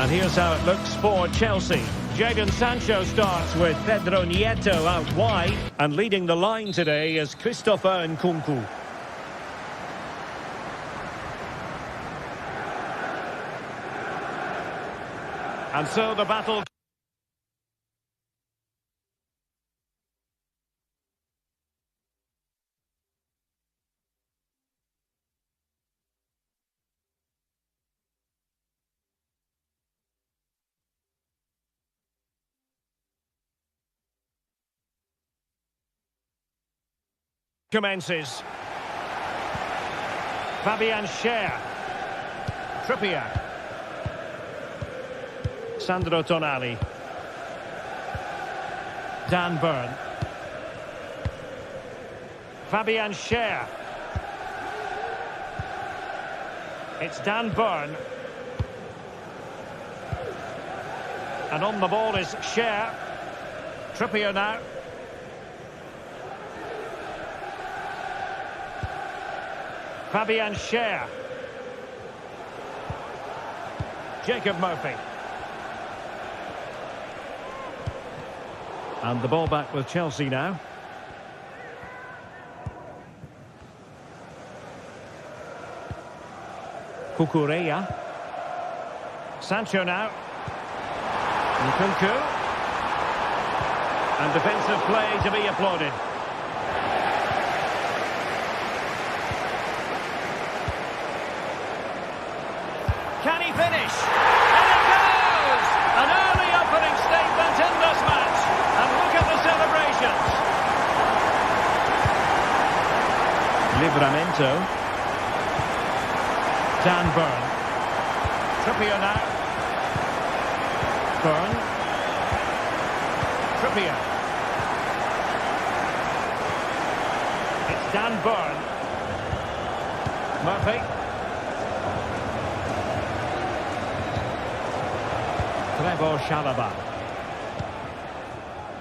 And here's how it looks for Chelsea. Jadon Sancho starts with Pedro Nieto out wide. And leading the line today is Christopher Nkunku. And so the battle... commences. Fabian Schär. Trippier. Sandro Tonali. Dan Burn. Fabian Schär. It's Dan Burn. And on the ball is Schär. Trippier now. Fabian Schär. Jacob Murphy. And the ball back with Chelsea now. Cucurella. Sancho now. Nkunku. And defensive play to be applauded. Can he finish? And it goes! An early opening statement in this match. And look at the celebrations. Livramento. Dan Burn. Trippier now. Burn. Trippier. It's Dan Burn. Murphy. Trevor Chalobah.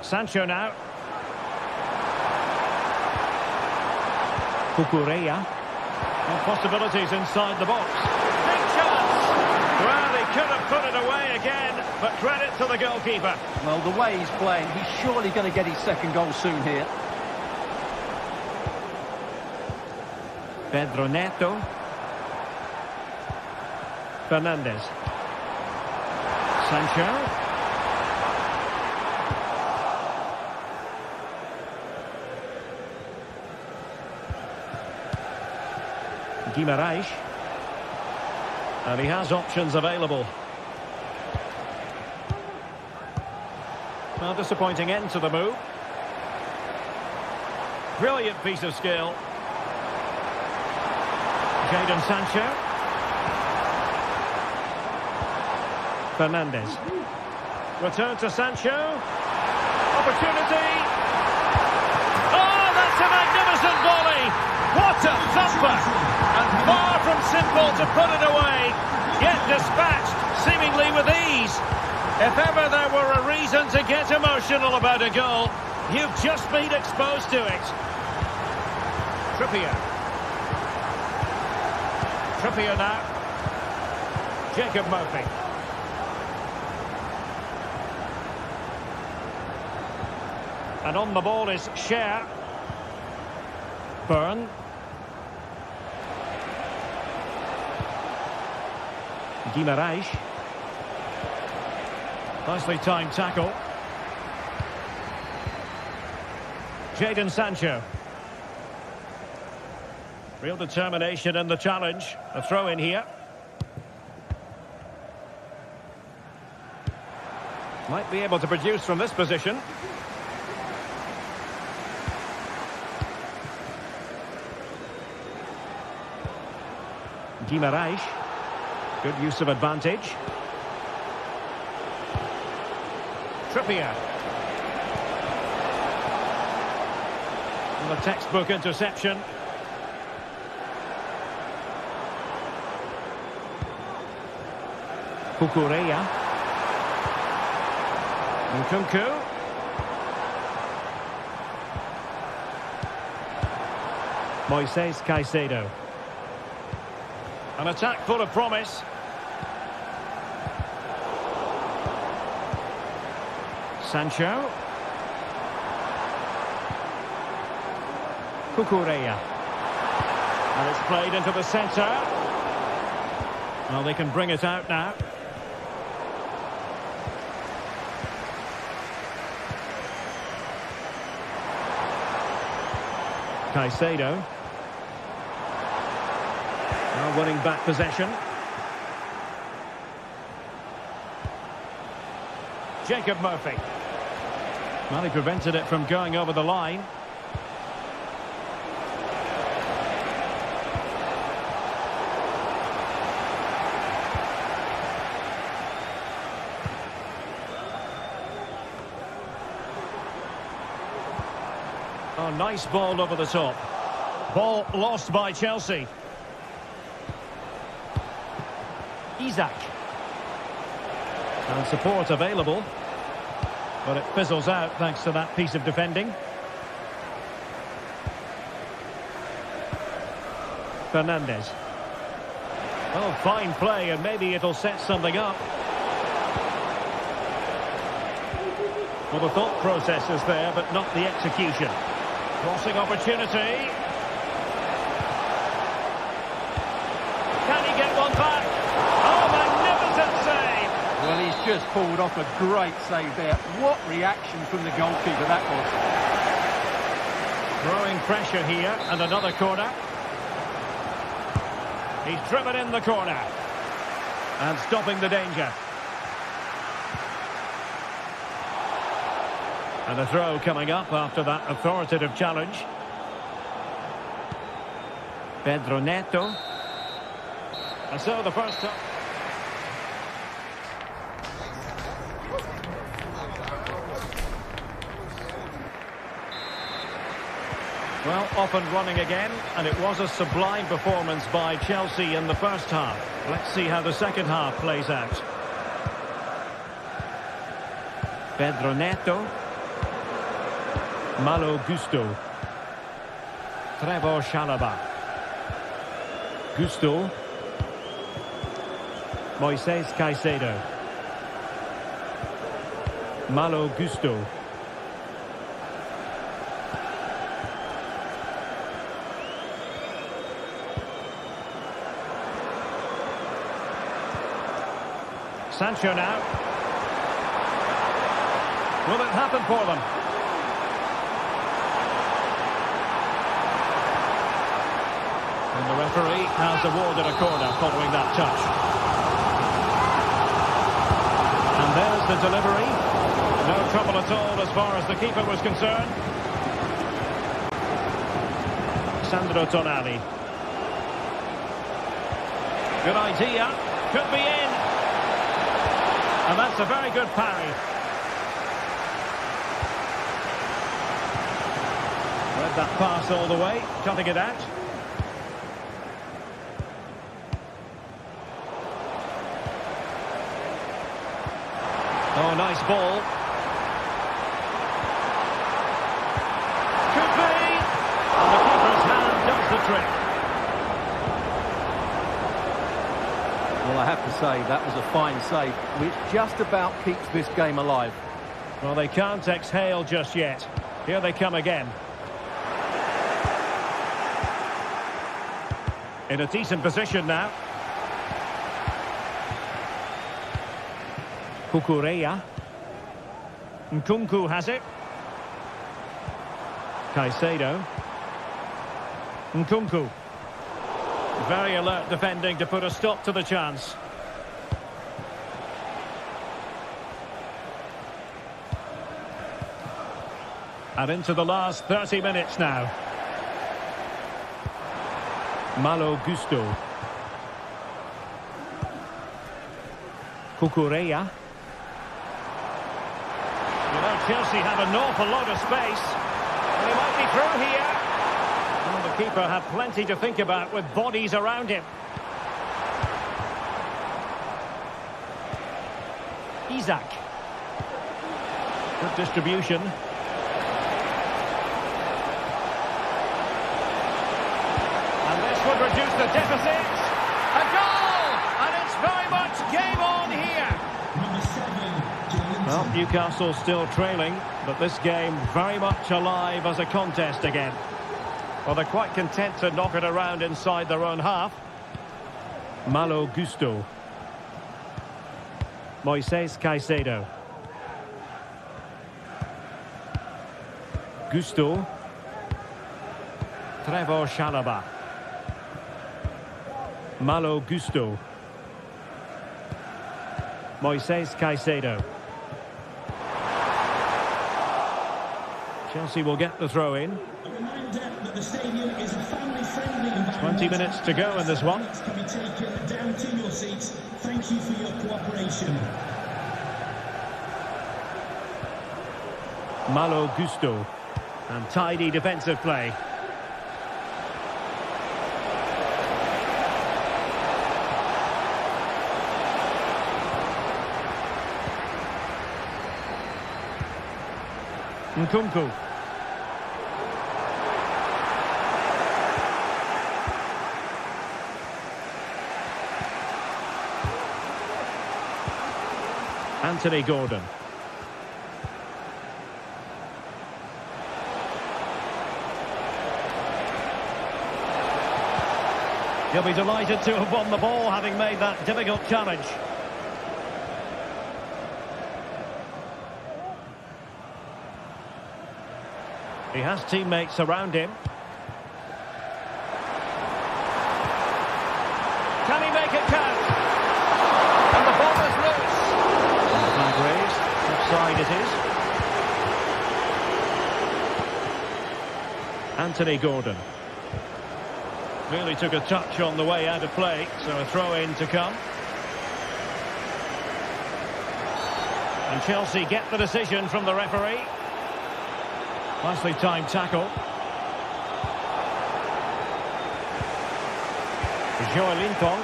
Sancho now. Cucurella. And possibilities inside the box. Big chance! Well, he could have put it away again, but credit to the goalkeeper. Well, the way he's playing, he's surely going to get his second goal soon here. Pedro Neto. Fernandes. Sancho. Guimarães. And he has options available. Well, disappointing end to the move. Brilliant piece of skill. Jadon Sancho. Fernandes. Return to Sancho. Opportunity. Oh, that's a magnificent volley. What a thumper. And far from simple to put it away. Yet dispatched, seemingly with ease. If ever there were a reason to get emotional about a goal, you've just been exposed to it. Trippier. Trippier now. Jacob Murphy. And on the ball is Schär. Burn. Guimarães. Nicely timed tackle. Jadon Sancho. Real determination in the challenge. A throw in here. Might be able to produce from this position. Guimarães. Good use of advantage. Trippier. And the textbook interception. Cucurella. Nkunku. Moises Caicedo. An attack full of promise. Sancho. Cucurella. And it's played into the centre. Well, they can bring it out now. Caicedo. Now winning back possession. Jacob Murphy. Well, he prevented it from going over the line. Oh, nice ball over the top. Ball lost by Chelsea. Isak. And support available. But it fizzles out thanks to that piece of defending. Fernandes. Oh, fine play, and maybe it'll set something up. Well, the thought process is there, but not the execution. Crossing opportunity. Can he get one back? Oh, magnificent save! Well, he's just pulled off a great save there. What reaction from the goalkeeper that was. Growing pressure here, and another corner. He's driven in the corner. And stopping the danger. And a throw coming up after that authoritative challenge. Pedro Neto. And so the first time. Well, off and running again, and it was a sublime performance by Chelsea in the first half. Let's see how the second half plays out. Pedro Neto. Malo Gusto. Trevor Chalobah. Gusto. Moises Caicedo. Malo Gusto. Sancho now. Will it happen for them? And the referee has awarded a corner following that touch. And there's the delivery. No trouble at all as far as the keeper was concerned. Sandro Tonali. Good idea. Could be in. And that's a very good parry. Read that pass all the way, cutting it out. Oh, nice ball. Could be. And the keeper's hand does the trick. Well, I have to say, that was a fine save, which just about keeps this game alive. Well, they can't exhale just yet. Here they come again. In a decent position now. Cucurella. Nkunku has it. Caicedo. Nkunku. Very alert defending to put a stop to the chance. And into the last 30 minutes now. Malo Gusto. Cucurella. You know, Chelsea have an awful lot of space. And they might be through here. Well, the keeper had plenty to think about with bodies around him. Isak. Good distribution. And this would reduce the deficit. A goal! And it's very much game on here. Number 7, Well, Newcastle still trailing, but this game very much alive as a contest again. Well, they're quite content to knock it around inside their own half. Malo Gusto. Moises Caicedo. Gusto. Trevor Chalobah. Malo Gusto. Moises Caicedo. Chelsea will get the throw in. 20 minutes to go in this one. Can be taken down to your seats. Thank you for your cooperation. Malo Gusto. And tidy defensive play. Nkunku. Anthony Gordon. He'll be delighted to have won the ball, having made that difficult challenge. He has teammates around him. Can he make it count? And the ball is loose. Flag raised. Offside it is. Anthony Gordon. Really took a touch on the way out of play, so a throw-in to come. And Chelsea get the decision from the referee. Nicely timed tackle. Joelinton.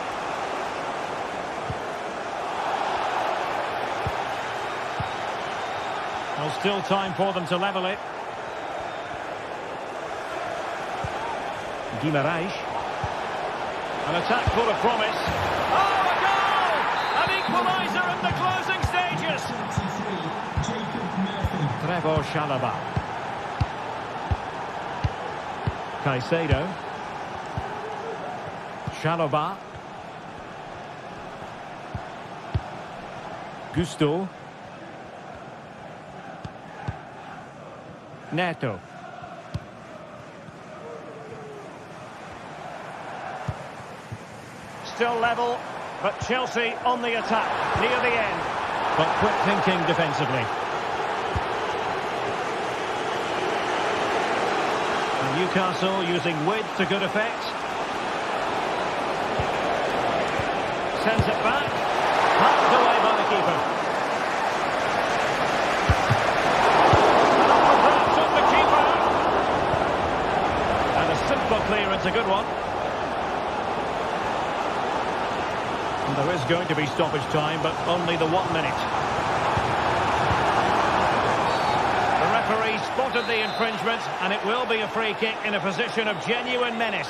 Well, still time for them to level it. Guimaraes. An attack full of promise. Oh, a goal! An equaliser in the closing stages. Trevor Chalobah. Caicedo. Chalobah. Gusto. Neto. Still level, but Chelsea on the attack, near the end. But quick thinking defensively. And Newcastle using width to good effect. Sends it back. Hacked away by the keeper. And up with that from the keeper. And a simple clearance, a good one. And there is going to be stoppage time, but only the 1 minute. The referee spotted the infringement, and it will be a free kick in a position of genuine menace.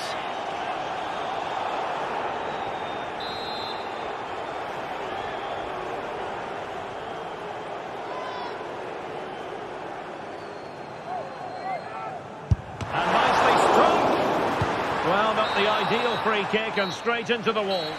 And nicely struck. Well, not the ideal free kick, and straight into the wall.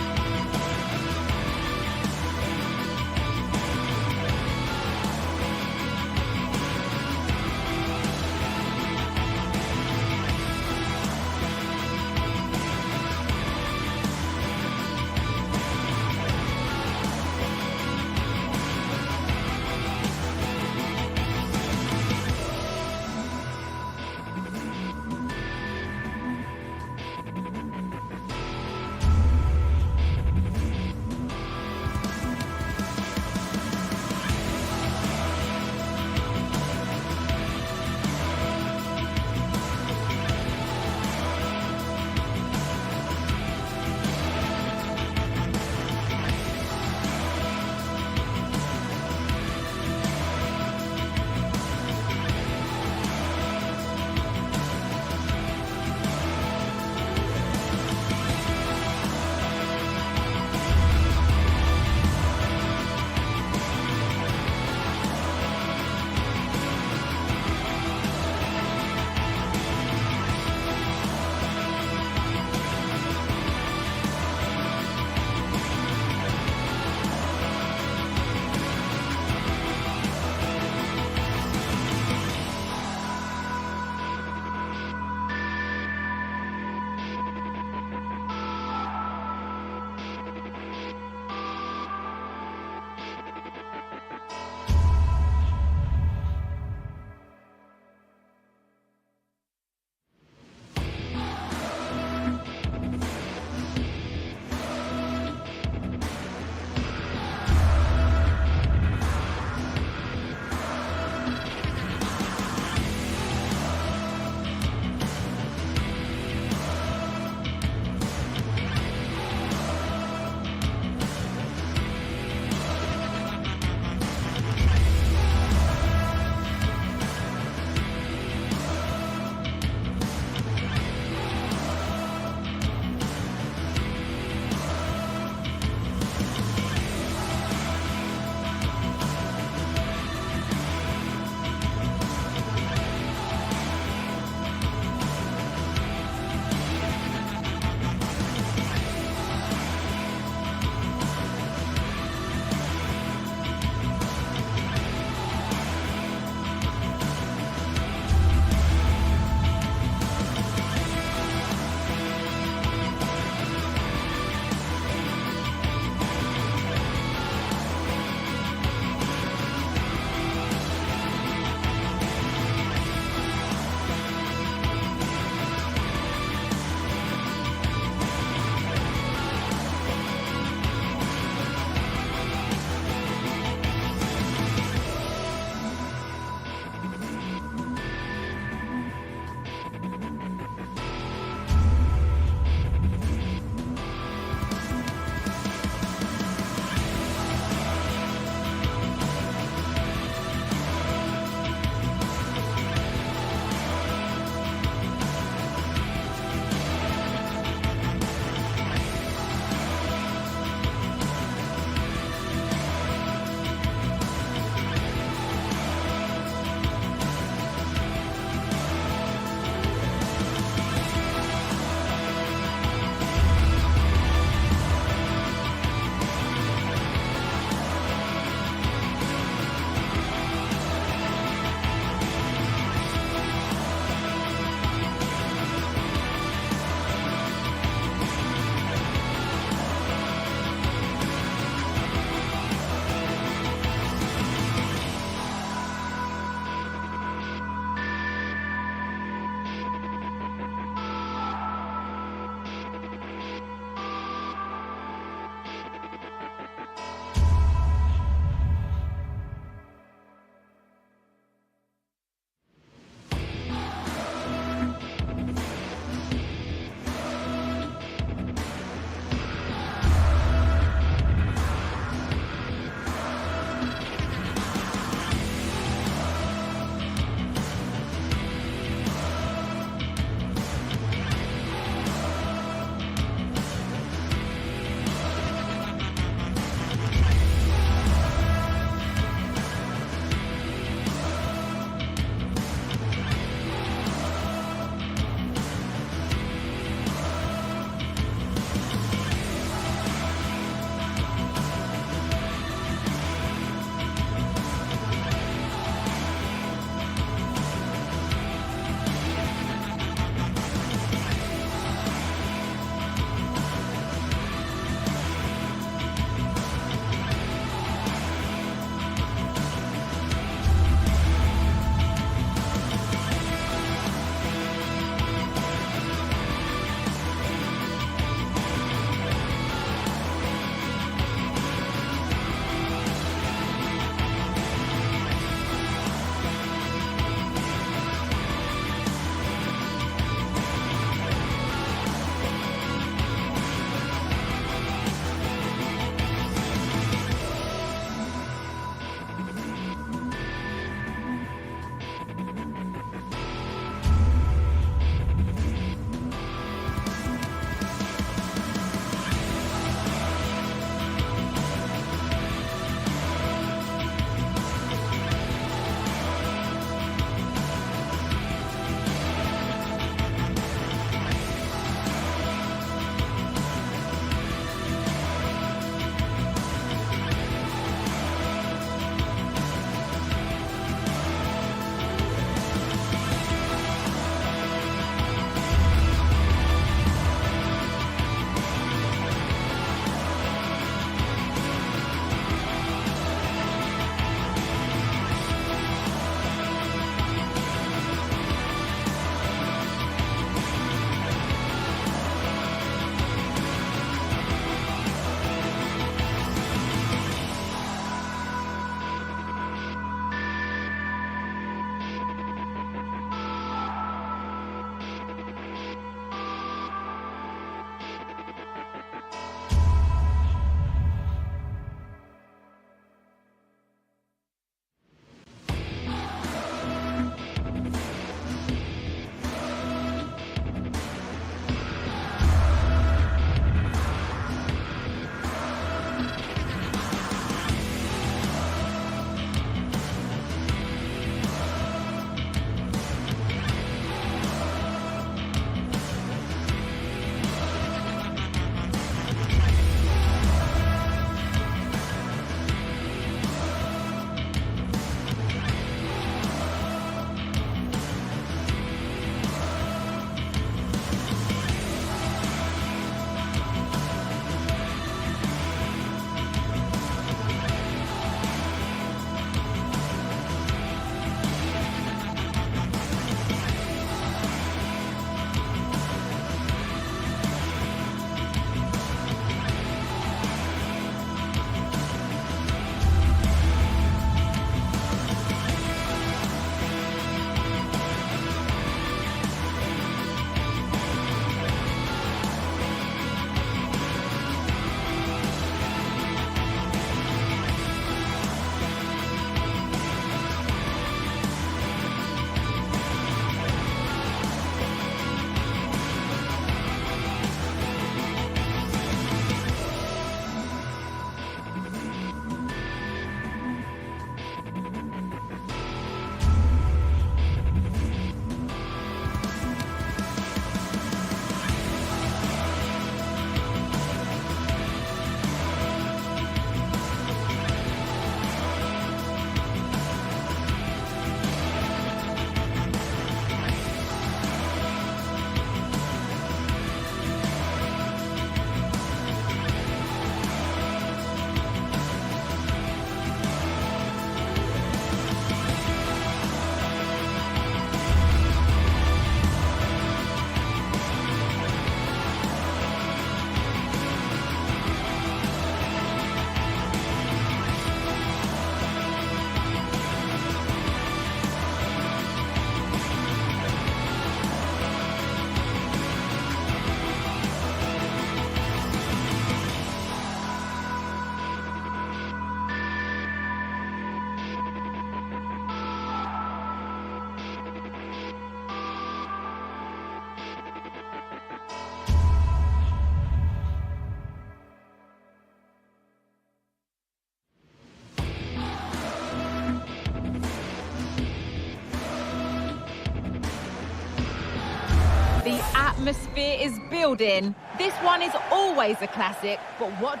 The atmosphere is building. This one is always a classic, but what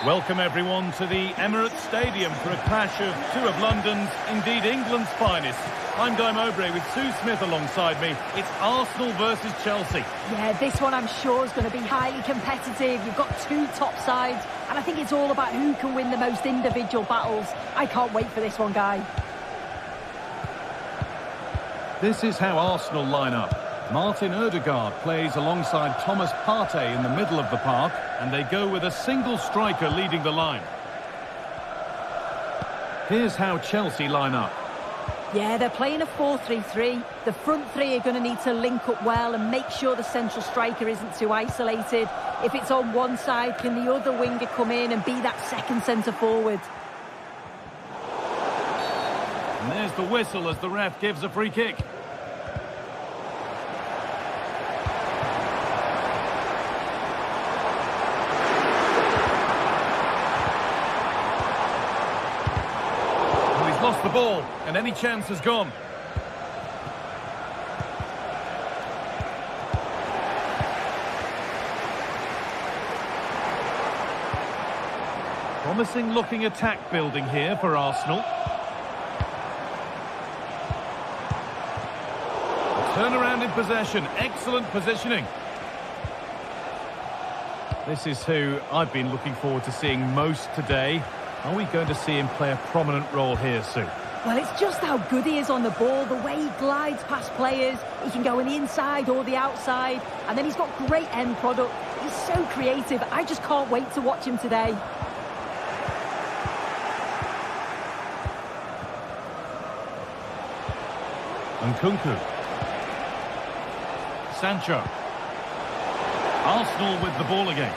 Welcome everyone to the Emirates Stadium for a clash of two of London's, indeed England's finest. I'm Guy Mowbray with Sue Smith alongside me. It's Arsenal versus Chelsea. Yeah, this one I'm sure is going to be highly competitive. You've got two top sides, and I think it's all about who can win the most individual battles. I can't wait for this one, Guy. This is how Arsenal line up. Martin Ødegaard plays alongside Thomas Partey in the middle of the park, and they go with a single striker leading the line. Here's how Chelsea line up. Yeah, they're playing a 4-3-3. The front three are going to need to link up well and make sure the central striker isn't too isolated. If it's on one side, can the other winger come in and be that second centre forward? And there's the whistle as the ref gives a free kick. Lost the ball, and any chance has gone. Promising looking attack building here for Arsenal. Turnaround in possession, excellent positioning. This is who I've been looking forward to seeing most today. Are we going to see him play a prominent role here, Sue? Well, it's just how good he is on the ball, the way he glides past players. He can go on the inside or the outside, and then he's got great end product. He's so creative. I just can't wait to watch him today. Nkunku. Sancho. Arsenal with the ball again.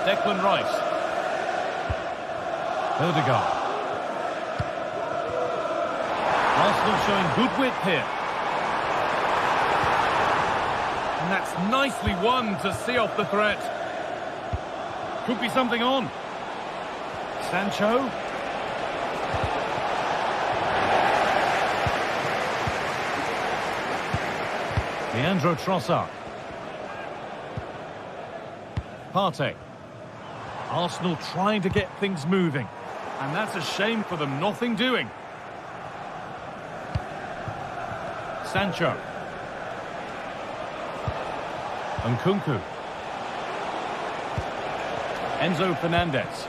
Declan Rice. Ødegaard. Arsenal showing good width here. And that's nicely won to see off the threat. Could be something on. Sancho. Leandro Trossard. Partey. Arsenal trying to get things moving. And that's a shame for them, nothing doing. Sancho. Nkunku. Enzo Fernandez.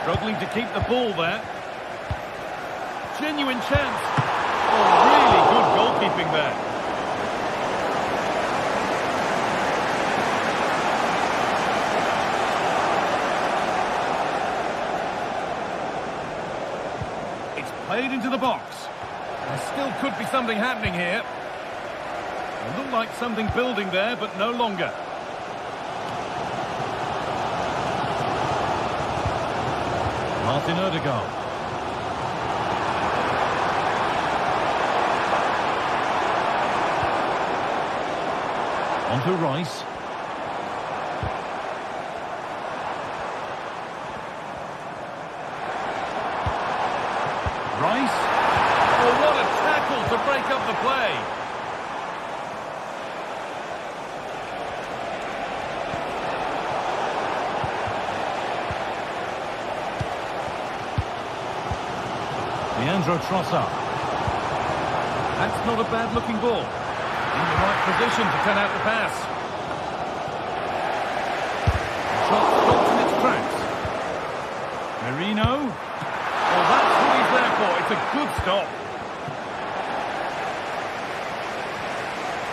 Struggling to keep the ball there. Genuine chance. Oh, really good goalkeeping there. It's played into the box. There still could be something happening here. It looked like something building there, but no longer. Martin Ødegaard. On to Rice. Rice. Oh, what a tackle to break up the play. Leandro Trossard. That's not a bad-looking ball. In the right position to turn out the pass. Shot stops in its tracks. Merino. Oh, that's what he's there for. It's a good stop.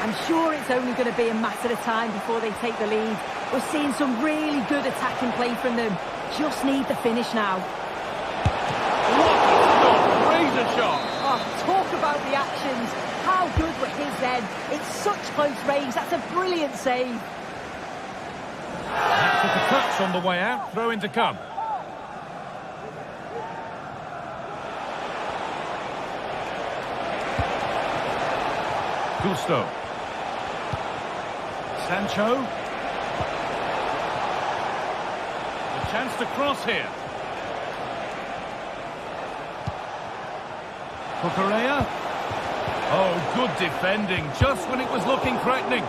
I'm sure it's only going to be a matter of time before they take the lead. We're seeing some really good attacking play from them. Just need the finish now. Razor shot. Oh, talk about the actions. How good were his then? It's such close range. That's a brilliant save. That took a touch on the way out. Throw in to come. Gusto. Sancho. A chance to cross here. Cucurella. Oh, good defending, just when it was looking threatening.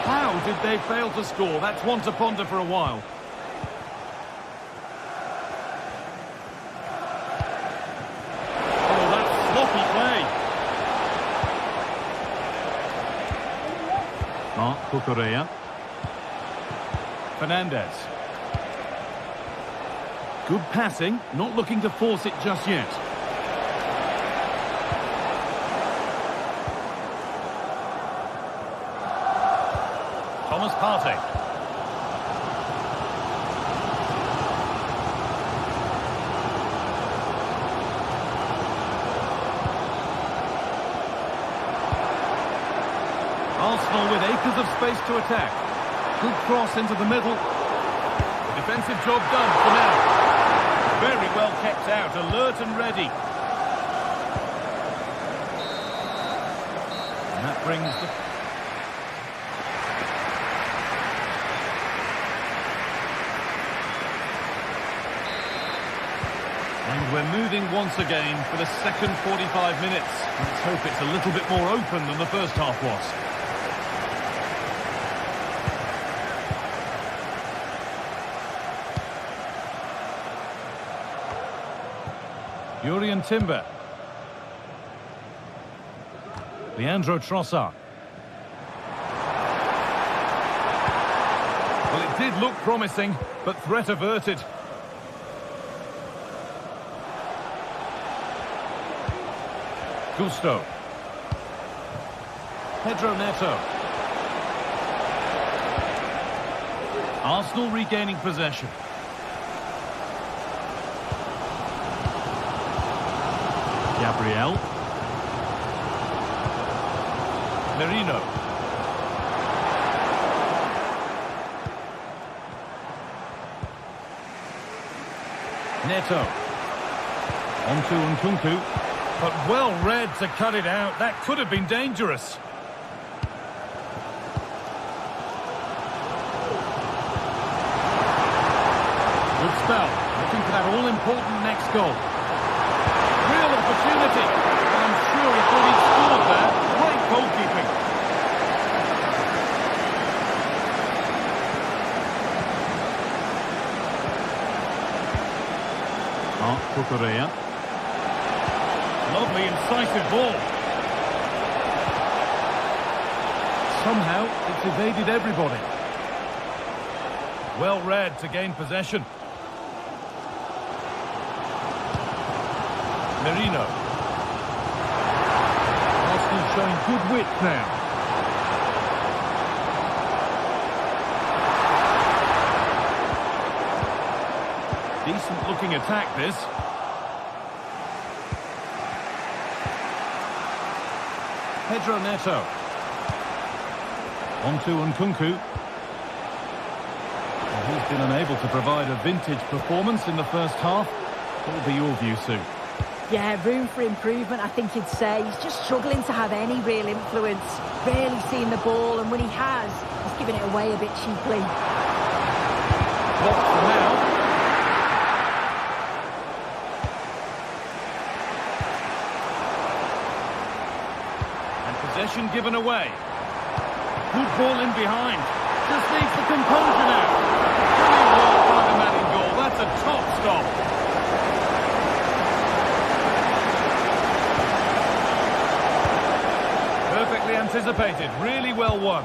How did they fail to score? That's one to ponder for a while. Oh, that's sloppy play. Marc Cucurella. Fernandez. Good passing, not looking to force it just yet. Thomas Partey. Arsenal with acres of space to attack. Good cross into the middle. Defensive job done for now. Very well kept out, alert and ready. And that brings the... And we're moving once again for the second 45 minutes. Let's hope it's a little bit more open than the first half was. Jurrien Timber. Leandro Trossard. Well, it did look promising, but threat averted. Gusto. Pedro Neto. Arsenal regaining possession. Gabriel. Merino. Neto. On to Nkunku. But well read to cut it out. That could have been dangerous. Good spell. Looking for that all-important next goal. Real opportunity. I'm sure he thought he'd scored there. Great goalkeeping. Marc Cucurella. Lovely, incisive ball. Somehow, it's evaded everybody. Well read to gain possession. Merino. Arsenal showing good width now. Decent looking attack this. Pedro Neto. On to Nkunku. Well, he's been unable to provide a vintage performance in the first half. What will be your view, Sue? Yeah, room for improvement, I think you'd say. He's just struggling to have any real influence. Rarely seeing the ball, and when he has, he's giving it away a bit cheaply. Blocked for now. Possession given away. Good ball in behind. Just needs the composure now. Brilliant work by the man in goal. That's a top stop. Perfectly anticipated. Really well won.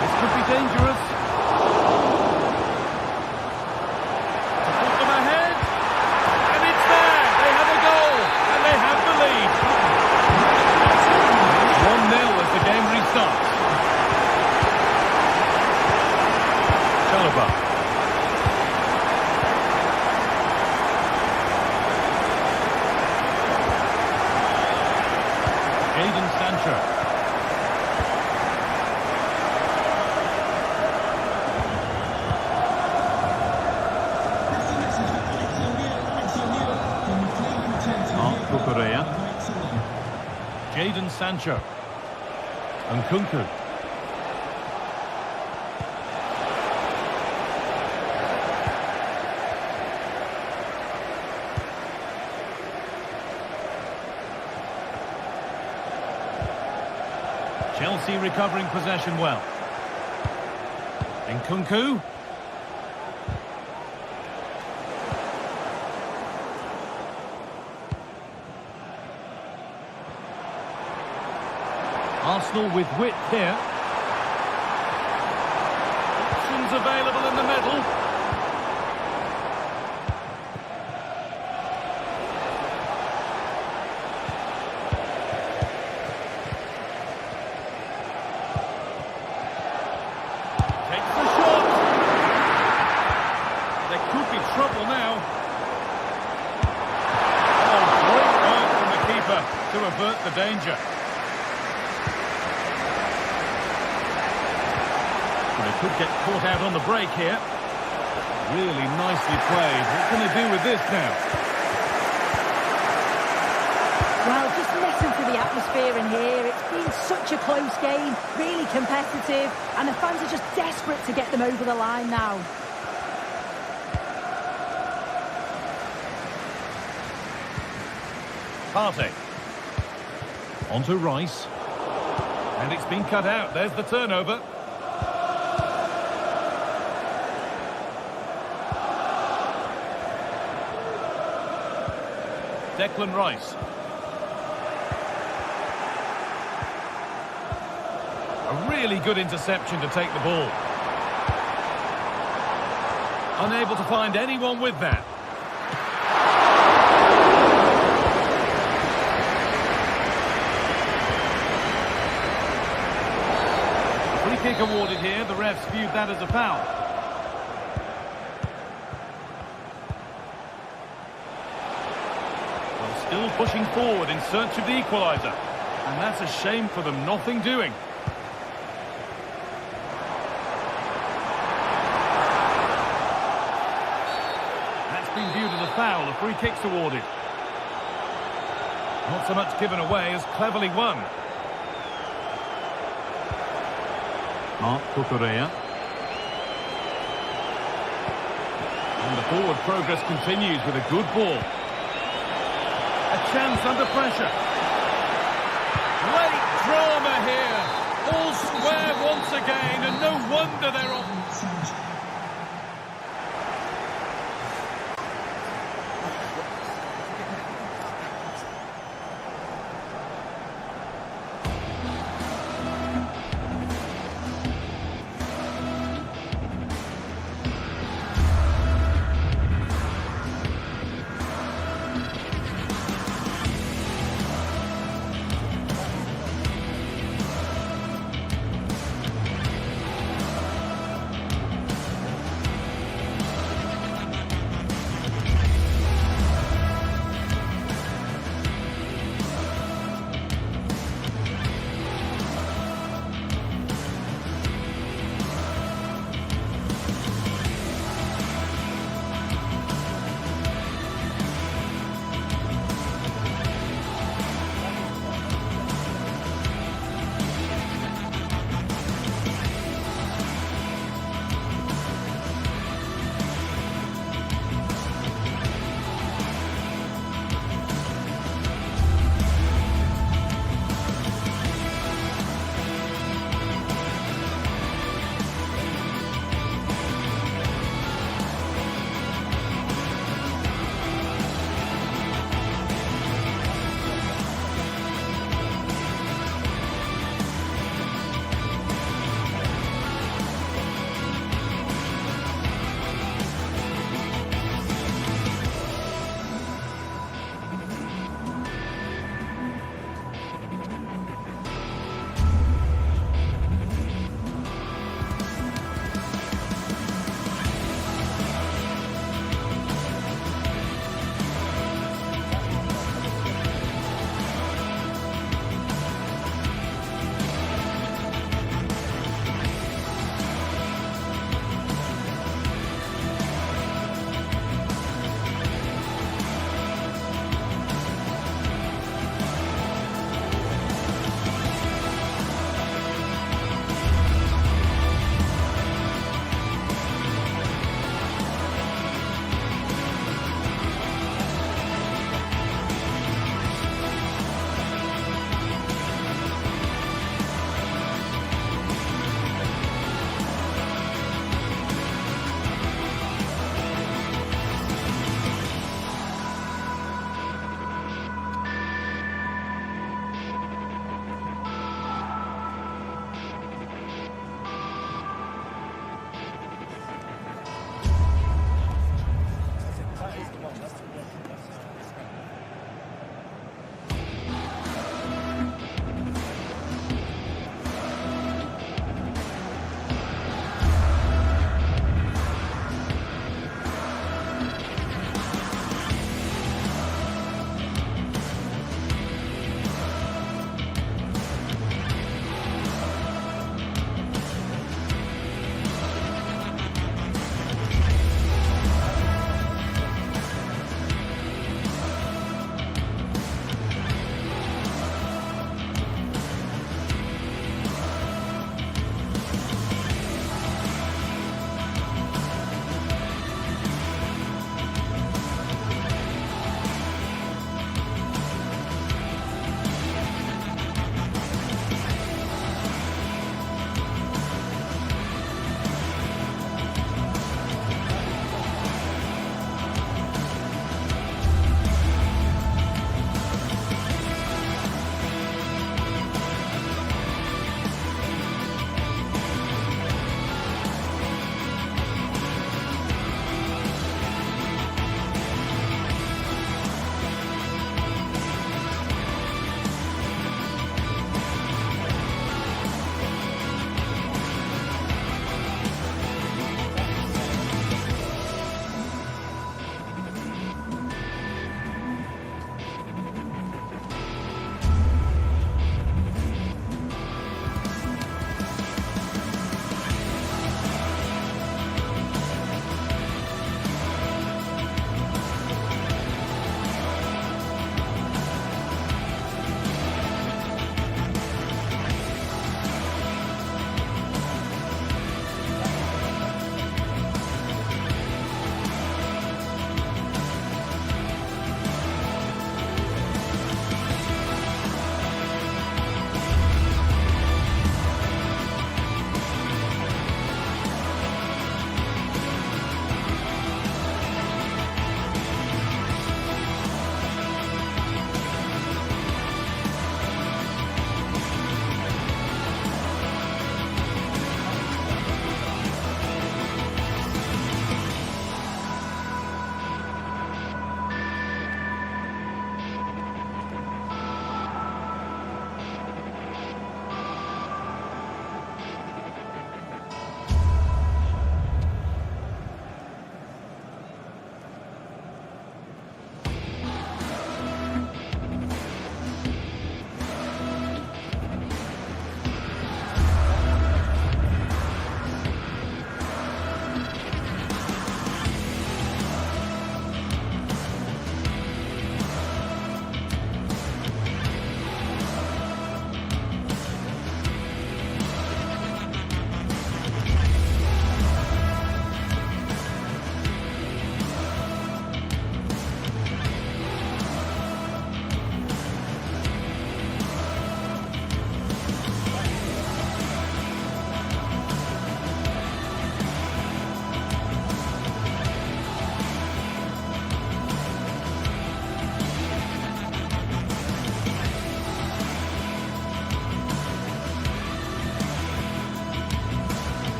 This could be dangerous. To put them ahead. And it's there. They have a goal. And they have the lead. 1-0 as the game restarts. Chalobah. Sancho. Marc Cucurella. Jadon Sancho. And Nkunku. Chelsea recovering possession well. Nkunku. Arsenal with width here. Options available in the middle. Takes the shot. There could be trouble now. Oh, great work from the keeper to avert the danger. They could get caught out on the break here. Really nicely played. What can they do with this now? Well, just listen to the atmosphere in here. It's been such a close game, really competitive, and the fans are just desperate to get them over the line now. Partey. On to Rice. And it's been cut out. There's the turnover. Declan Rice. A really good interception to take the ball. Unable to find anyone with that. Free kick awarded here. The refs viewed that as a foul. Still pushing forward in search of the equaliser. And that's a shame for them, nothing doing. That's been viewed as a foul, a free kick's awarded. Not so much given away as cleverly won. Marc Cucurella. And the forward progress continues with a good ball. A chance under pressure. Great drama here. All square once again, and no wonder they're off.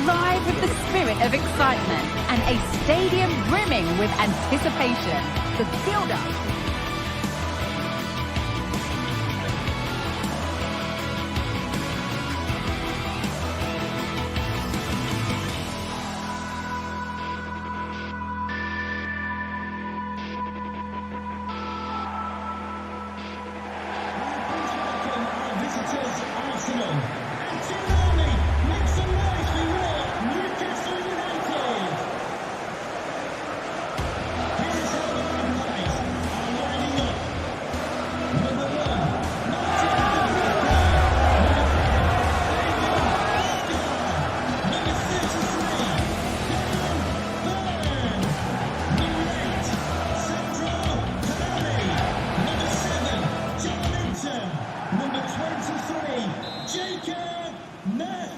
alive with the spirit of excitement and a stadium brimming with anticipation. The build-up.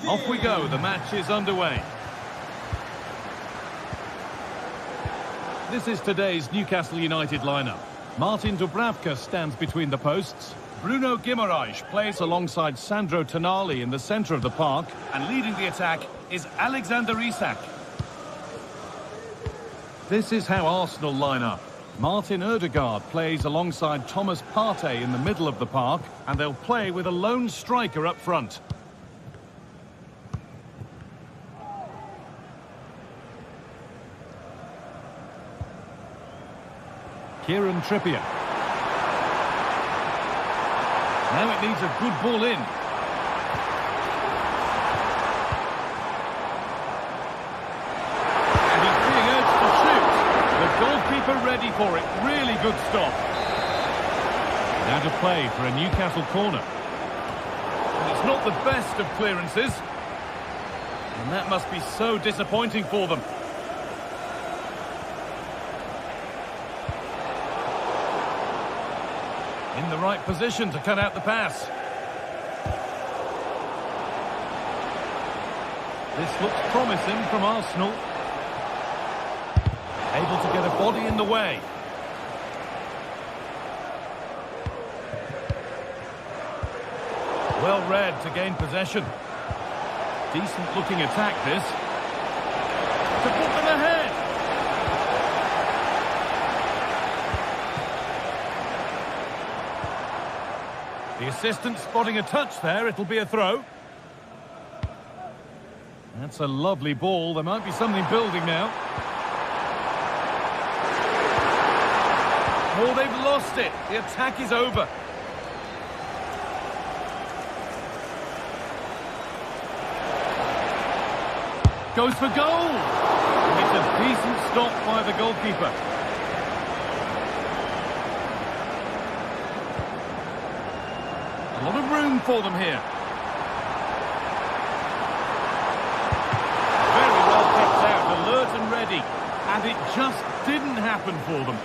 Off we go, the match is underway. This is today's Newcastle United lineup. Martin Dubravka stands between the posts. Bruno Guimaraes plays alongside Sandro Tonali in the centre of the park. And leading the attack is Alexander Isak. This is how Arsenal line up. Martin Ødegaard plays alongside Thomas Partey in the middle of the park. And they'll play with a lone striker up front. Kieran Trippier. Now it needs a good ball in. And he's being urged to shoot. The goalkeeper ready for it. Really good stop. Now to play for a Newcastle corner. And it's not the best of clearances. And that must be so disappointing for them. In the right position to cut out the pass. This looks promising from Arsenal. Able to get a body in the way. Well read to gain possession. Decent looking attack this. To put them ahead. The assistant spotting a touch there, it'll be a throw. That's a lovely ball, there might be something building now. Oh, they've lost it, the attack is over. Goes for goal! It's a decent stop by the goalkeeper. A lot of room for them here. Very well kept out, alert and ready. And it just didn't happen for them.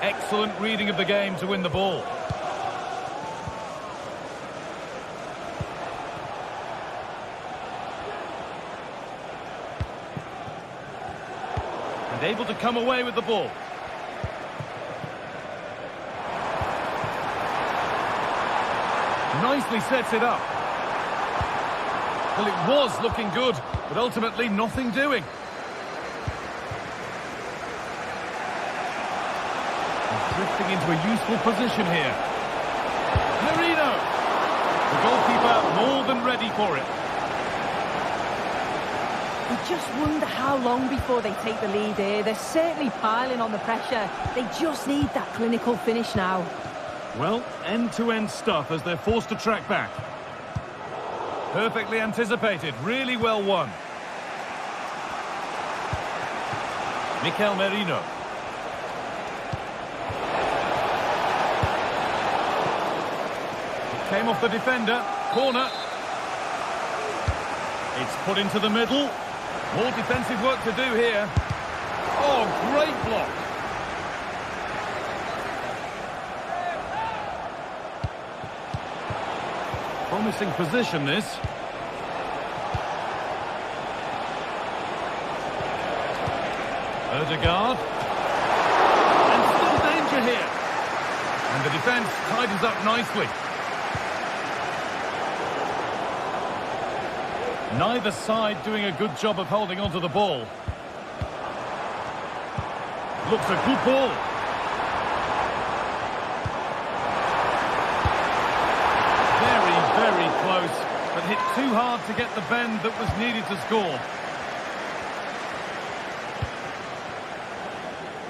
Excellent reading of the game to win the ball. And able to come away with the ball. Nicely sets it up. Well, it was looking good, but ultimately nothing doing. And drifting into a useful position here. Merino! The goalkeeper more than ready for it. You just wonder how long before they take the lead here. They're certainly piling on the pressure. They just need that clinical finish now. Well, end-to-end stuff as they're forced to track back. Perfectly anticipated, really well won. Mikel Merino. It came off the defender, corner. It's put into the middle. More defensive work to do here. Oh, great block. Promising position, this. Ødegaard. And still danger here. And the defender defence tidies up nicely. Neither side doing a good job of holding onto the ball. Looks a good ball. Very, very close, but hit too hard to get the bend that was needed to score.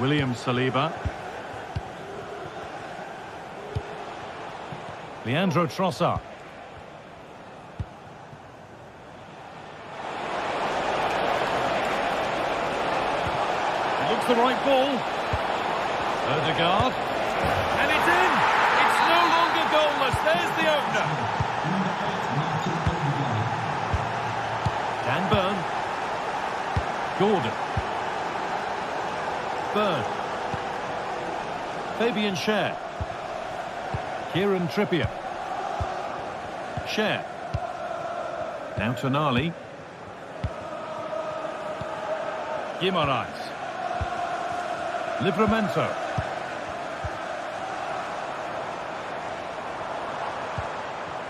William Saliba. Leandro Trossard. Looks the right ball. Ødegaard. And it's in! It's no longer goalless. There's the opener. Dan Burn. Gordon. Burn. Fabian Schär. Kieran Trippier. Schär. Now Tonali. Guimaraes. Livramento.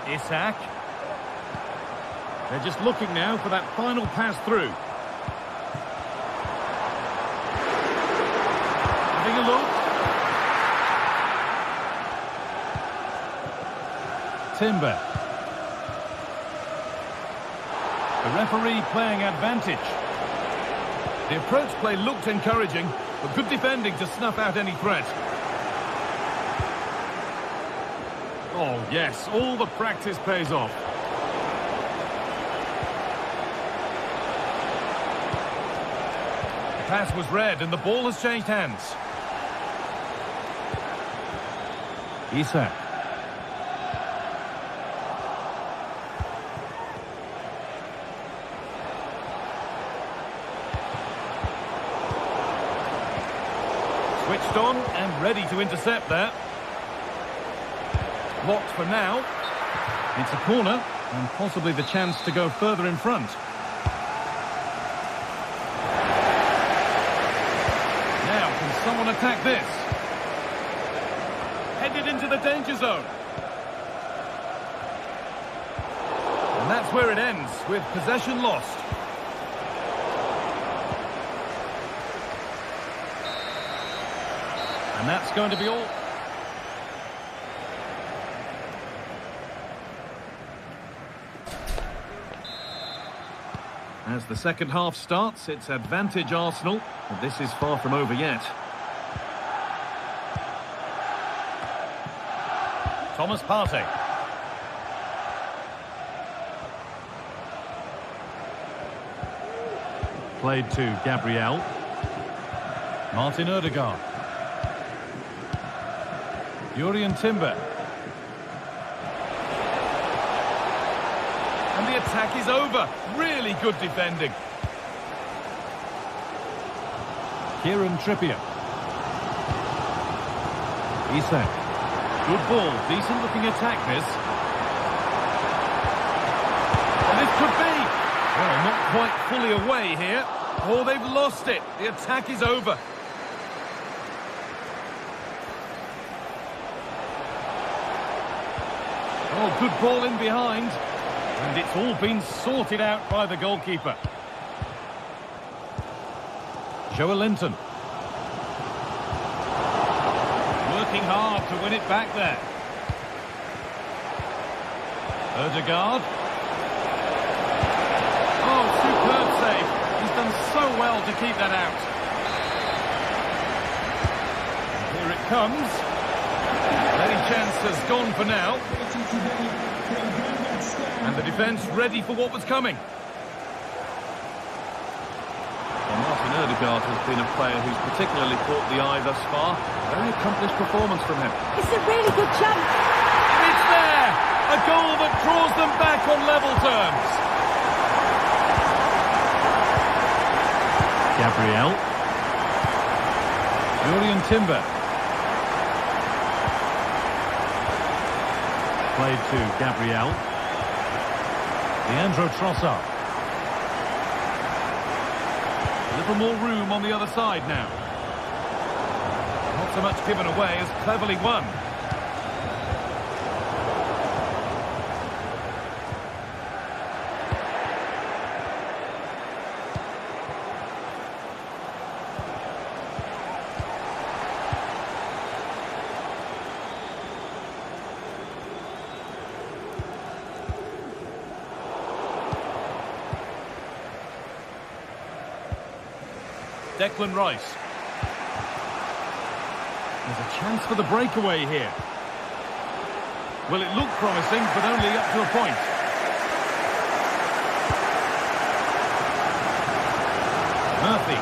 Isak. They're just looking now for that final pass through. Having a look. Timber. The referee playing advantage. The approach play looked encouraging, but good defending to snuff out any threat. Oh, yes, all the practice pays off. The pass was read and the ball has changed hands. Isak. Switched on and ready to intercept there. Blocked for now. It's a corner and possibly the chance to go further in front. Now, can someone attack this? Headed into the danger zone. And that's where it ends, with possession lost. And that's going to be all. As the second half starts, it's advantage Arsenal, but this is far from over yet. Thomas Partey. Played to Gabriel. Martin Ødegaard. Jurriën Timber. And the attack is over. Really good defending. Kieran Trippier. Isak. Good ball. Decent looking attack this. And this could be. Well, not quite fully away here. Oh, they've lost it. The attack is over. Oh, good ball in behind. And it's all been sorted out by the goalkeeper. Joelinton. Working hard to win it back there. Ødegaard. Oh, superb save. He's done so well to keep that out. Here it comes. Any chance has gone for now. And the defence ready for what was coming. Well, Martin Ødegaard has been a player who's particularly caught the eye thus far. Very accomplished performance from him. It's a really good chance. It's there! A goal that draws them back on level terms. Gabriel. Jurriën Timber. Played to Gabriel. Leandro Trossard. A little more room on the other side now. Not so much given away as cleverly won. Declan Rice. There's a chance for the breakaway here. Well, it looked promising, but only up to a point. Murphy.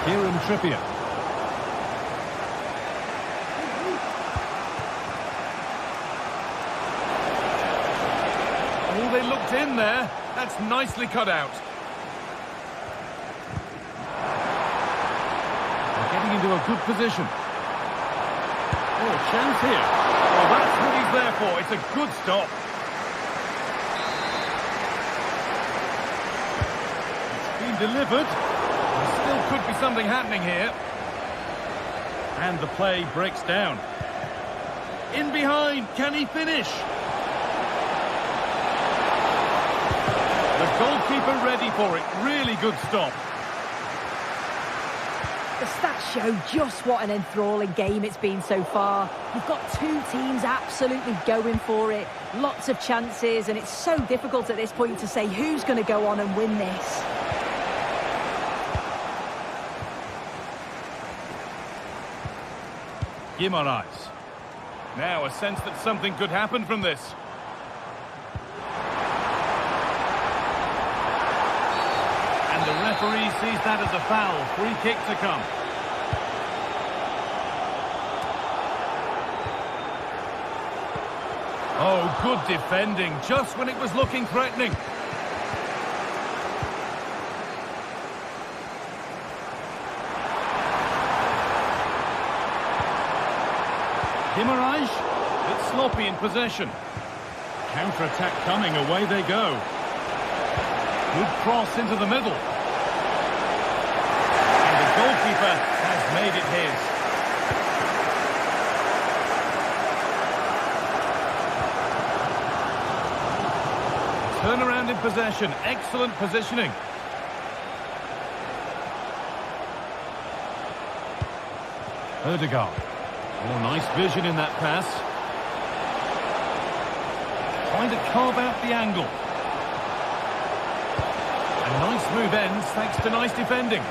Kieran Trippier. Oh, they looked in there. That's nicely cut out. They're getting into a good position. Oh, chance here. Oh, that's what he's there for. It's a good stop. It's been delivered. There still could be something happening here. And the play breaks down. In behind. Can he finish? The goalkeeper ready for it. Really good stop. The stats show just what an enthralling game it's been so far. You've got two teams absolutely going for it. Lots of chances, and it's so difficult at this point to say who's going to go on and win this. Guimaraes. Now a sense that something could happen from this. And the referee sees that as a foul. Free kick to come. Oh, good defending, just when it was looking threatening. Guimaraes, it's sloppy in possession. Counter-attack coming, away they go. Good cross into the middle. And the goalkeeper has made it his. Turnaround in possession, excellent positioning. Ødegaard. Oh, nice vision in that pass. Trying to carve out the angle. A nice move ends thanks to nice defending.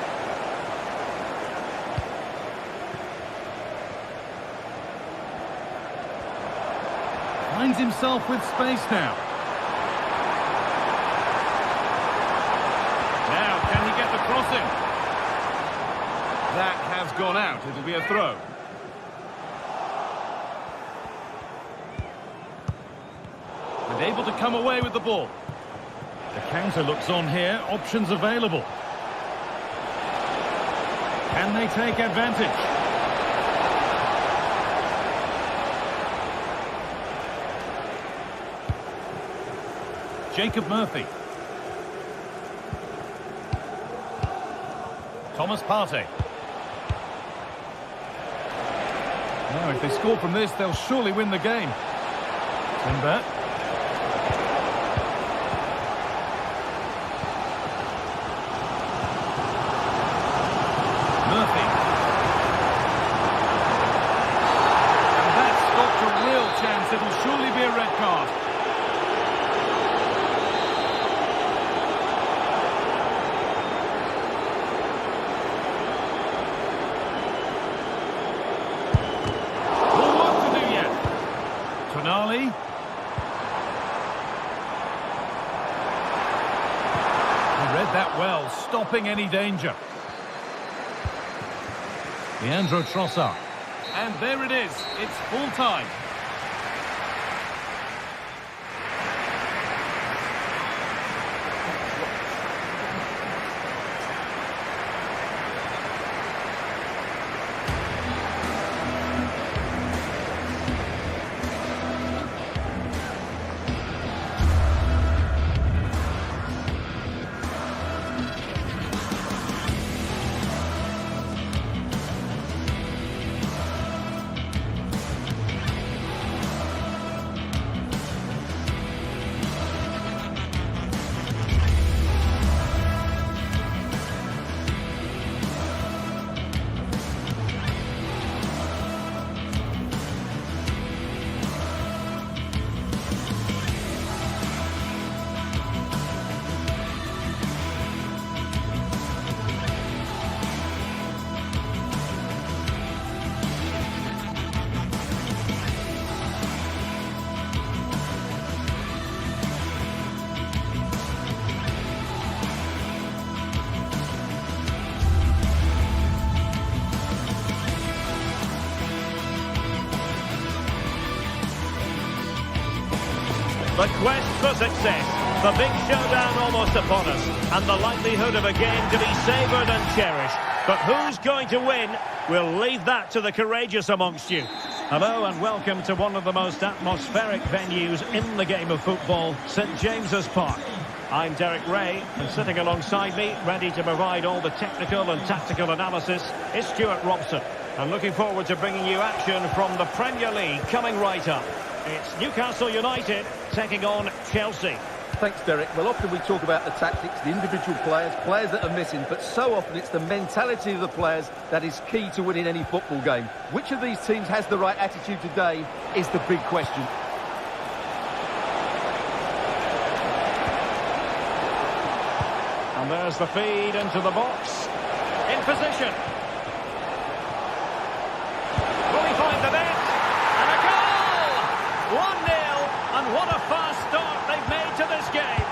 Finds himself with space now. Now, can he get the crossing? That has gone out. It'll be a throw. And able to come away with the ball. The counter looks on here. Options available. Can they take advantage? Jacob Murphy. Thomas Partey. Now, if they score from this, they'll surely win the game. Timber. Murphy. And that's stopped a real chance. It'll surely be a red card. Tonali. He read that well, stopping any danger. Leandro Trossard. And there it is. It's full time. The quest for success. The big showdown almost upon us. And the likelihood of a game to be savoured and cherished. But who's going to win? We'll leave that to the courageous amongst you. Hello and welcome to one of the most atmospheric venues in the game of football, St James's Park. I'm Derek Ray, and sitting alongside me, ready to provide all the technical and tactical analysis, is Stuart Robson. I'm looking forward to bringing you action from the Premier League coming right up. It's Newcastle United taking on Chelsea. Thanks, Derek. Well, often we talk about the tactics, the individual players that are missing, but so often it's the mentality of the players that is key to winning any football game. Which of these teams has the right attitude today is the big question. And there's the feed into the box. In position. Will he find the net? And a goal! 1-0, and what a fast start they've made to this game.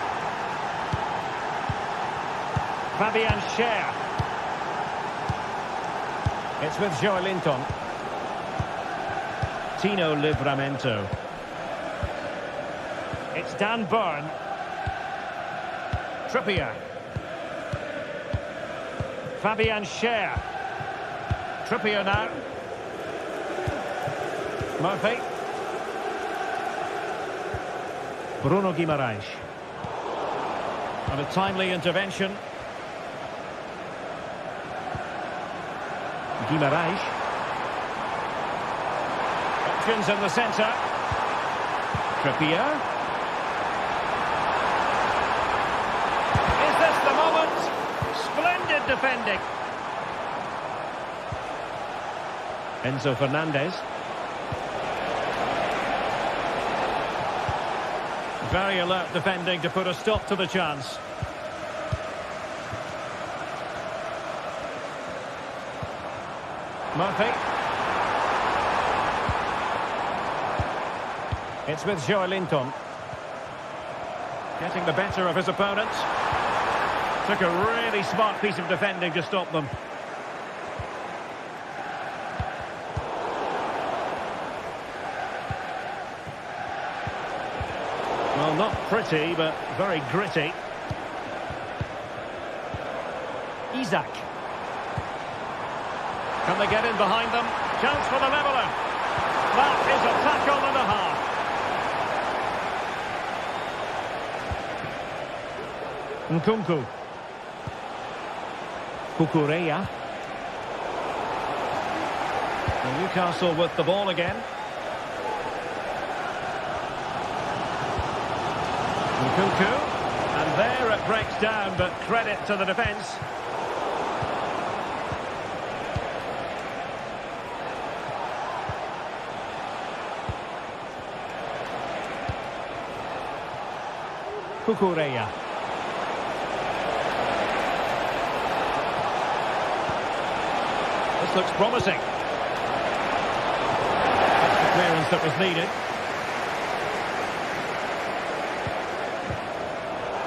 Fabian Schär. It's with Joelinton. Tino Livramento. It's Dan Burn. Trippier. Fabian Schär. Trippier now. Murphy. Bruno Guimaraes. And a timely intervention. Guimaraes. Options in the centre. Trippier. Is this the moment? Splendid defending. Enzo Fernandez. Very alert defending to put a stop to the chance. Murphy. It's with Joelinton. Getting the better of his opponent. Took a really smart piece of defending to stop them. Well, not pretty, but very gritty. Isak. Can they get in behind them? Chance for the leveller. That is a tackle and a half. Nkunku. Cucurella. And Newcastle with the ball again. Nkunku. And there it breaks down, but credit to the defence. Cucurella. This looks promising. That's the clearance that was needed.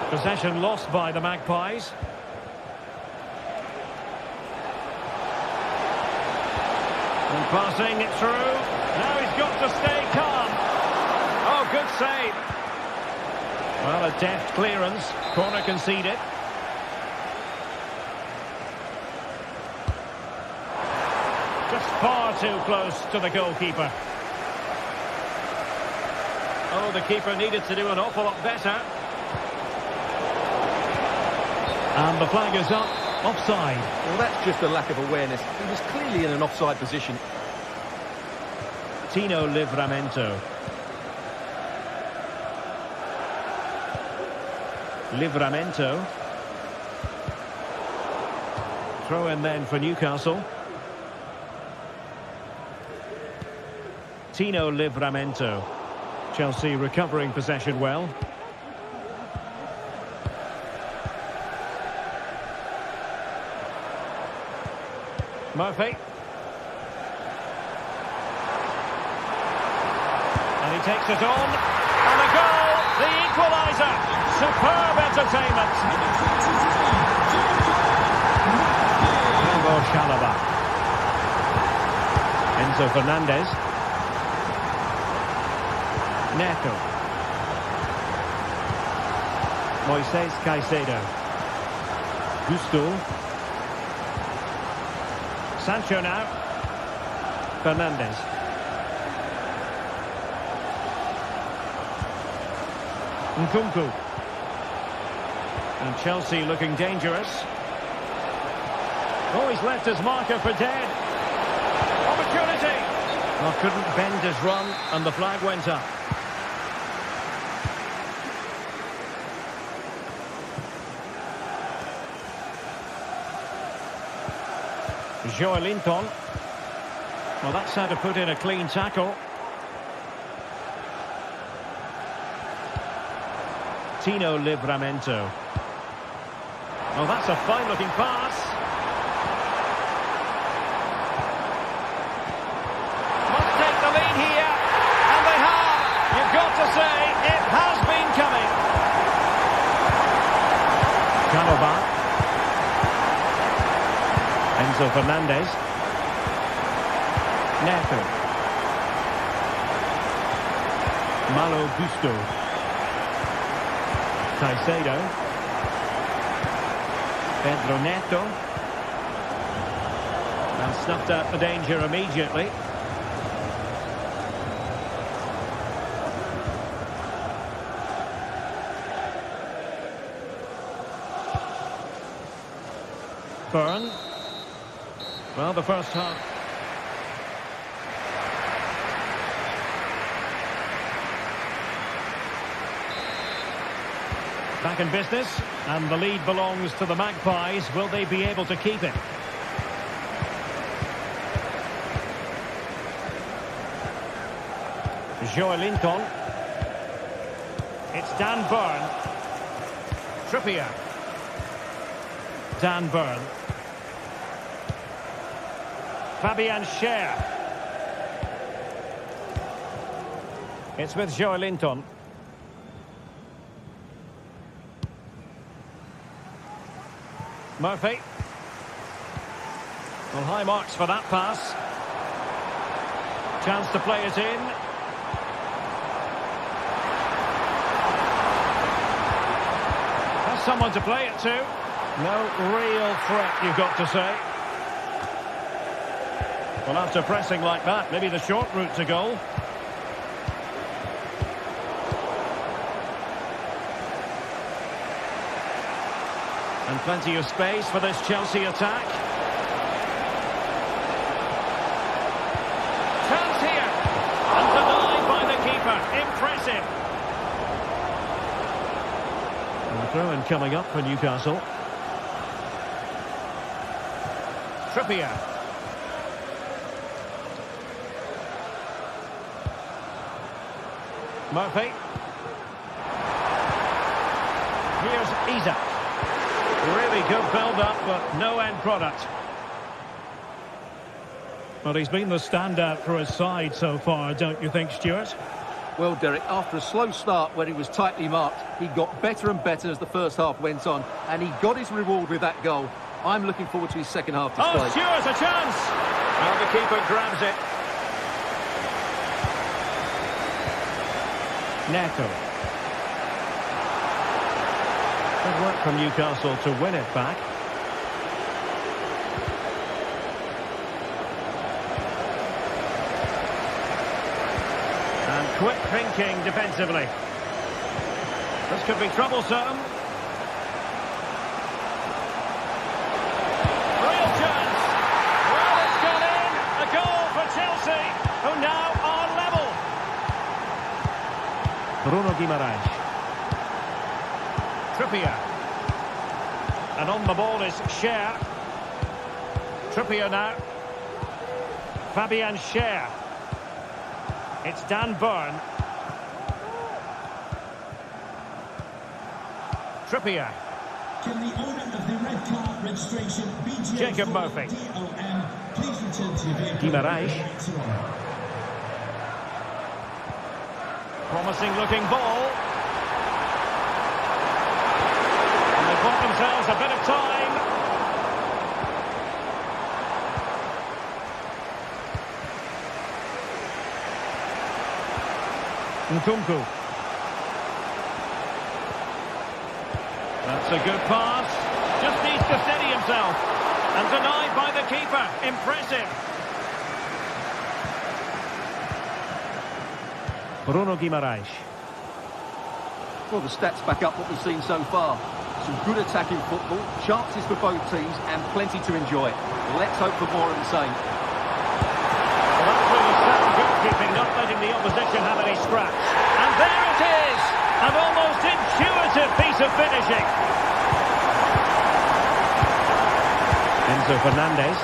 Possession lost by the Magpies. And passing it through. Now he's got to stay calm. Oh, good save. Well, a deft clearance. Corner conceded. Just far too close to the goalkeeper. Oh, the keeper needed to do an awful lot better. And the flag is up. Offside. Well, that's just a lack of awareness. He was clearly in an offside position. Tino Livramento. Livramento. Throw in then for Newcastle. Tino Livramento. Chelsea recovering possession well. Murphy. And he takes it on. And the goal, the equaliser. Superb entertainment. Hugo Chalaba. Enzo Fernandez. Neto. Moises Caicedo. Gusto. Sancho now. Fernandes. Nkunku. And Chelsea looking dangerous. Oh, he's left his marker for dead. Opportunity. Well, couldn't bend his run, and the flag went up. Joelinton. Well, that's how to put in a clean tackle. Tino Livramento. Oh, that's a fine-looking pass. Must take the lead here, and they have. You've got to say, it has been coming. Canova. Enzo Fernandez. Neto. Malo Gusto. Caicedo. Pedro Neto. And snuffed out the danger immediately. Byrne. Well, the first half. Back in business, and the lead belongs to the Magpies. Will they be able to keep it? Joelinton. It's Dan Byrne. Trippier. Dan Byrne. Fabian Schär. It's with Joelinton. Murphy. Well, high marks for that pass. Chance to play it in. Has someone to play it to. No real threat, you've got to say. Well, after pressing like that, maybe the short route to goal. And plenty of space for this Chelsea attack. Chance here. And denied by the keeper. Impressive. And the throw-in coming up for Newcastle. Trippier. Murphy. Here's Isak. Really good build-up, but no end product. Well, he's been the standout for his side so far, don't you think, Stuart? Well, Derek, after a slow start when he was tightly marked, he got better and better as the first half went on, and he got his reward with that goal. I'm looking forward to his second half display. Oh, Stuart, a chance! Well, the keeper grabs it. Neto. Good work from Newcastle to win it back. And quick thinking defensively. This could be troublesome. Real chance. Well, it's gone in. A goal for Chelsea, who now are level. Bruno Guimaraes. Trippier. And on the ball is Schär. Trippier now. Fabian Schär. It's Dan Byrne. Trippier. Can the owner of the red car registration BGL Jacob Murphy. DOM please return to your vehicle? Guimaraes. Promising looking ball. And they've bought themselves a bit of time. Nkunku. That's a good pass. Just needs to steady himself. And denied by the keeper. Impressive. Bruno Guimaraes. Well, the stats back up what we've seen so far. Some good attacking football, chances for both teams, and plenty to enjoy. Let's hope for more of the same. Well, that's really sound goalkeeping, not letting the opposition have any scraps. And there it is! An almost intuitive piece of finishing. Enzo Fernandez.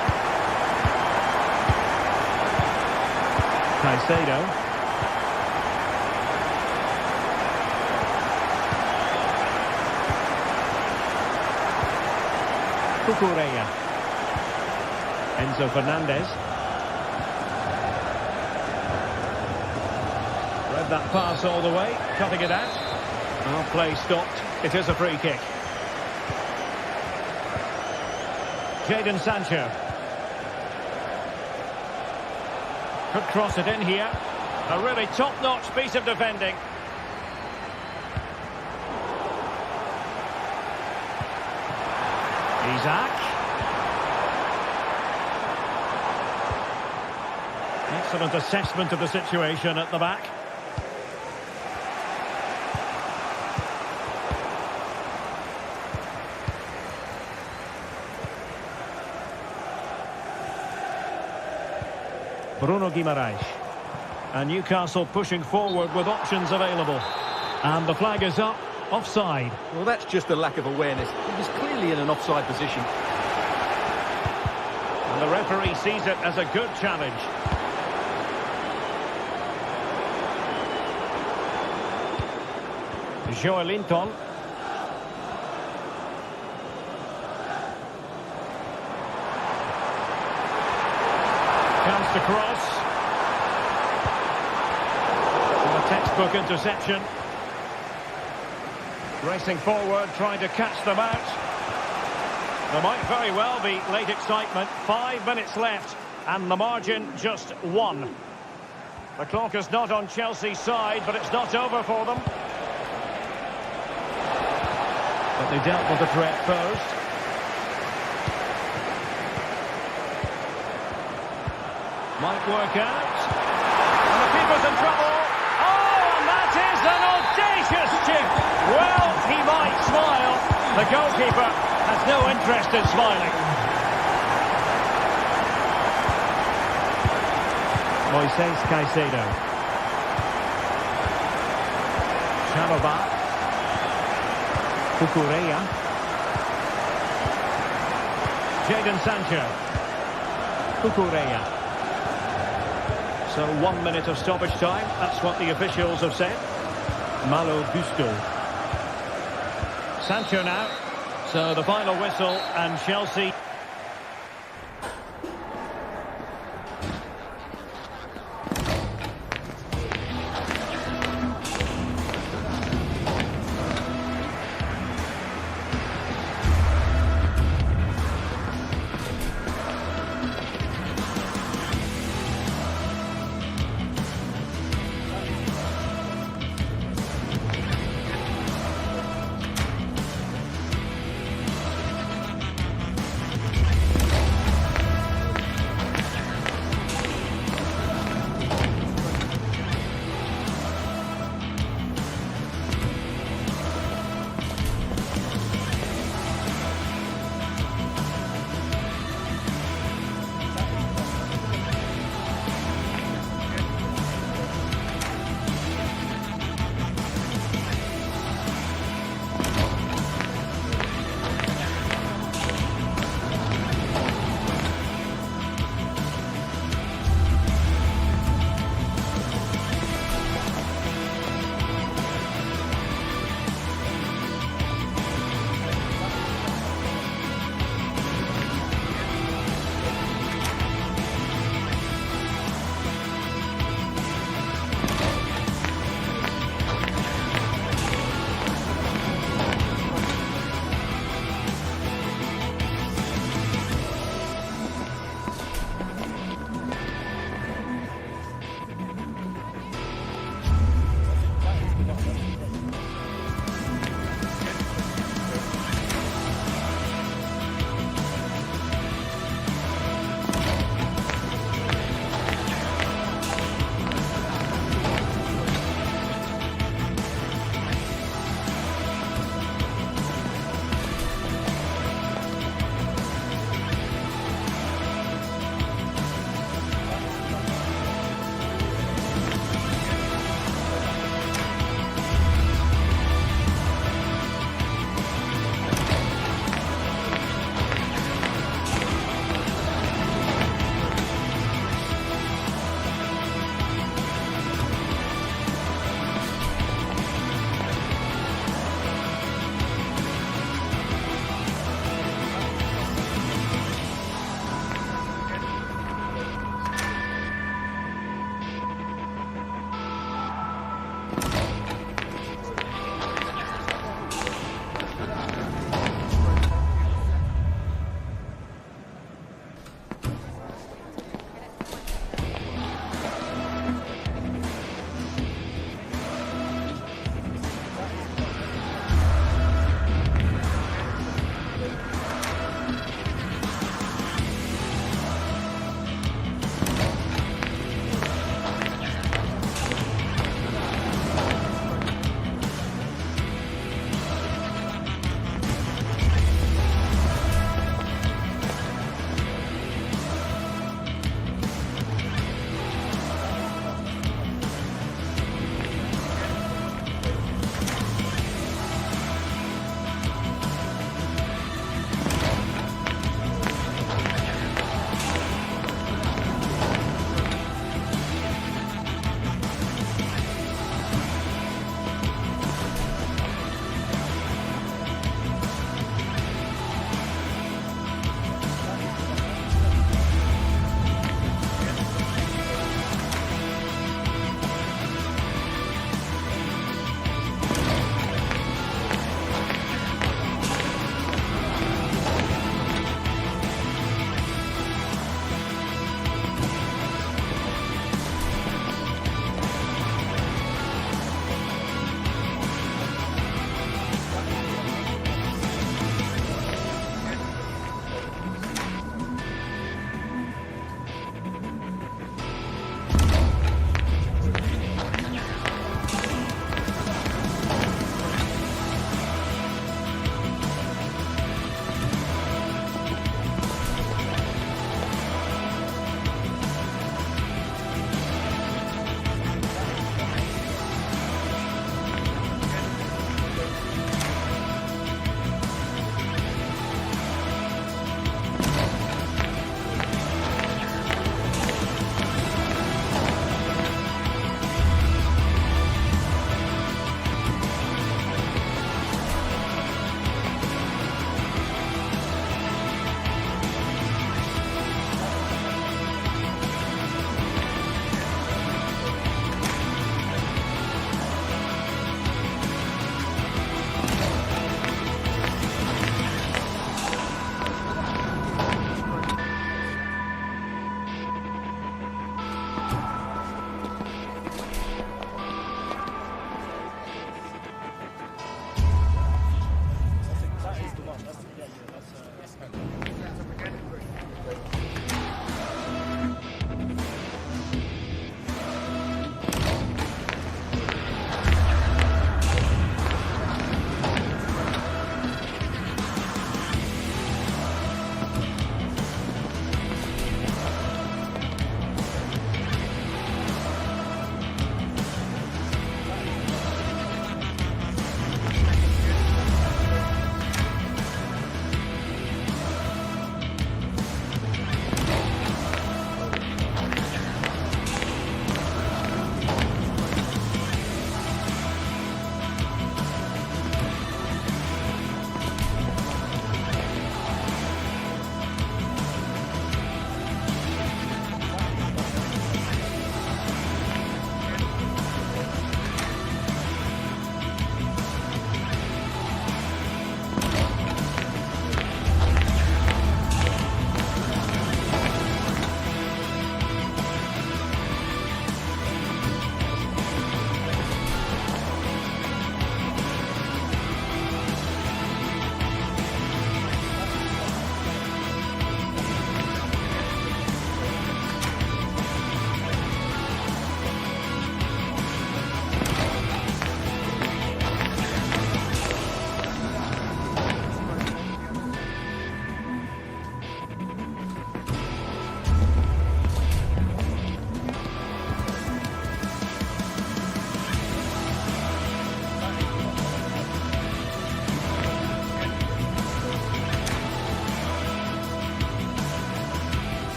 Caicedo. Cucurella. Enzo Fernandez. Read that pass all the way, cutting it out. Well, play stopped. It is a free kick. Jadon Sancho. Could cross it in here. A really top-notch piece of defending. Isaac. Excellent assessment of the situation at the back. Bruno Guimaraes. And Newcastle pushing forward with options available. And the flag is up. Offside. Well, that's just a lack of awareness. He was clearly in an offside position. And the referee sees it as a good challenge. Joelinton. Chance to cross. And a textbook interception. Racing forward, trying to catch them out. There might very well be late excitement. 5 minutes left, and the margin just 1. The clock is not on Chelsea's side, but it's not over for them. But they dealt with the threat posed. Might work out. And the keeper's in trouble. Oh, and that is an audacious chip. Well, he might smile. The goalkeeper has no interest in smiling. Moises Caicedo. Chalobah. Cucurella. Jadon Sancho. Cucurella. So 1 minute of stoppage time. That's what the officials have said. Malo Gusto. Sancho now. So the final whistle, and Chelsea.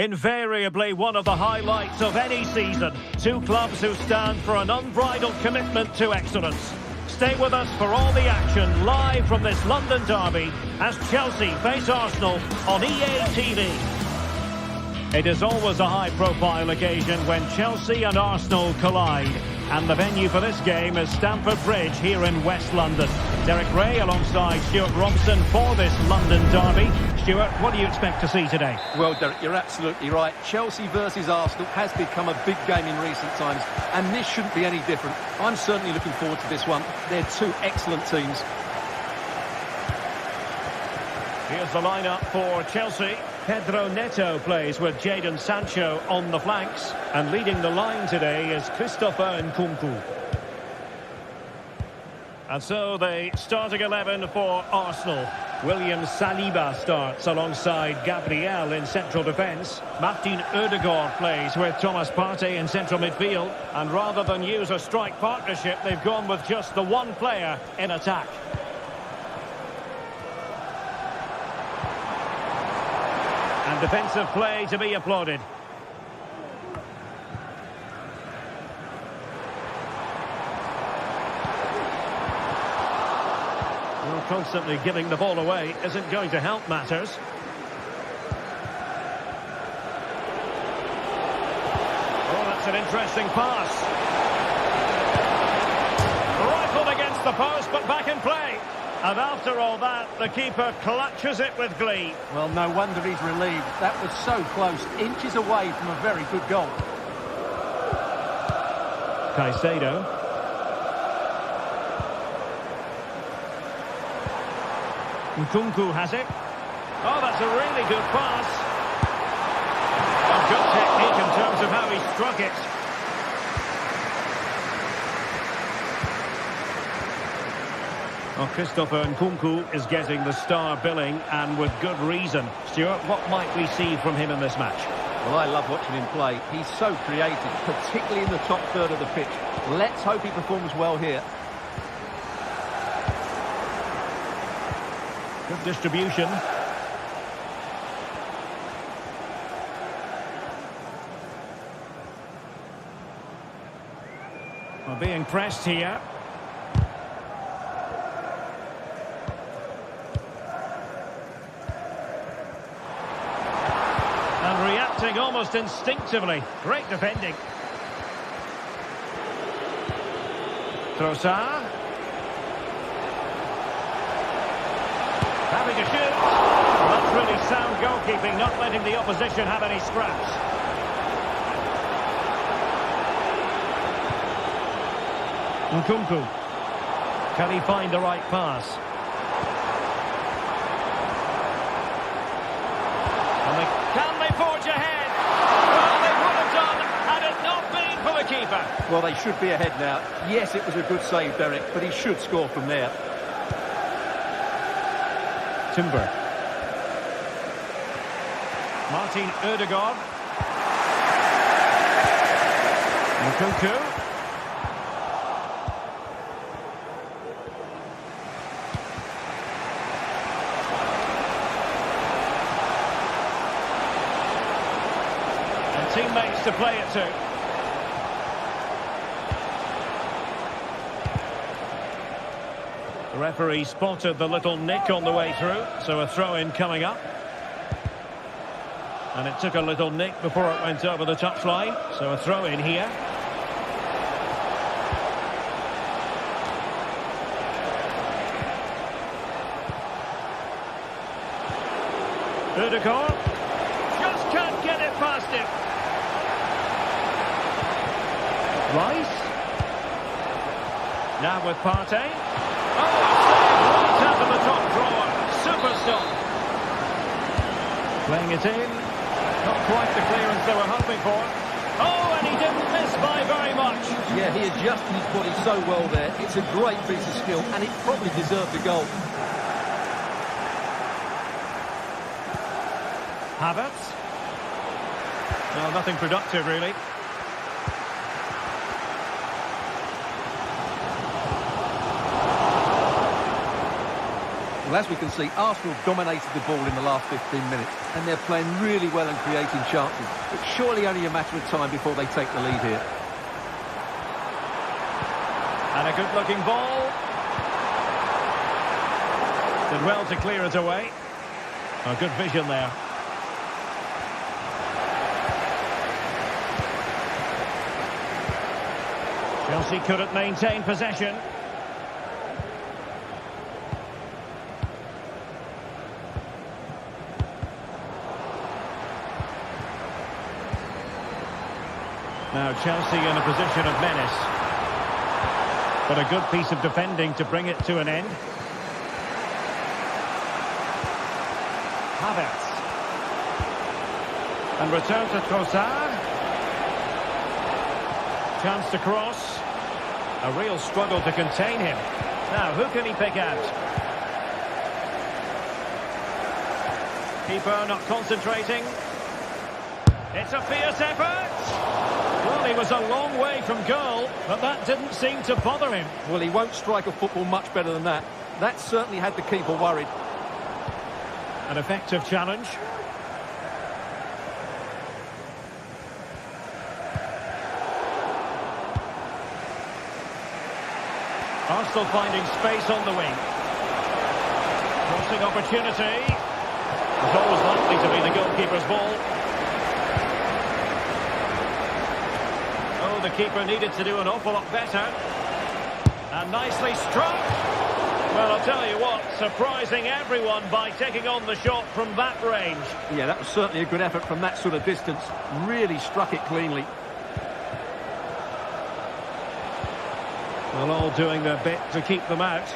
Invariably one of the highlights of any season. Two clubs who stand for an unbridled commitment to excellence. Stay with us for all the action live from this London derby as Chelsea face Arsenal on EA TV. It is always a high-profile occasion when Chelsea and Arsenal collide. And the venue for this game is Stamford Bridge here in West London. Derek Ray alongside Stuart Robson for this London derby. Stuart, what do you expect to see today? Well, Derek, you're absolutely right. Chelsea versus Arsenal has become a big game in recent times, and this shouldn't be any different. I'm certainly looking forward to this one. They're two excellent teams. Here's the lineup for Chelsea. Pedro Neto plays with Jadon Sancho on the flanks. And leading the line today is Christopher Nkunku. And so the starting 11 for Arsenal. William Saliba starts alongside Gabriel in central defence. Martin Odegaard plays with Thomas Partey in central midfield. And rather than use a strike partnership, they've gone with just the one player in attack. And defensive play to be applauded. Well, constantly giving the ball away isn't going to help matters. Oh, that's an interesting pass. Rifled against the post, but back in play. And after all that, the keeper clutches it with glee. Well, no wonder he's relieved. That was so close, inches away from a very good goal. Caicedo. Nkunku has it. Oh, that's a really good pass. Good technique in terms of how he struck it. Well, Christopher Nkunku is getting the star billing, and with good reason. Stuart, what might we see from him in this match? Well, I love watching him play. He's so creative, particularly in the top third of the pitch. Let's hope he performs well here. Good distribution. Well, being pressed here. And reacting almost instinctively. Great defending. Trossard. Having to shoot. That's really sound goalkeeping, not letting the opposition have any scraps. Nkunku. Can he find the right pass? Can they forge ahead? Well, they would have done had it not been for the keeper. Well, they should be ahead now. Yes, it was a good save, Derek, but he should score from there. Timber. Martin Odegaard. Nkunku. And teammates to play it to. The referee spotted the little nick on the way through, so a throw-in coming up. And it took a little nick before it went over the touchline, so a throw-in here. Odegaard just can't get it past him. Rice. Now with Partey. Oh, right out of the top drawer. Super stop. Playing it in. Not quite the clearance they were hoping for. Oh, and he didn't miss by very much. Yeah, he adjusted his body so well there. It's a great piece of skill, and it probably deserved a goal. Havertz. No, nothing productive, really. Well, as we can see, Arsenal dominated the ball in the last 15 minutes, and they're playing really well and creating chances. It's surely only a matter of time before they take the lead here. And a good-looking ball. Did well to clear it away. A good vision there. Chelsea couldn't maintain possession. Now Chelsea in a position of menace. But a good piece of defending to bring it to an end. Havertz. And return to Trossard. Chance to cross. A real struggle to contain him. Now, who can he pick out? Keeper not concentrating. It's a fierce effort. Well, he was a long way from goal, but that didn't seem to bother him. Well, he won't strike a football much better than that. That certainly had the keeper worried. An effective challenge. Arsenal finding space on the wing. Crossing opportunity. It's always likely to be the goalkeeper's ball. Oh, the keeper needed to do an awful lot better. And nicely struck. Well, I'll tell you what, surprising everyone by taking on the shot from that range. Yeah, that was certainly a good effort from that sort of distance. Really struck it cleanly. Well, all doing their bit to keep them out.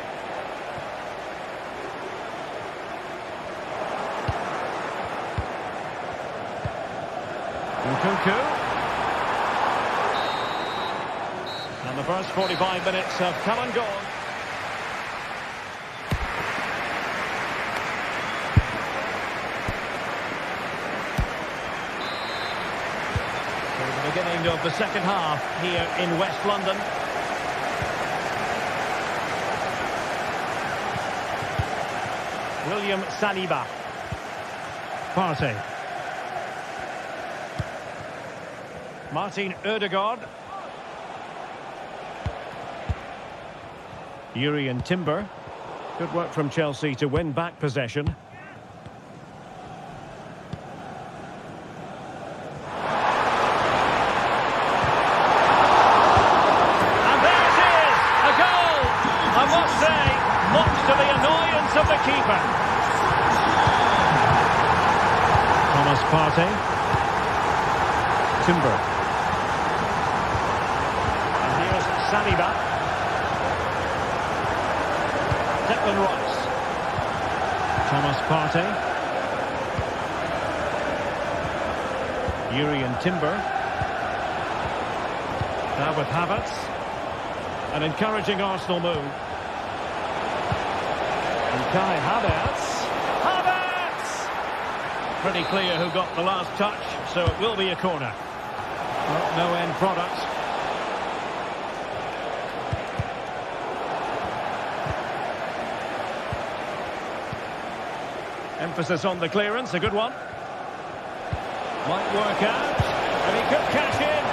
Nkunku. And the first 45 minutes have come and gone. The beginning of the second half here in West London. William Saliba. Partey. Martin Ødegaard. Urian Timber. Good work from Chelsea to win back possession. And there it is! A goal! I must say, much to the annoyance of the keeper. Thomas Partey. Timber. And here's Saliba. Declan Rice. Thomas Partey. Urian Timber. Now with Havertz. An encouraging Arsenal move. And Kai Havertz. Havertz! Pretty clear who got the last touch, so it will be a corner. Well, no end product. Emphasis on the clearance, a good one. Might work out, and he could cash in.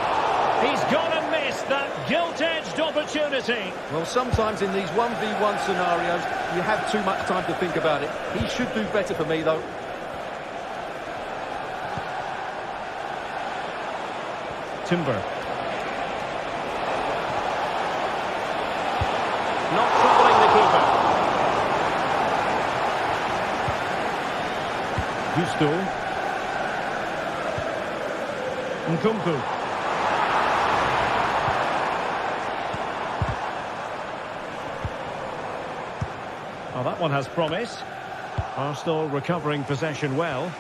He's gone and missed that gilt-edged opportunity. Well, sometimes in these 1v1 scenarios, you have too much time to think about it. He should do better for me, though. Timber. Not troubling the keeper. Gusto. Nkunku. Oh, that one has promise. Arsenal recovering possession well.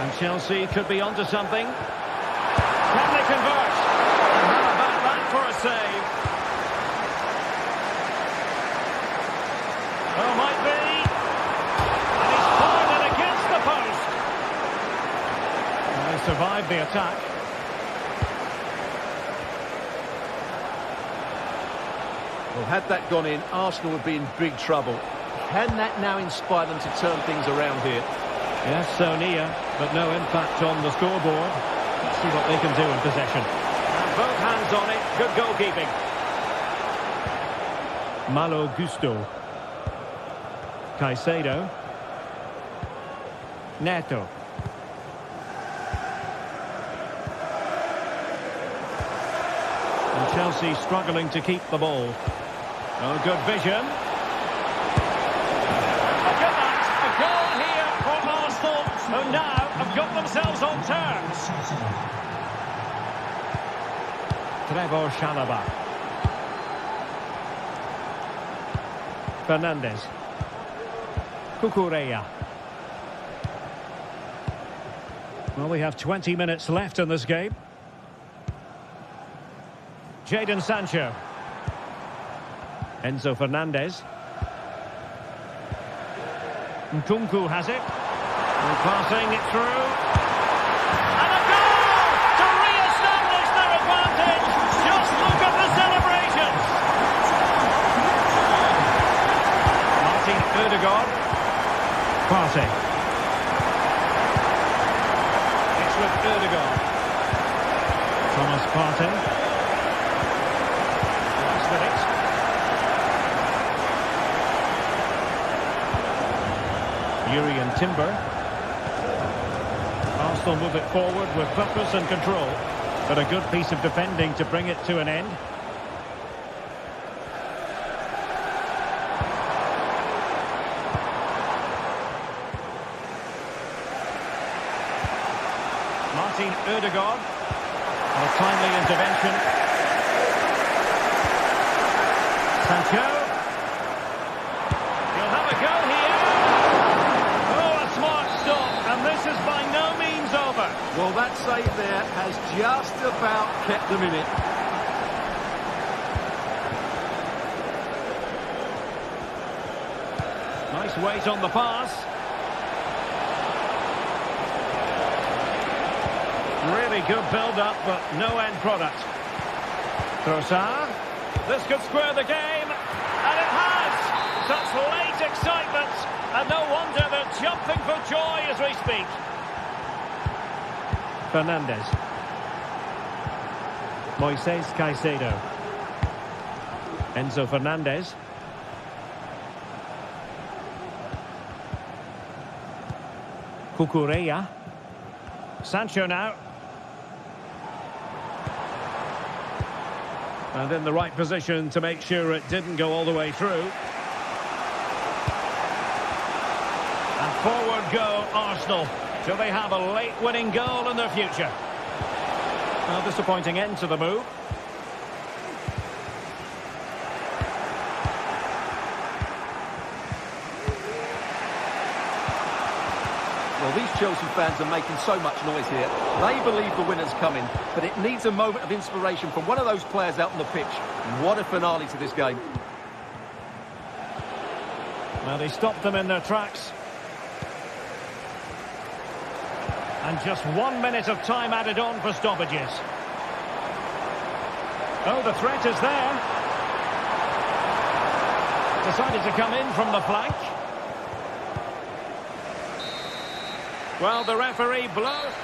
And Chelsea could be onto something. Can they convert? And how about that for a save? Oh, might be. And he's fired it against the post. survived the attack. Well, had that gone in, Arsenal would be in big trouble. Can that now inspire them to turn things around here? Yes, so near, but no impact on the scoreboard. Let's see what they can do in possession. And both hands on it. Good goalkeeping. Malo Gusto. Caicedo. Neto. And Chelsea struggling to keep the ball. Oh, good vision. Look at that. A goal here for Arsenal, who now have got themselves on terms. Trevor Chalobah. Fernandes. Cucurella. Well, we have 20 minutes left in this game. Jadon Sancho. Enzo Fernandez. Nkunku has it. And passing it through. And a goal to re-establish their advantage. Just look at the celebrations. Martin Ødegaard. Passing. It's with Ødegaard. Thomas Partey. Last minute. Urian Timber. Arsenal move it forward with purpose and control, but a good piece of defending to bring it to an end. Martin Ødegaard. A timely intervention. Sancho. You'll have a go here. Oh, a smart stop, and this is by no means over. Well, that save there has just about kept them in it. Nice weight on the pass. Really good build-up, but no end product. Trossard. This could square the game, and it has. Such late excitement, and no wonder they're jumping for joy as we speak. Fernandes. Moises Caicedo. Enzo Fernandez. Cucurella. Sancho now. And in the right position to make sure it didn't go all the way through. And forward go Arsenal. Do they have a late winning goal in their future? Well, disappointing end to the move. Well, these Chelsea fans are making so much noise here. They believe the winner's coming, but it needs a moment of inspiration from one of those players out on the pitch. What a finale to this game. Well, they stopped them in their tracks. And just 1 minute of time added on for stoppages. Oh, the threat is there. Decided to come in from the flank. Well, the referee blows.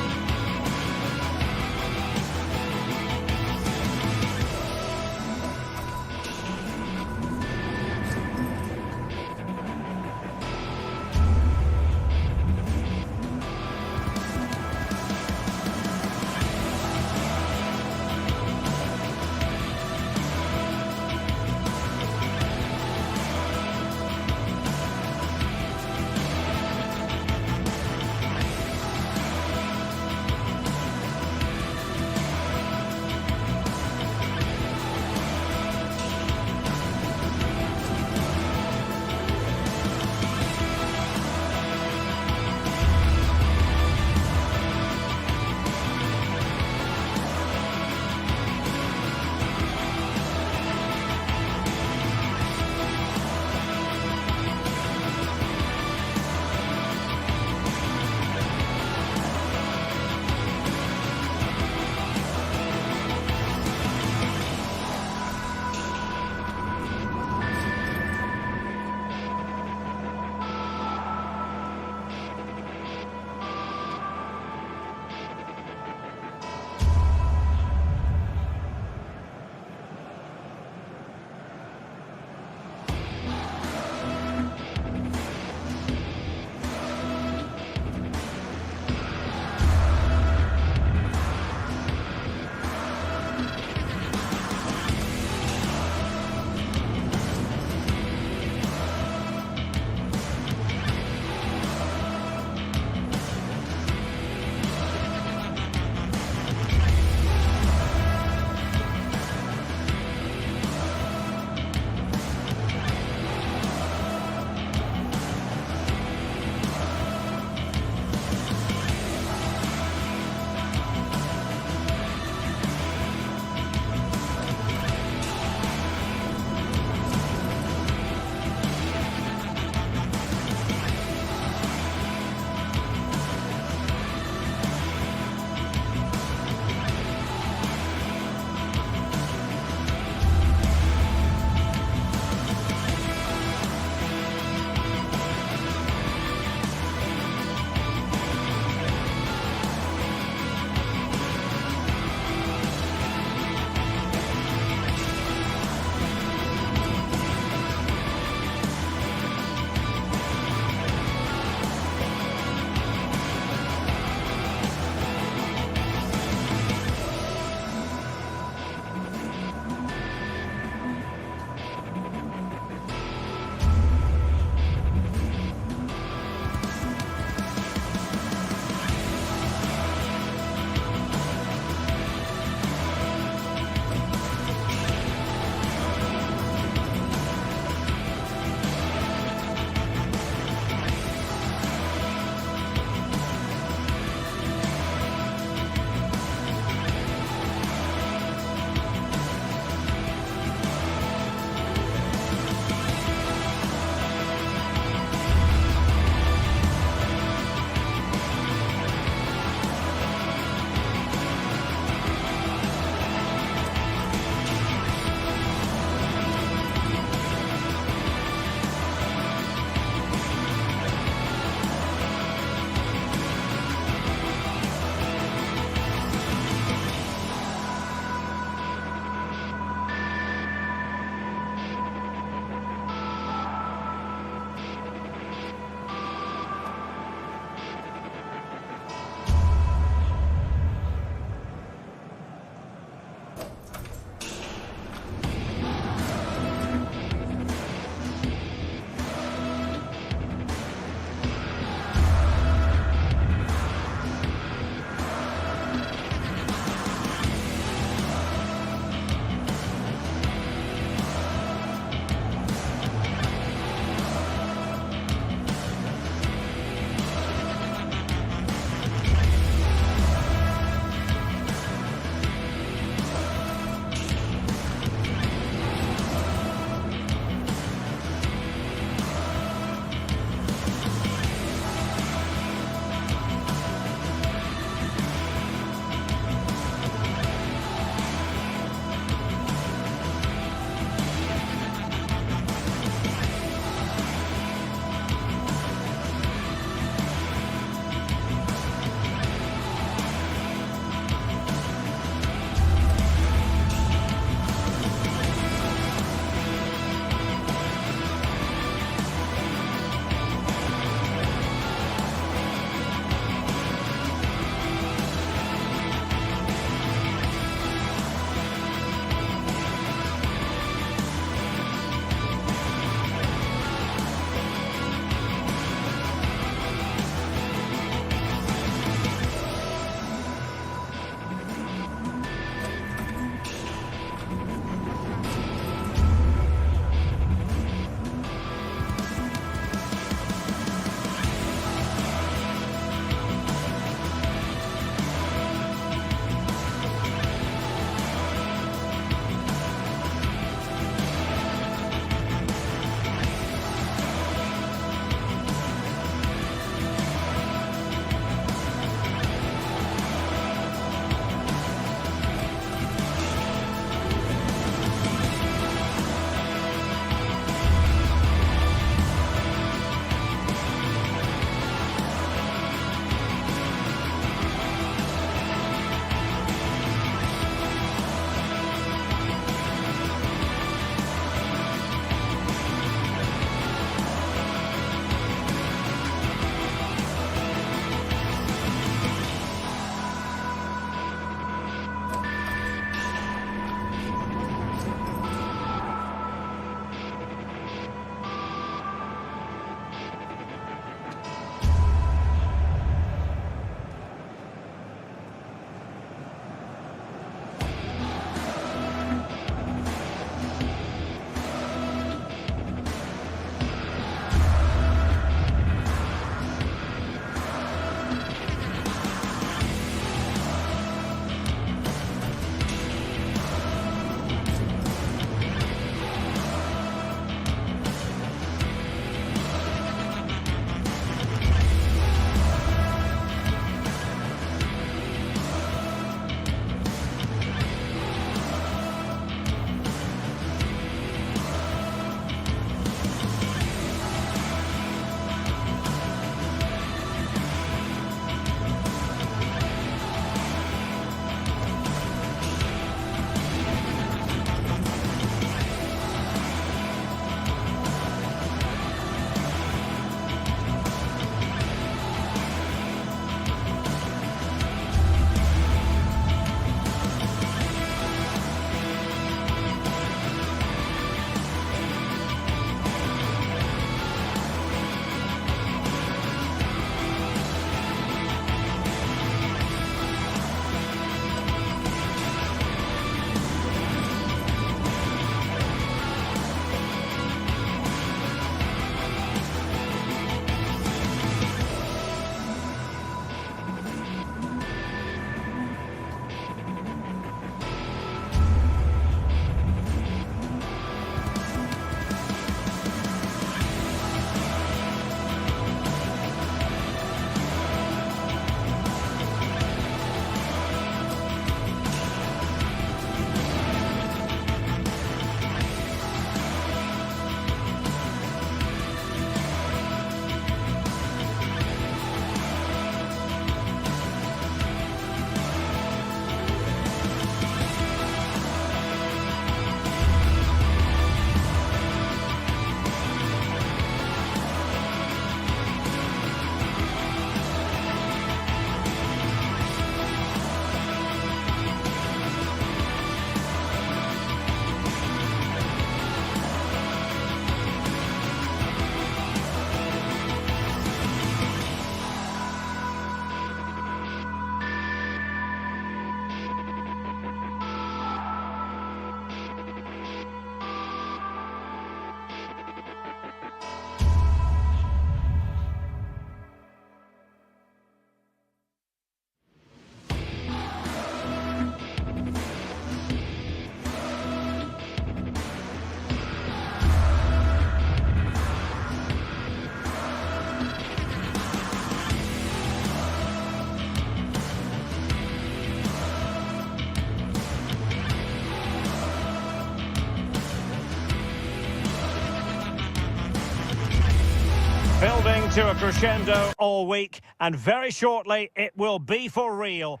to a crescendo all week, and very shortly it will be for real.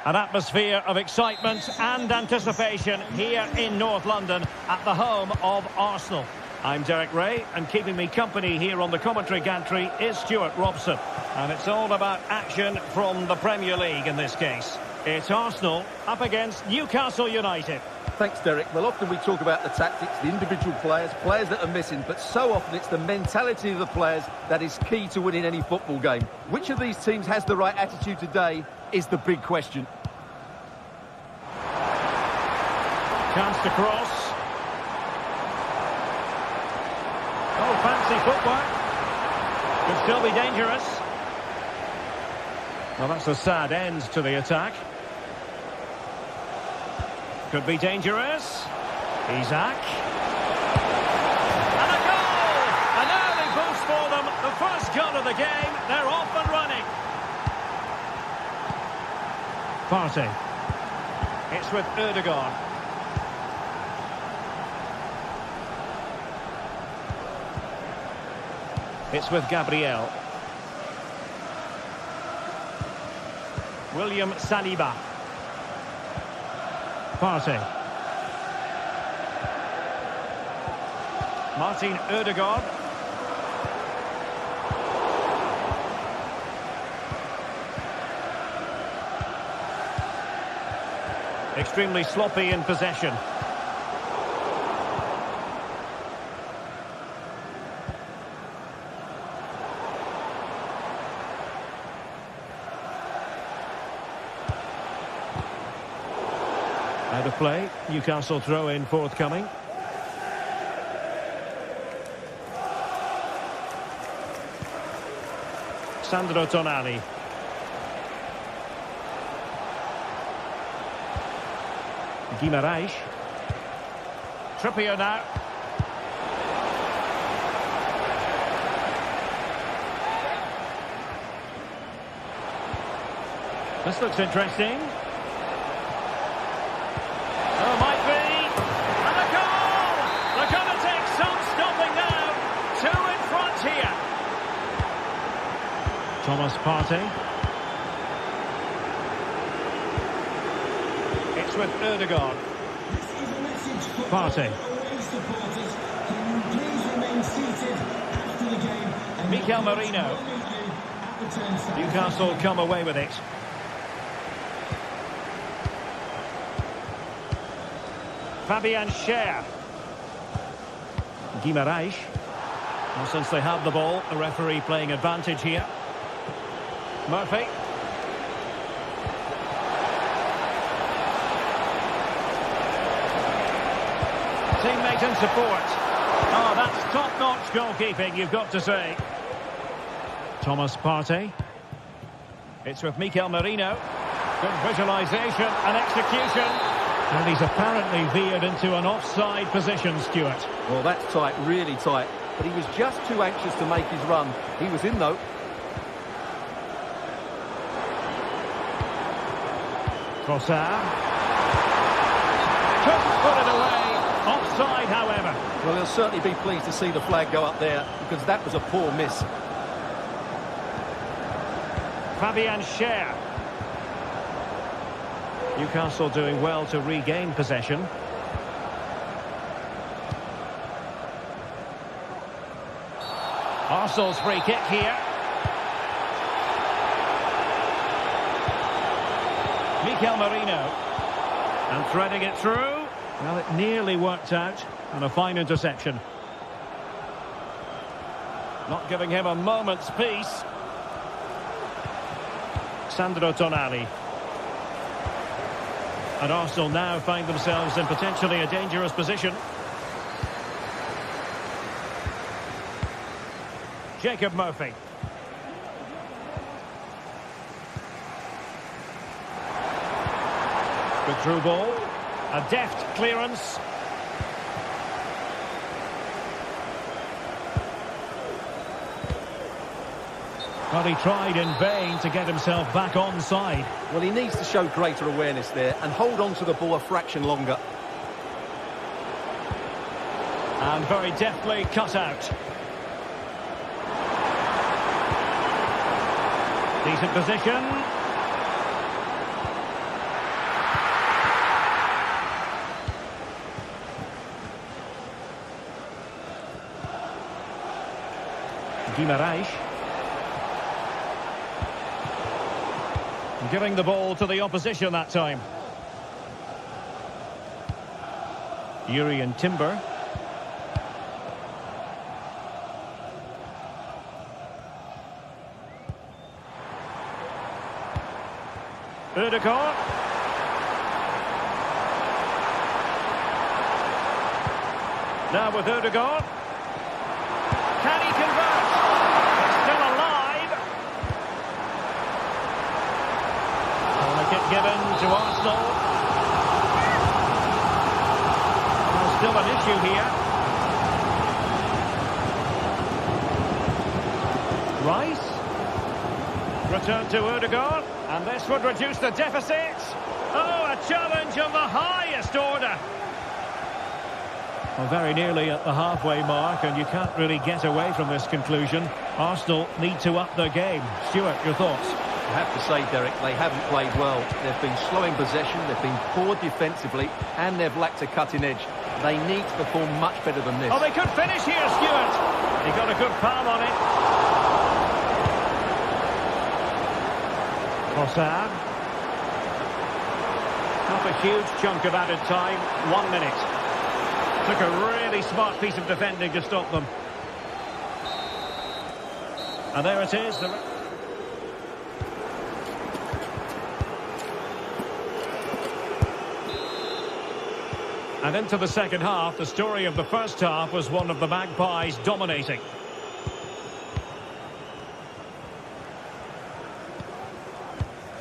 An atmosphere of excitement and anticipation here in North London at the home of Arsenal. I'm Derek Ray, and keeping me company here on the commentary gantry is Stuart Robson. And it's all about action from the Premier League in this case. It's Arsenal up against Newcastle United. Thanks, Derek. Well, often we talk about the tactics, the individual players that are missing, but so often it's the mentality of the players that is key to winning any football game. Which of these teams has the right attitude today is the big question. Chance to cross. Oh, fancy footwork. Could still be dangerous. Well, that's a sad end to the attack. Could be dangerous. Isaac. And a goal! An early boost for them. The first goal of the game. They're off and running. Partey. It's with Ødegaard. It's with Gabriel. William Saliba. Partey. Martin Ødegaard. Extremely sloppy in possession. Out of play. Newcastle throw in forthcoming. Sandro Tonali. Guimarães. Trippier now. This looks interesting. Oh, might be. And a goal! They're going to take some stopping now. Two in front here. Thomas Partey. It's with Ødegaard. This is a message for Partey. away supporters. Can you please remain seated after the game? And Mikel Merino. at the turnstile. Newcastle come away with it. Fabian Schär. Guimarães. Well, since they have the ball, the referee playing advantage here. Murphy. Teammate and support. Oh, that's top-notch goalkeeping, you've got to say. Thomas Partey. It's with Mikel Merino. Good visualisation and execution. And he's apparently veered into an offside position, Stuart. Well, that's tight, really tight. But he was just too anxious to make his run. He was in, though. Trossard. Couldn't put it away. Offside, however. Well, he'll certainly be pleased to see the flag go up there, because that was a poor miss. Fabian Schär. Newcastle doing well to regain possession. Arsenal's free kick here. Mikel Merino. And threading it through. Well, it nearly worked out. And a fine interception. Not giving him a moment's peace. Sandro Tonali. And Arsenal now find themselves in potentially a dangerous position. Jacob Murphy. Good through ball. A deft clearance. But he tried in vain to get himself back onside. Well, he needs to show greater awareness there and hold on to the ball a fraction longer. And very deftly cut out. Decent position. Guimaraes. Giving the ball to the opposition that time. Urian Timber. Ødegaard. Now with Ødegaard. Can he convert? It's still alive. Corner kick given to Arsenal. There's still an issue here. Rice. Return to Ødegaard. And this would reduce the deficit. Oh, a challenge of the highest order. Well, very nearly at the halfway mark, and you can't really get away from this conclusion. Arsenal need to up their game. Stuart, your thoughts? I have to say, Derek, they haven't played well. They've been slowing possession, they've been poor defensively, and they've lacked a cutting edge. They need to perform much better than this. Oh, they could finish here, Stuart. He got a good palm on it. Trossard. Not a huge chunk of added time. 1 minute. Took a really smart piece of defending to stop them. And there it is. And into the second half, the story of the first half was one of the Magpies dominating.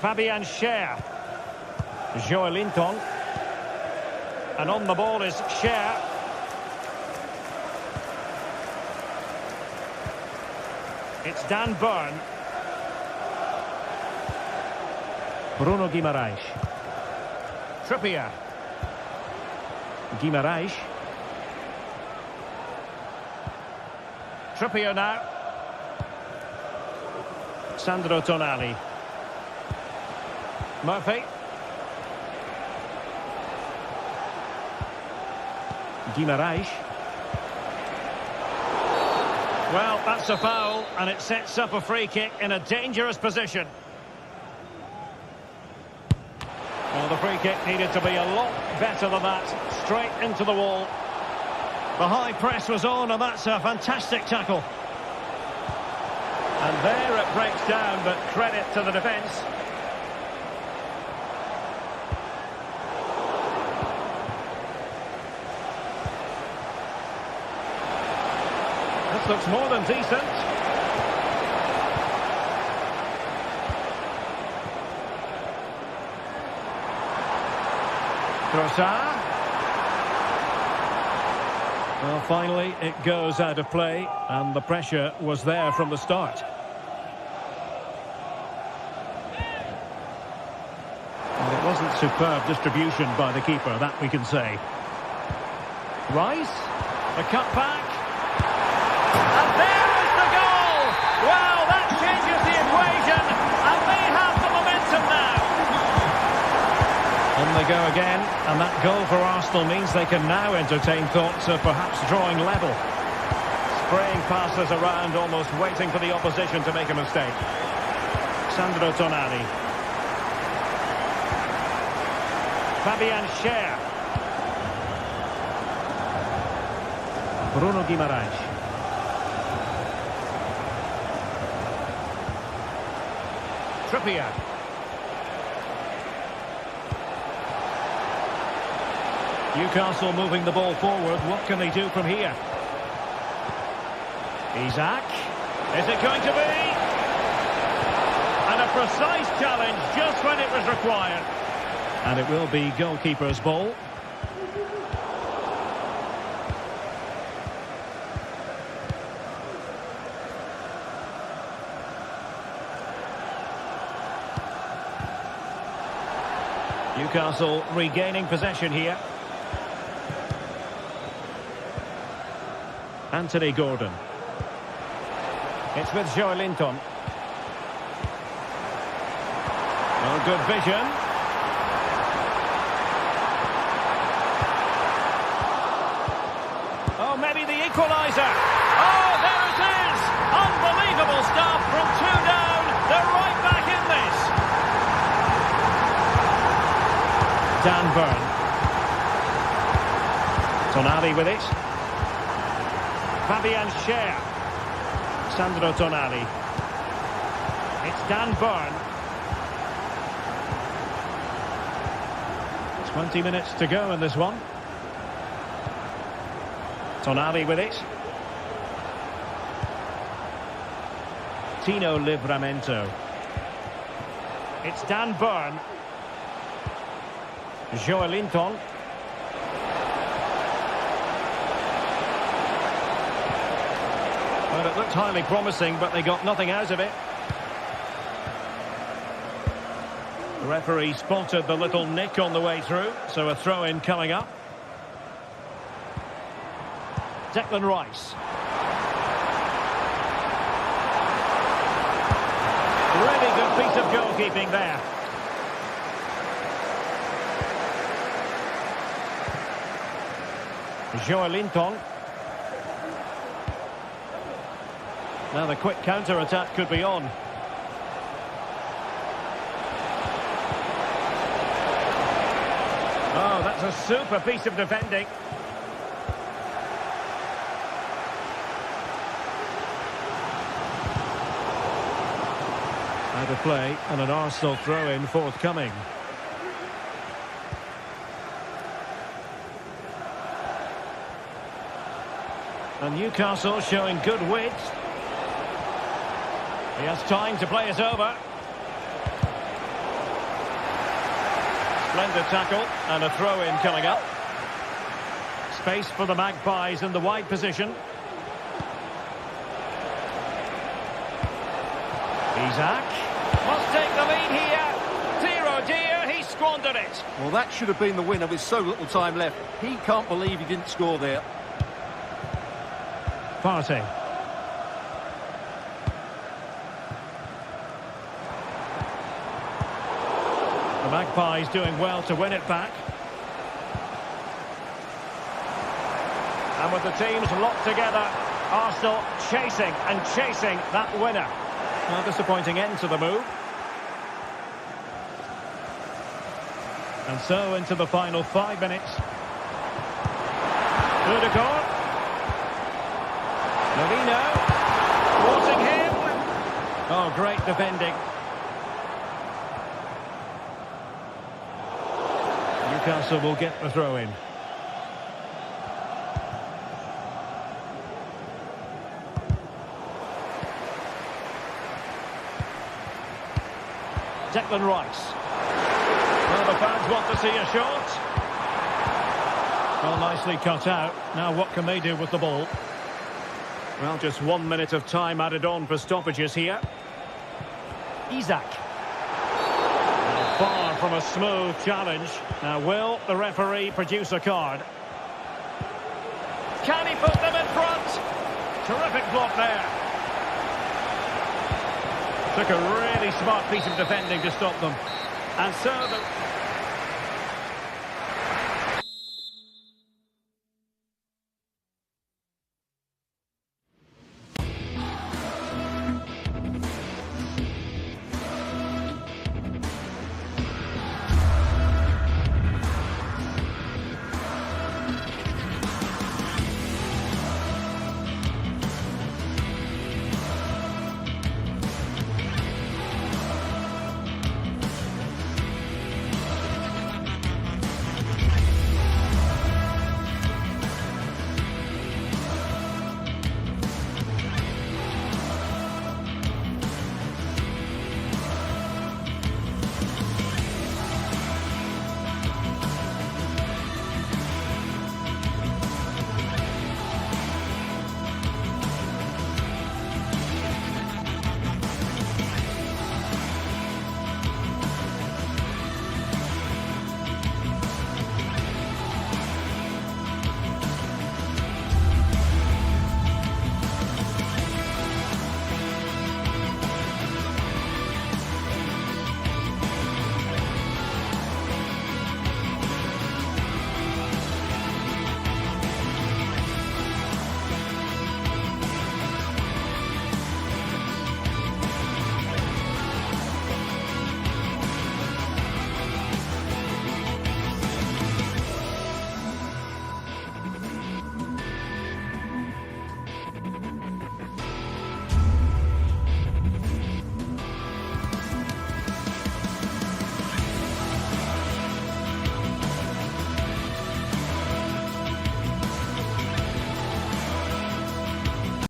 Fabian Schär. Joelinton. And on the ball is Schär. It's Dan Burn. Bruno Guimaraes. Trippier. Guimaraes. Trippier now. Sandro Tonali. Murphy. Guimaraes. Well, that's a foul, and it sets up a free kick in a dangerous position. Well, the free kick needed to be a lot better than that. Straight into the wall. The high press was on, and that's a fantastic tackle. And there it breaks down, but credit to the defence. This looks more than decent. Trossard. Well, finally, it goes out of play, and the pressure was there from the start. And it wasn't superb distribution by the keeper, that we can say. Rice, the cutback. And there is the goal! Well, that changes the equation, and they have the momentum now. On they go again, and that goal for Arsenal means they can now entertain thoughts of perhaps drawing level. Spraying passes around, almost waiting for the opposition to make a mistake. Sandro Tonali. Fabian Schär. Bruno Guimaraes. Trippier. Newcastle moving the ball forward. What can they do from here? Isaac. Is it going to be? And a precise challenge just when it was required. And it will be goalkeeper's ball. Newcastle regaining possession here. Anthony Gordon. It's with Joelinton. Oh, good vision. Oh, maybe the equaliser. Oh, there it is! Unbelievable stuff from 2 down. They're right back in this. Dan Burn. Tonali with it. Fabian Schär. Sandro Tonali. It's Dan Burn. 20 minutes to go in this one. Tonali with it. Tino Livramento. It's Dan Burn. Joelinton. Well, it looked highly promising, but they got nothing out of it. The referee spotted the little nick on the way through, so a throw-in coming up. Declan Rice. Really good piece of goalkeeping there. Joelinton. Now the quick counter-attack could be on. Oh, that's a super piece of defending. Out of play and an Arsenal throw-in forthcoming. And Newcastle showing good width. He has time to play it over. Splendid tackle and a throw-in coming up. Space for the Magpies in the wide position. Isaac must take the lead here. Dear oh dear, he squandered it. Well, that should have been the winner with so little time left. He can't believe he didn't score there. Partey. The Magpies doing well to win it back. And with the teams locked together, Arsenal chasing and chasing that winner. A disappointing end to the move. And so into the final 5 minutes. Rudiger. Merino. Thwarting him. Oh, great defending. Newcastle will get the throw in. Declan Rice. Well, the fans want to see a shot. Well, nicely cut out. Now what can they do with the ball? Well, just 1 minute of time added on for stoppages here. Isaac. Far from a smooth challenge. Now, will the referee produce a card? Can he put them in front? Terrific block there. Took a really smart piece of defending to stop them. And so the...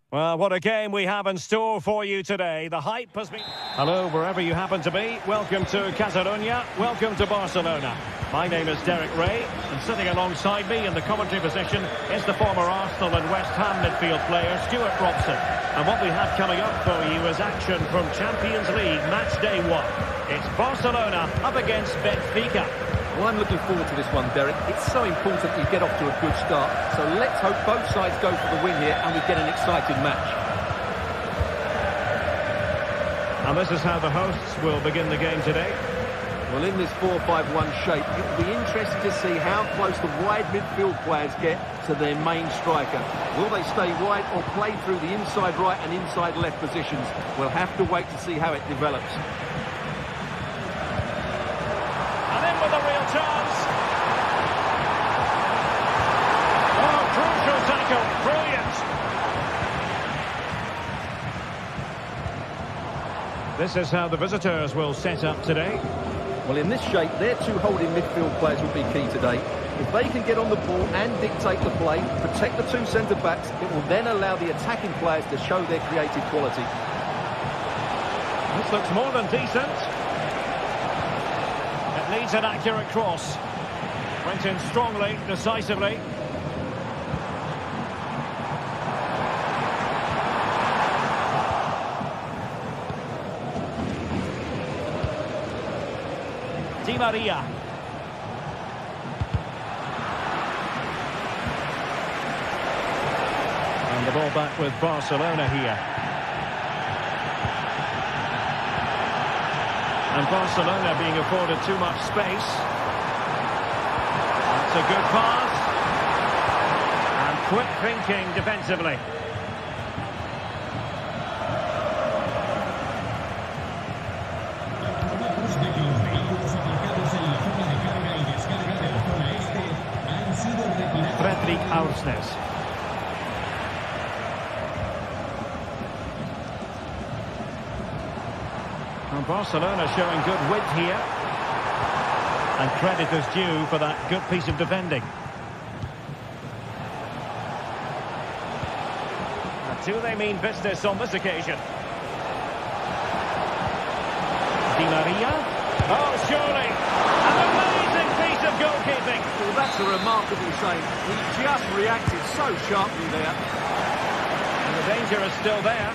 Well, what a game we have in store for you today. The hype has been... Hello, wherever you happen to be. Welcome to Catalonia. Welcome to Barcelona. My name is Derek Ray, and sitting alongside me in the commentary position is the former Arsenal and West Ham midfield player, Stuart Robson. And what we have coming up for you is action from Champions League match day 1. It's Barcelona up against Benfica. Well, I'm looking forward to this one, Derek. It's so important you get off to a good start. So let's hope both sides go for the win here and we get an exciting match. And this is how the hosts will begin the game today. Well, in this 4-5-1 shape, it will be interesting to see how close the wide midfield players get to their main striker. Will they stay wide or play through the inside right and inside left positions? We'll have to wait to see how it develops. And in with a real chance. Oh, crucial tackle. Brilliant. This is how the visitors will set up today. Well, in this shape, their two holding midfield players will be key today. If they can get on the ball and dictate the play, protect the two centre-backs, it will then allow the attacking players to show their creative quality. This looks more than decent. It needs an accurate cross. Went in strongly, decisively. Di Maria. And the ball back with Barcelona here. And Barcelona being afforded too much space. That's a good pass. And quick thinking defensively. And Barcelona showing good width here. And credit is due for that good piece of defending. And do they mean business on this occasion? Di Maria. Oh, surely. An amazing piece of goalkeeping. Well, that's a remarkable save. He just reacted so sharply there. And the danger is still there.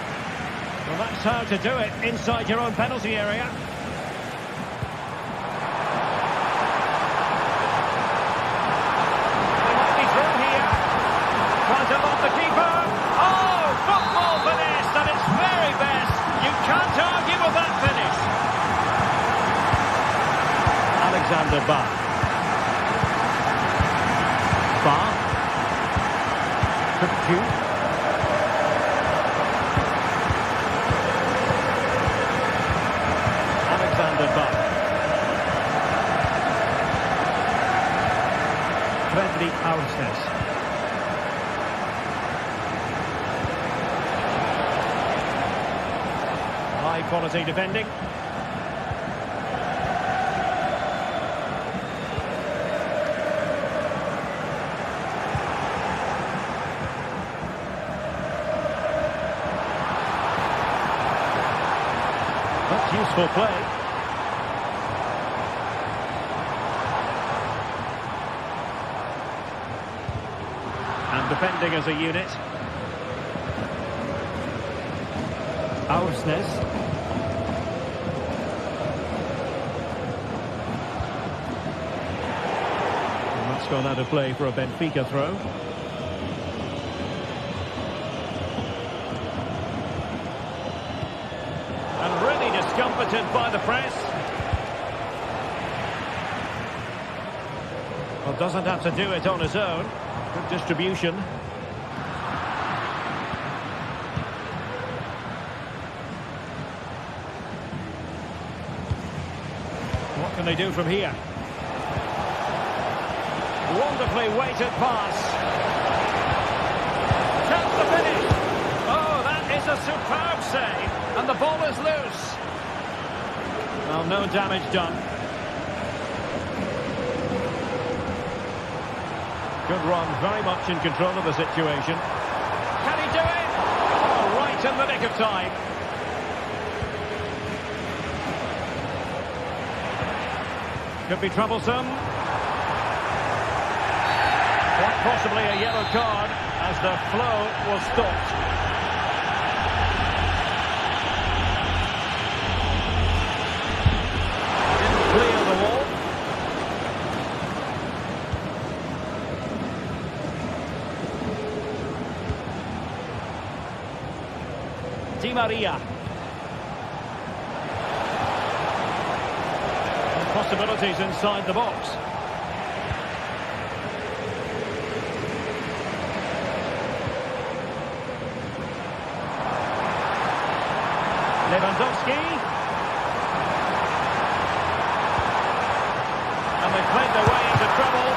Well, that's how to do it inside your own penalty area. They might be through here. Trying to lob the keeper. Oh, football finish at its very best. You can't argue with that finish. Alexander Ba. Alexander Ba. Fredrik Aursnes. High quality defending. That's useful play. And defending as a unit. Aursnes. And that's gone out of play for a Benfica throw. And really discomfited by the press. Well, doesn't have to do it on his own. Good distribution. What can they do from here? Wonderfully weighted pass. Chance to finish. Oh, that is a superb save. And the ball is loose. Well, no damage done. Good run, very much in control of the situation. Can he do it? Just in the nick of time. Could be troublesome. Quite possibly a yellow card as the flow was stopped. Didn't clear the wall. Di Maria. Possibilities inside the box. Lewandowski. And they played their way into trouble.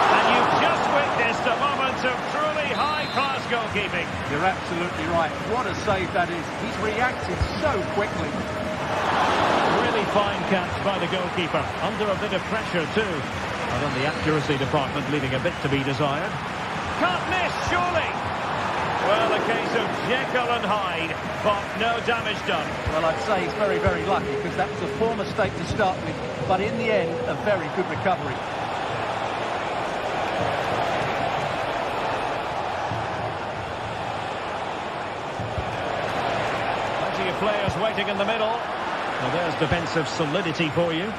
And you've just witnessed a moment of truly high-class goalkeeping. You're absolutely right. What a save that is. He's reacted so quickly. Really fine catch by the goalkeeper. Under a bit of pressure too. And on the accuracy department, leaving a bit to be desired. Can't miss, surely. Well, a case of Jekyll and Hyde, but no damage done. Well, I'd say he's very, very lucky because that was a poor mistake to start with. But in the end, a very good recovery. Plenty of players waiting in the middle. Well, there's defensive solidity for you.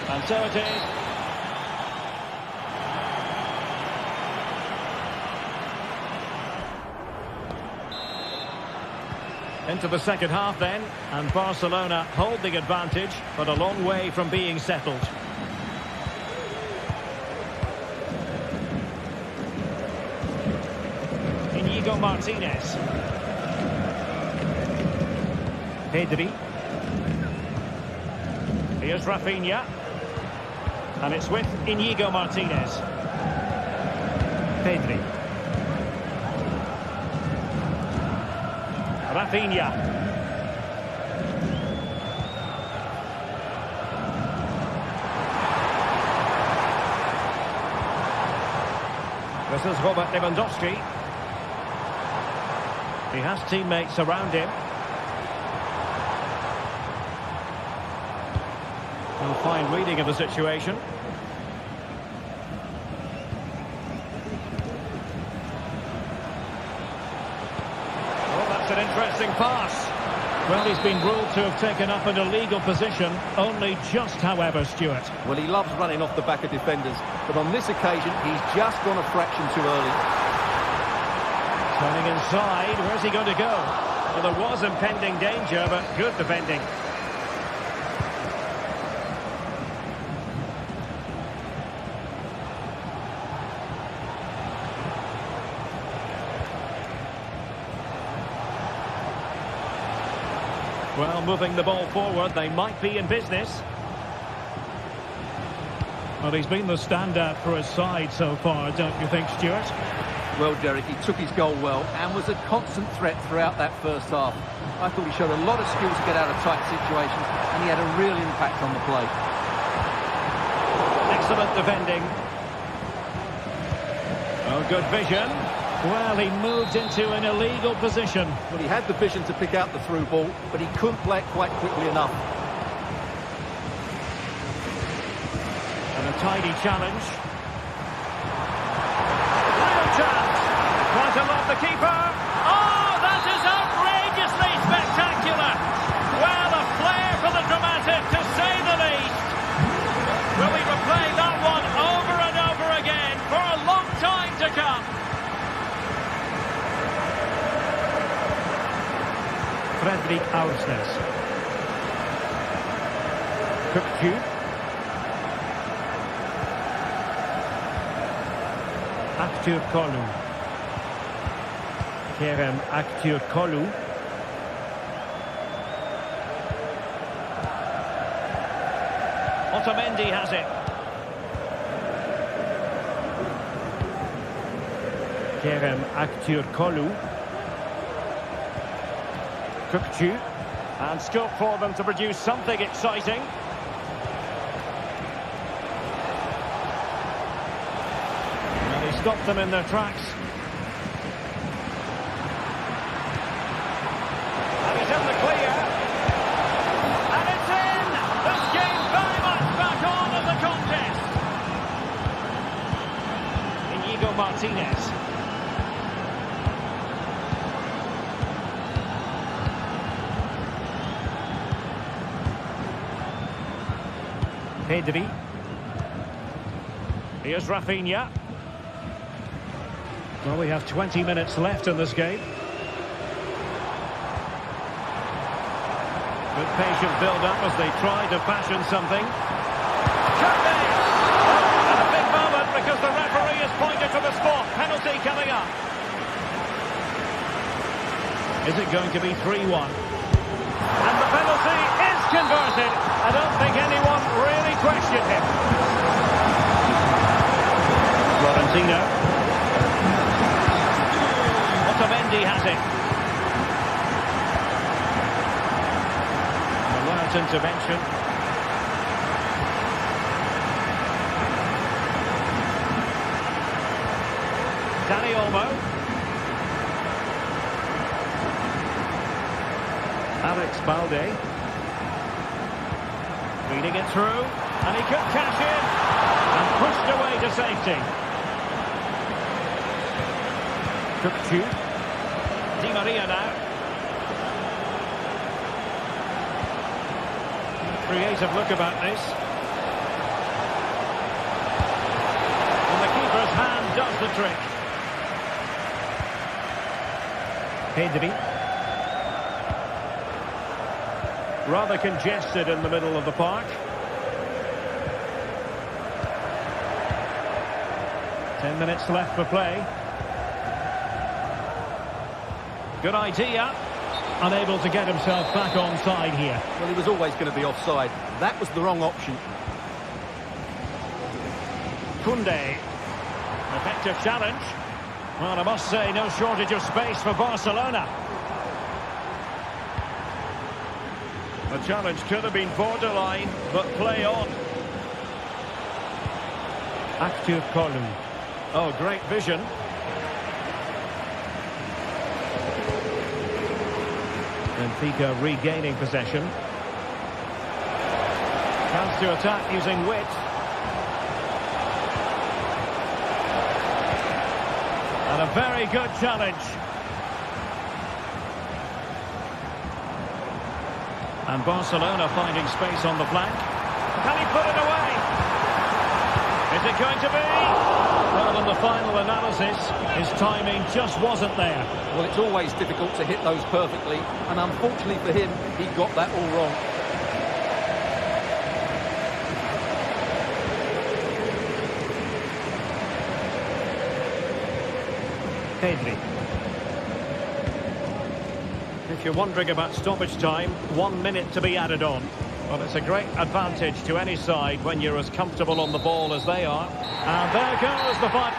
And so it is. Into the second half then, and Barcelona hold the advantage, but a long way from being settled. Inigo Martinez. Pedri. Here's Rafinha. And it's with Inigo Martinez. Pedri. Rafinha. This is Robert Lewandowski. He has teammates around him. A fine reading of the situation. Oh, that's an interesting pass. Well, he's been ruled to have taken up an illegal position, only just, however, Stuart. Well, he loves running off the back of defenders, but on this occasion, he's just gone a fraction too early. Turning inside, where's he going to go? Well, there was impending danger, but good defending. Well, moving the ball forward, they might be in business. Well, he's been the standout for his side so far, don't you think, Stuart? Well, Derek, he took his goal well and was a constant threat throughout that first half. I thought he showed a lot of skill to get out of tight situations, and he had a real impact on the play. Excellent defending. Oh, good vision. Well, he moved into an illegal position. Well, he had the vision to pick out the through ball, but he couldn't play it quite quickly enough. And a tidy challenge. Real chance. Quite along the keeper. Oh, that is outrageously spectacular. Well, a flair for the dramatic, to say the least. Will we replay that one over and over again for a long time to come? Fredrik Aursnes. Kökçü. Aktürkoğlu. Kerem Aktürkoğlu. Otamendi has it. Kerem Aktürkoğlu. Kökçü, and scope for them to produce something exciting. And he stopped them in their tracks. Inigo Martinez. Pedri. Here's Rafinha. Well, we have 20 minutes left in this game. Good patient build-up as they try to fashion something. And a big moment because the referee has pointed to the spot. Penalty coming up. Is it going to be 3-1? And the penalty is converted. I don't think anyone really questioned him. Florentino. Otamendi has it. Alert intervention. Dani Olmo. Alex Balde. Reading it through, and he could cash in, and pushed away to safety. Kukçu. Di Maria now. Creative look about this. And the keeper's hand does the trick. Pedri. Rather congested in the middle of the park. 10 minutes left for play. Good idea. Unable to get himself back onside here. Well, he was always going to be offside. That was the wrong option. Koundé. Effective challenge. Well, I must say, no shortage of space for Barcelona. The challenge could have been borderline, but play on. Active column. Oh, great vision. Benfica regaining possession. Chance to attack using wit. And a very good challenge. And Barcelona finding space on the flank. Can he put it away? Is it going to be? Well, in the final analysis, his timing just wasn't there. Well, it's always difficult to hit those perfectly, and unfortunately for him, he got that all wrong. Pedri. If you're wondering about stoppage time, 1 minute to be added on. Well, it's a great advantage to any side when you're as comfortable on the ball as they are. And there goes the fight.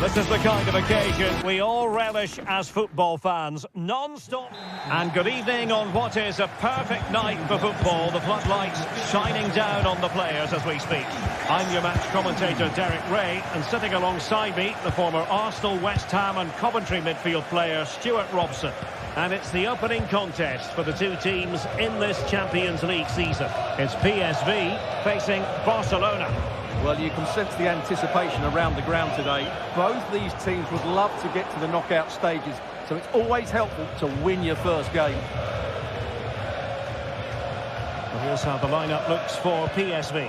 This is the kind of occasion we all relish as football fans. Non-stop. And good evening on what is a perfect night for football. The floodlights shining down on the players as we speak. I'm your match commentator, Derek Ray, and sitting alongside me, the former Arsenal, West Ham and Coventry midfield player, Stuart Robson. And it's the opening contest for the two teams in this Champions League season. It's PSV facing Barcelona. Well, you can sense the anticipation around the ground today. Both these teams would love to get to the knockout stages, so it's always helpful to win your first game. Well, here's how the lineup looks for PSV.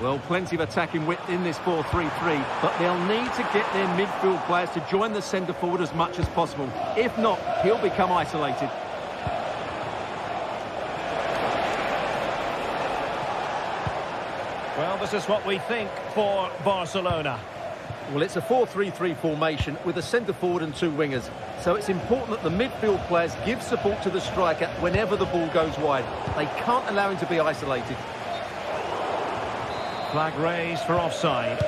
Well, plenty of attacking width in this 4-3-3, but they'll need to get their midfield players to join the centre forward as much as possible. If not, he'll become isolated. Well, this is what we think for Barcelona. Well, it's a 4-3-3 formation with a centre forward and two wingers. So it's important that the midfield players give support to the striker whenever the ball goes wide. They can't allow him to be isolated. Flag raised for offside.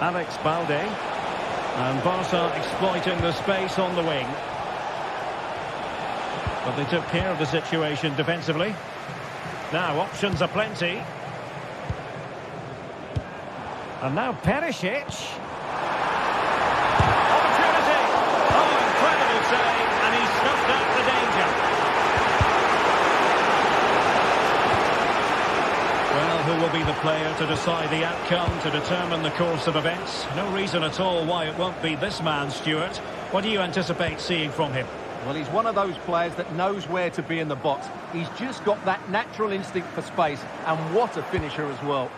Alex Balde. And Barca exploiting the space on the wing. But they took care of the situation defensively. Now options are plenty. And now Perisic. Opportunity. Oh, incredible save. And he snuffed out the danger. Well, who will be the player to decide the outcome, to determine the course of events? No reason at all why it won't be this man, Stuart. What do you anticipate seeing from him? Well, he's one of those players that knows where to be in the box. He's just got that natural instinct for space, and what a finisher as well.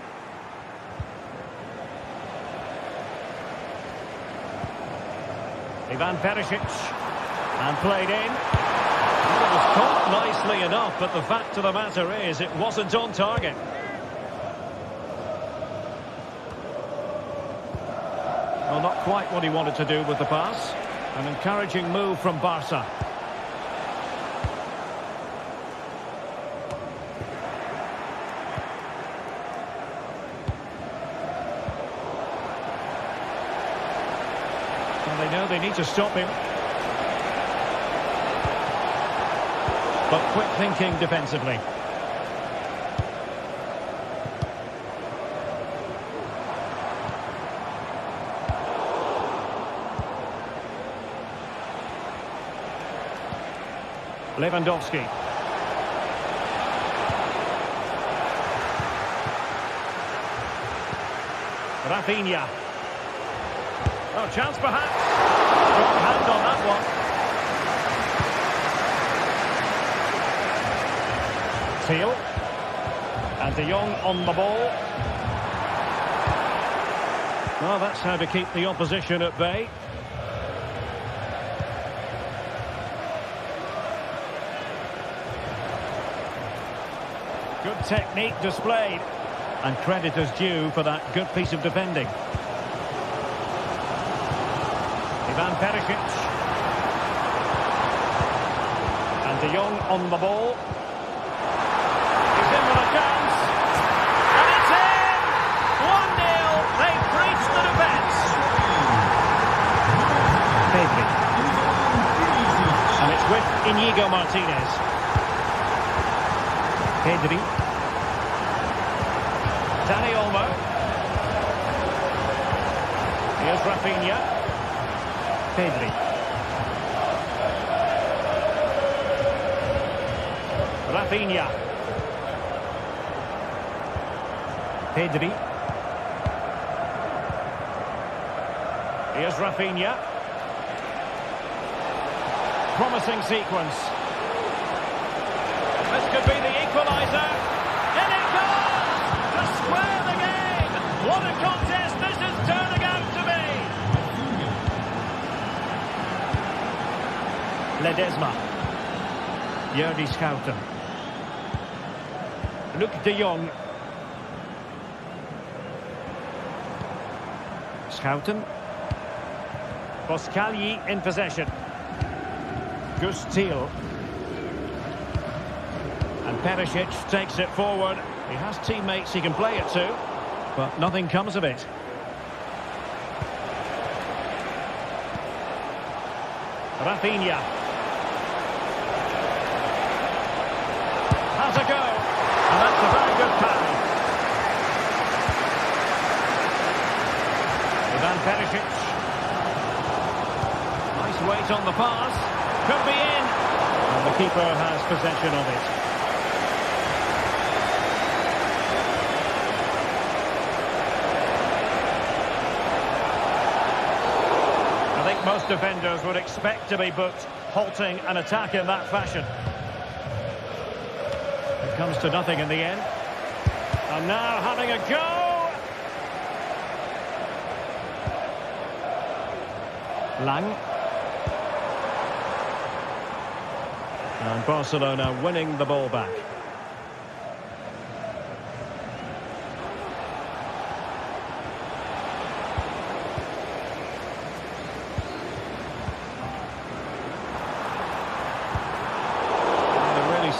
Ivan Perisic, and played in. Well, it was caught nicely enough, but the fact of the matter is it wasn't on target. Well, not quite what he wanted to do with the pass. An encouraging move from Barca. And they know they need to stop him. But quick thinking defensively. Lewandowski. Rafinha. Oh, chance perhaps. Strong hand on that one. Thiel. And De Jong on the ball. Well, that's how to keep the opposition at bay. Good technique displayed, and credit is due for that good piece of defending. Ivan Perisic. And De Jong on the ball. He's in with a chance. And it's in! 1-0. They've breached the defence. Pedri. And it's with Inigo Martinez. Pedri. Dani Olmo. Here's Rafinha. Pedri. Rafinha. Pedri. Here's Rafinha. Promising sequence. This could be the equaliser. In it goes! To square the game! What a contest this is turning out to be! Ledesma. Jordi Schouten. Luc de Jong. Schouten. Boscagli in possession. Gus Thiel. And Perisic takes it forward. He has teammates he can play it to. But nothing comes of it. Rafinha. Has a go. And that's a very good parry. Ivan Perisic. Nice weight on the pass. Could be in. And the keeper has possession of it. I think most defenders would expect to be booked, halting an attack in that fashion. It comes to nothing in the end. And now having a go. Lang. And Barcelona winning the ball back.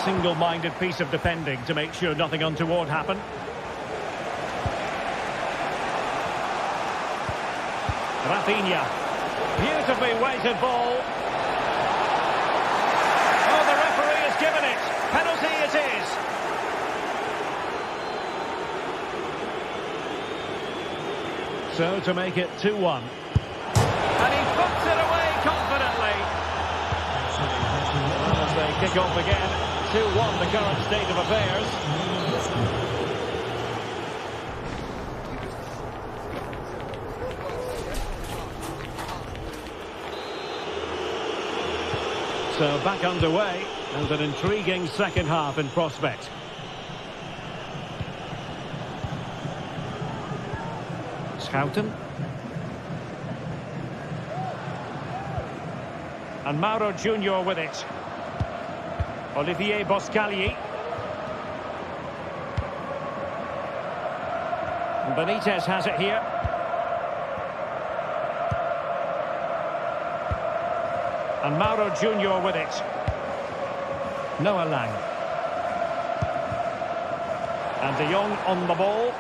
Single-minded piece of defending to make sure nothing untoward happened. Rafinha. Beautifully weighted ball. Oh, the referee has given it. Penalty it is. So to make it 2-1. And he puts it away confidently. As they kick off again. 2-1 the current state of affairs. So back underway and an intriguing second half in prospect. Schouten. And Mauro Junior with it. Olivier Boscagli. Benitez has it here. And Mauro Junior with it. Noah Lang. And De Jong on the ball.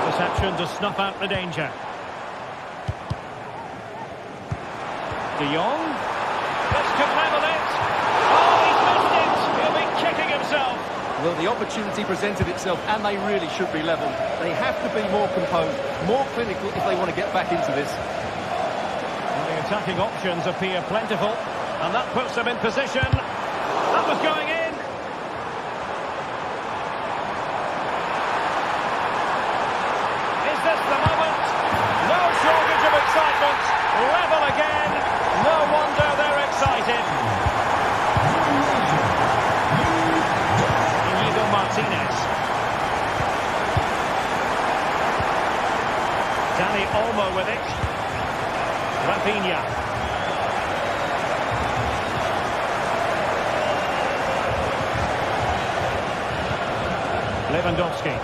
Interception to snuff out the danger. De Jong. This could level it. Oh, he's missed it. He'll be kicking himself. Well, the opportunity presented itself, and they really should be level. They have to be more composed, more clinical if they want to get back into this. And the attacking options appear plentiful, and that puts them in position. That was going in. Is this the moment? No shortage of excitement. Level again. No wonder they're excited. Inigo Martinez. Dani Olmo with it. Rafinha. Lewandowski.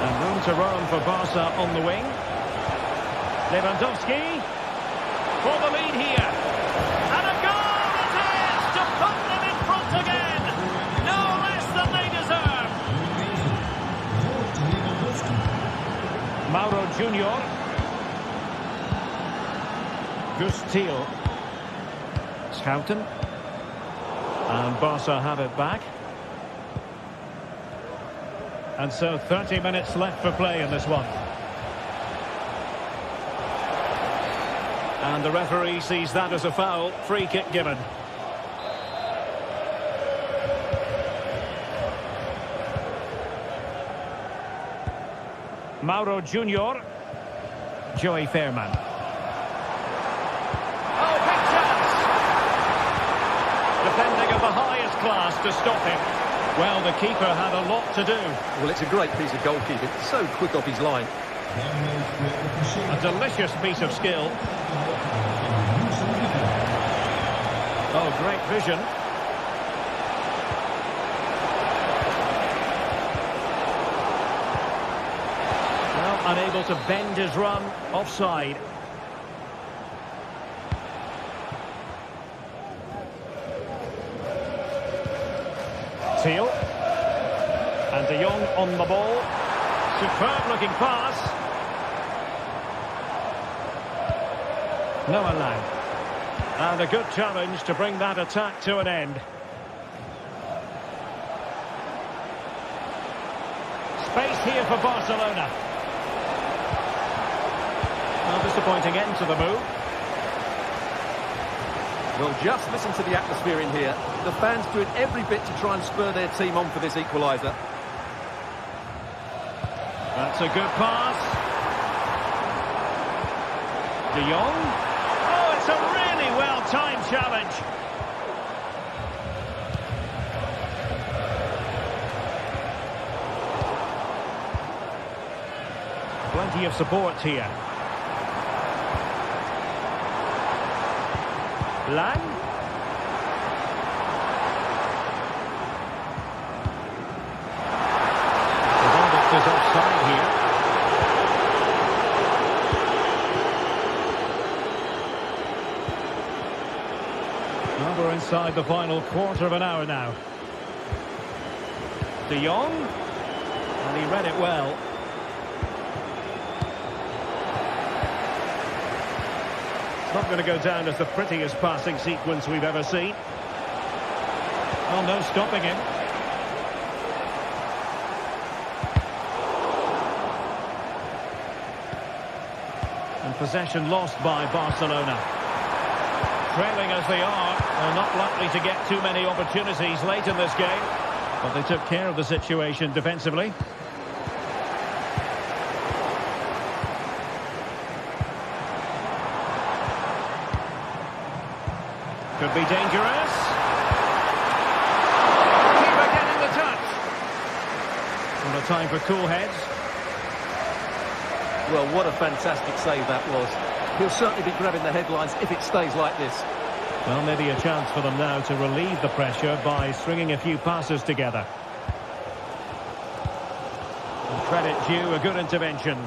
And room to run for Barca on the wing. Lewandowski for the lead here. And a goal it is to put them in front again. No less than they deserve. Mauro Junior. Gustil. Schouten. And Barca have it back. And so 30 minutes left for play in this one. And the referee sees that as a foul. Free kick given. Mauro Junior. Joey Fairman. Oh, big chance! Defending of the highest class to stop him. Well, the keeper had a lot to do. Well, it's a great piece of goalkeeping. So quick off his line. A delicious piece of skill. Oh, great vision. Well, unable to bend his run. Offside. Thiel. And De Jong on the ball. Superb looking pass. Noah Lang. And a good challenge to bring that attack to an end. Space here for Barcelona. Well, disappointing end to the move. Well, just listen to the atmosphere in here. The fans doing every bit to try and spur their team on for this equaliser. That's a good pass. De Jong. Oh, it's a really well-timed challenge. Plenty of support here. Lang. The verdict is offside here. Well, we're inside the final quarter of an hour now. De Jong. And he read it well. It's not going to go down as the prettiest passing sequence we've ever seen. Well, no stopping him. And possession lost by Barcelona. Trailing as they are, they're not likely to get too many opportunities late in this game. But they took care of the situation defensively. Could be dangerous. Keeper getting the touch. What a time for cool heads. Well, what a fantastic save that was. He'll certainly be grabbing the headlines if it stays like this. Well, maybe a chance for them now to relieve the pressure by stringing a few passes together. And credit due, a good intervention.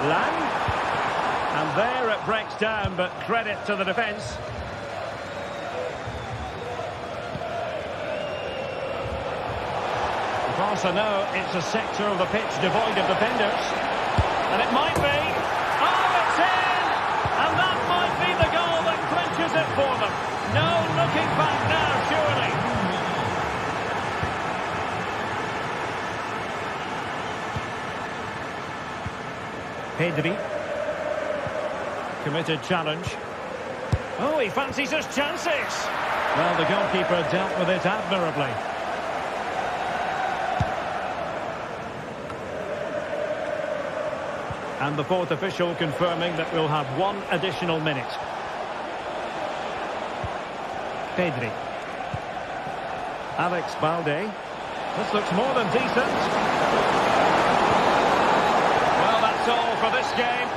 Lang. And there it breaks down, but credit to the defence. Barca know it's a sector of the pitch devoid of defenders. And it might be. Oh, it's in! And that might be the goal that clinches it for them. No looking back now, surely. Pedri. Committed challenge. Oh, he fancies his chances. Well, the goalkeeper dealt with it admirably. And the fourth official confirming that we'll have one additional minute. Pedri. Alex Balde. This looks more than decent. Well, that's all for this game.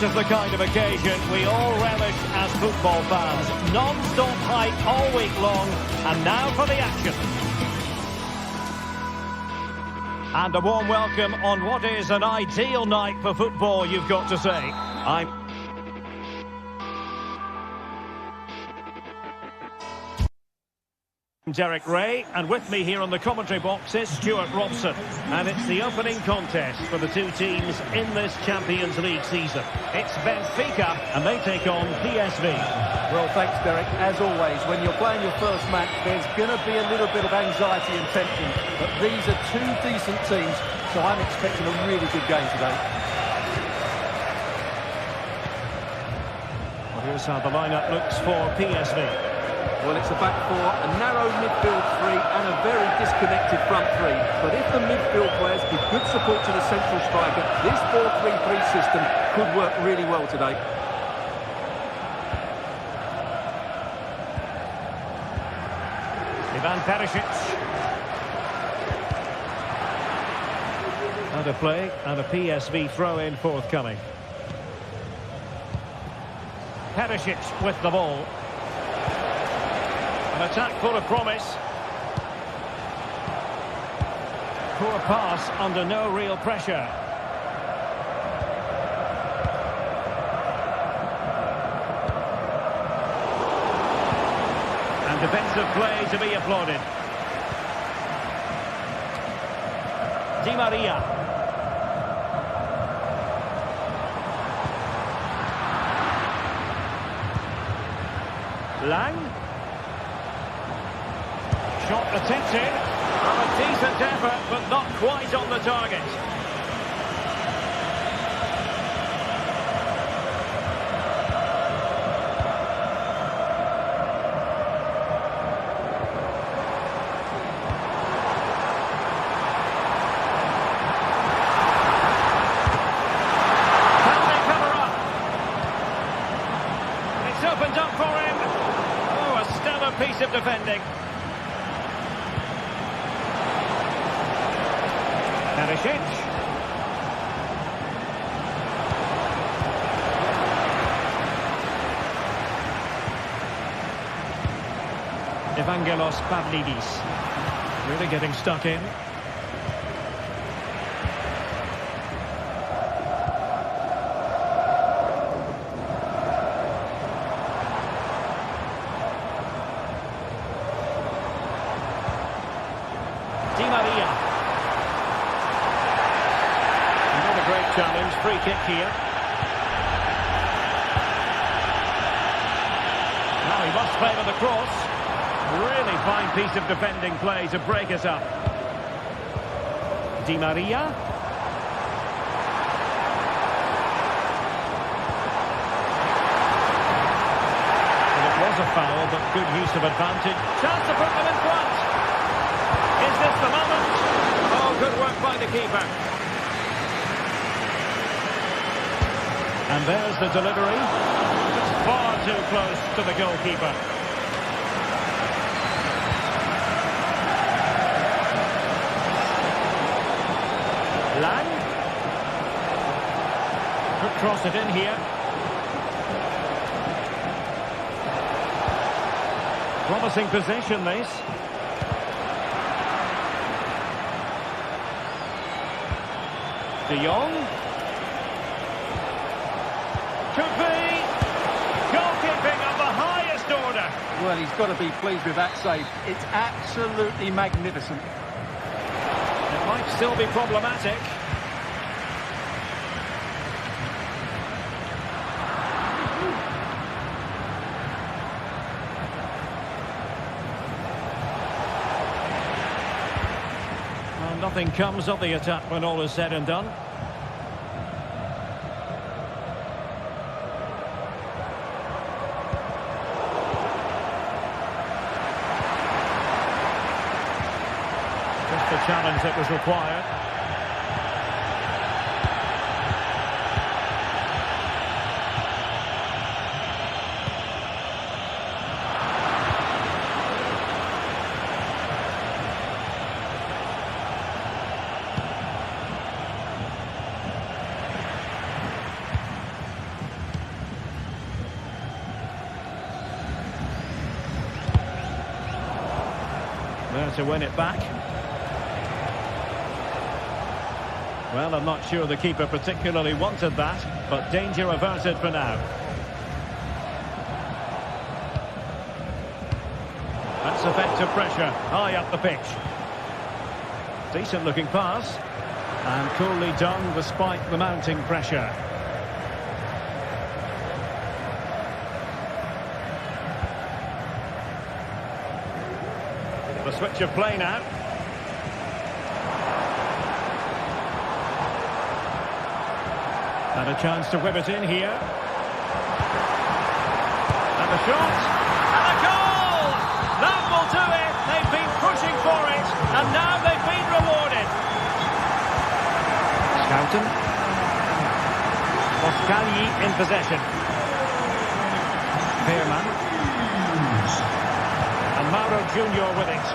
This is the kind of occasion we all relish as football fans. Non-stop hype all week long, and now for the action. And a warm welcome on what is an ideal night for football, you've got to say. I'm Derek Ray, and with me here on the commentary box is Stuart Robson. And it's the opening contest for the two teams in this Champions League season. It's Benfica, and they take on PSV. Well, thanks, Derek. As always, when you're playing your first match, there's going to be a little bit of anxiety and tension. But these are two decent teams, so I'm expecting a really good game today. Well, here's how the lineup looks for PSV. Well, it's a back four, a narrow midfield three, and a very disconnected front three. But if the midfield players give good support to the central striker, this 4-3-3 system could work really well today. Ivan Perisic. And a play, and a PSV throw-in forthcoming. Perisic with the ball. An attack full of promise. Poor pass under no real pressure. And defensive play to be applauded. Di Maria. Lang. Shot attempted, a decent effort, but not quite on the target. Can they cover up? It's opened up for him. Oh, a stellar piece of defending. Perisic. Evangelos Pavlidis. Really getting stuck in. Di Maria. Great challenge, free kick here. Now he must play with the cross. Really fine piece of defending play to break us up. Di Maria. Well, it was a foul, but good use of advantage. Chance to put them in front. Is this the moment? Oh, good work by the keeper. And there's the delivery. It's far too close to the goalkeeper. Lang. Could cross it in here. Promising possession, this. De Jong. Could be goalkeeping of the highest order. Well, he's got to be pleased with that save. It's absolutely magnificent. It might still be problematic. Well, nothing comes of the attack when all is said and done. The challenge that was required. There to win it back. Well, I'm not sure the keeper particularly wanted that, but danger averted for now. That's effective pressure, high up the pitch. Decent looking pass. And coolly done despite the mounting pressure. The switch of play now. And a chance to whip it in here. And the shot. And a goal! That will do it. They've been pushing for it. And now they've been rewarded. Scouten. Oskali in possession. Veerman. And Mauro Junior with it.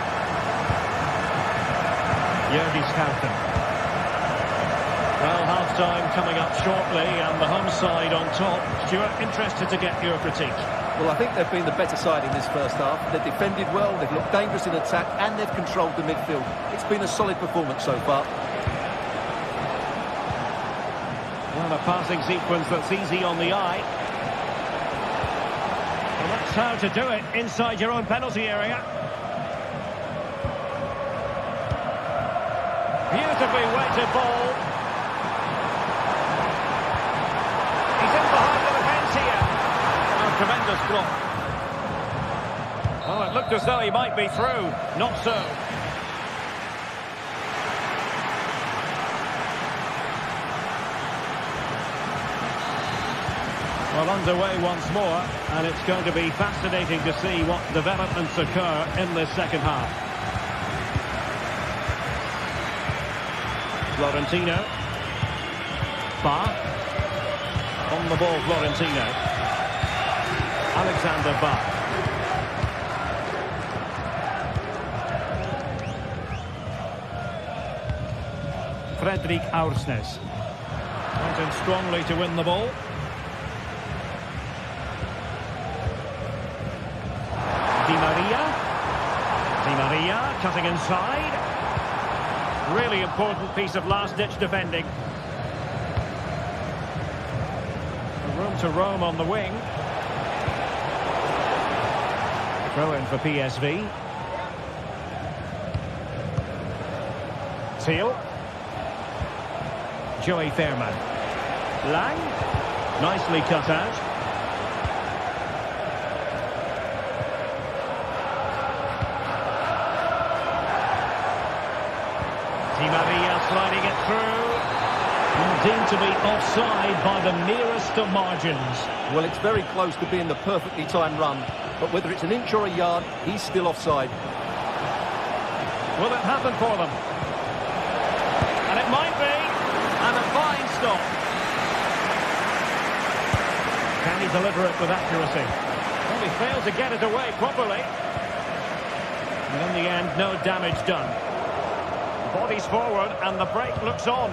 Jürgen Scouten. Well, half-time coming up shortly and the home side on top. Stuart, interested to get your critique. Well, I think they've been the better side in this first half. They've defended well, they've looked dangerous in attack, and they've controlled the midfield. It's been a solid performance so far. Well, a passing sequence that's easy on the eye. Well, that's how to do it inside your own penalty area. Beautifully weighted ball. He's in behind the defence here. Oh, tremendous block. Well, it looked as though he might be through. Not so. Well, underway once more, and it's going to be fascinating to see what developments occur in this second half. Florentino. Bar. On the ball, Florentino. Alexander Bar. Fredrik Aursnes. Went in strongly to win the ball. Di Maria cutting inside. Really important piece of last-ditch defending. Room to roam on the wing. Throw in for PSV. Thiel. Joey Veerman. Lang. Nicely cut out. Di Maria sliding it through. And deemed to be offside by the merest of margins. Well, it's very close to being the perfectly timed run, but whether it's an inch or a yard, he's still offside. Will it happen for them? And it might be. And a fine stop. Can he deliver it with accuracy? Well, he failed to get it away properly. And in the end, no damage done. Bodies forward and the break looks on.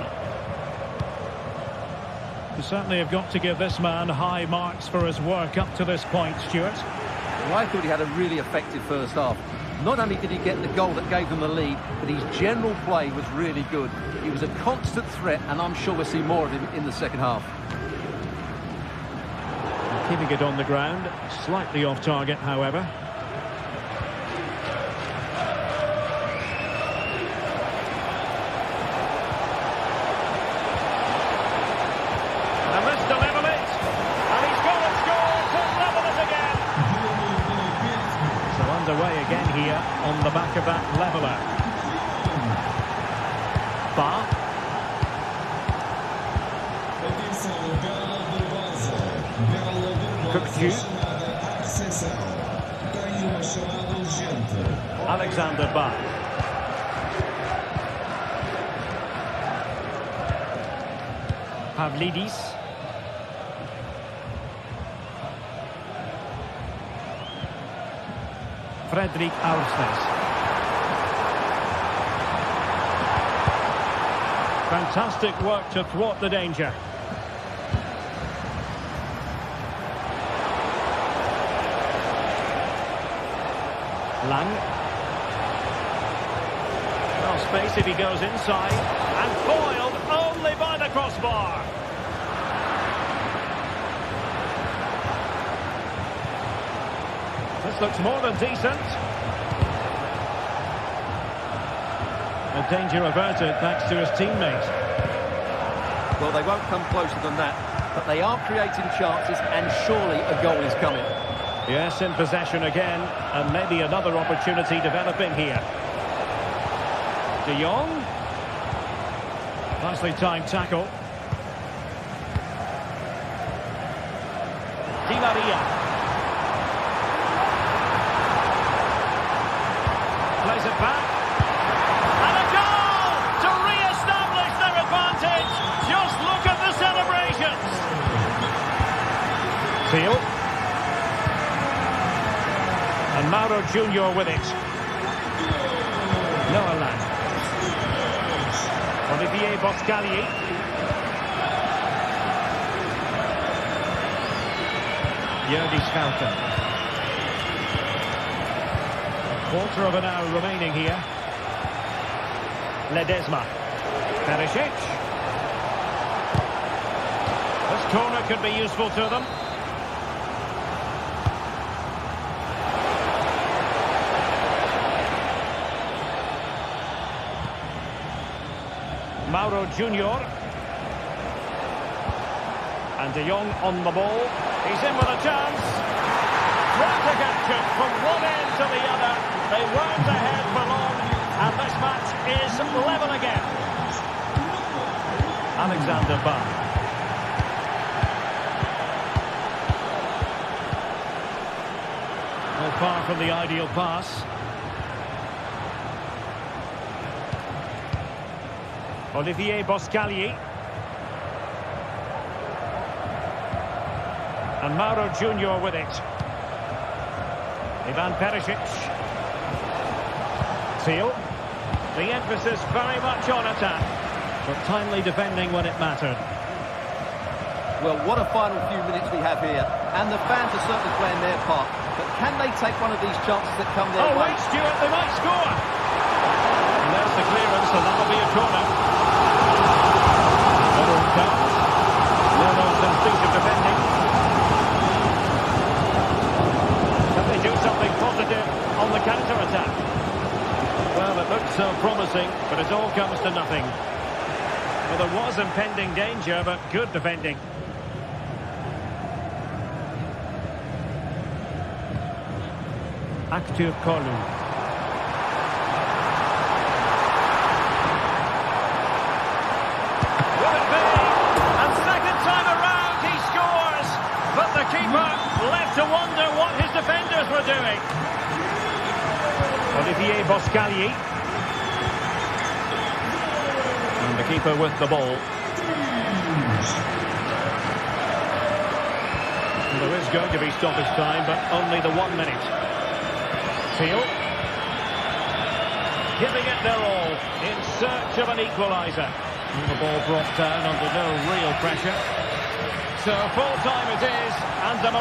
You certainly have got to give this man high marks for his work up to this point, Stuart. Well, I thought he had a really effective first half. Not only did he get the goal that gave them the lead, but his general play was really good. He was a constant threat, and I'm sure we'll see more of him in the second half. Keeping it on the ground, slightly off target, however. Away again here on the back of that leveller. Bar. Cookju. Alexander Bar. Pavlidis. Fredrik Aursnes. Fantastic work to thwart the danger. Lang. space if he goes inside. And foiled only by the crossbar. This looks more than decent. A danger averted thanks to his teammate. Well, they won't come closer than that, but they are creating chances, and surely a goal is coming. Yes, in possession again, and maybe another opportunity developing here. De Jong. Nicely timed tackle. Di Maria. Plays it back. And a goal to re-establish their advantage. Just look at the celebrations. Seal. And Mauro Junior with it. Noah Lang. Olivier Boscagli. Jordi Schouten. Quarter of an hour remaining here. Ledesma. Perisic. This corner could be useful to them. Mauro Junior. And De Jong on the ball. He's in with a chance. Frantic action from one end to the other. They weren't ahead for long. And this match is level again. Alexander Bach. Well, far from the ideal pass. Olivier Boscagli. And Mauro Junior with it. Ivan Perisic. Seal. The emphasis very much on attack, but timely defending when it mattered. Well, what a final few minutes we have here, and the fans are certainly playing their part. But can they take one of these chances that come their way? Oh, wait, Stuart, they might score. And there's the clearance, and that'll be a corner. Another comes. Leno's instinctive defending. Can they do something positive on the counter-attack? Well, it looked so promising, but it all comes to nothing. Well, there was impending danger, but good defending. Actu Kolu. Will it be? And second time around he scores, but the keeper left to wonder what his defenders were doing. Olivier Boscagli. And the keeper with the ball. And there is going to be stoppage time, but only the 1 minute. Seal. Giving it their all in search of an equaliser. And the ball brought down under no real pressure. So full time it is, and the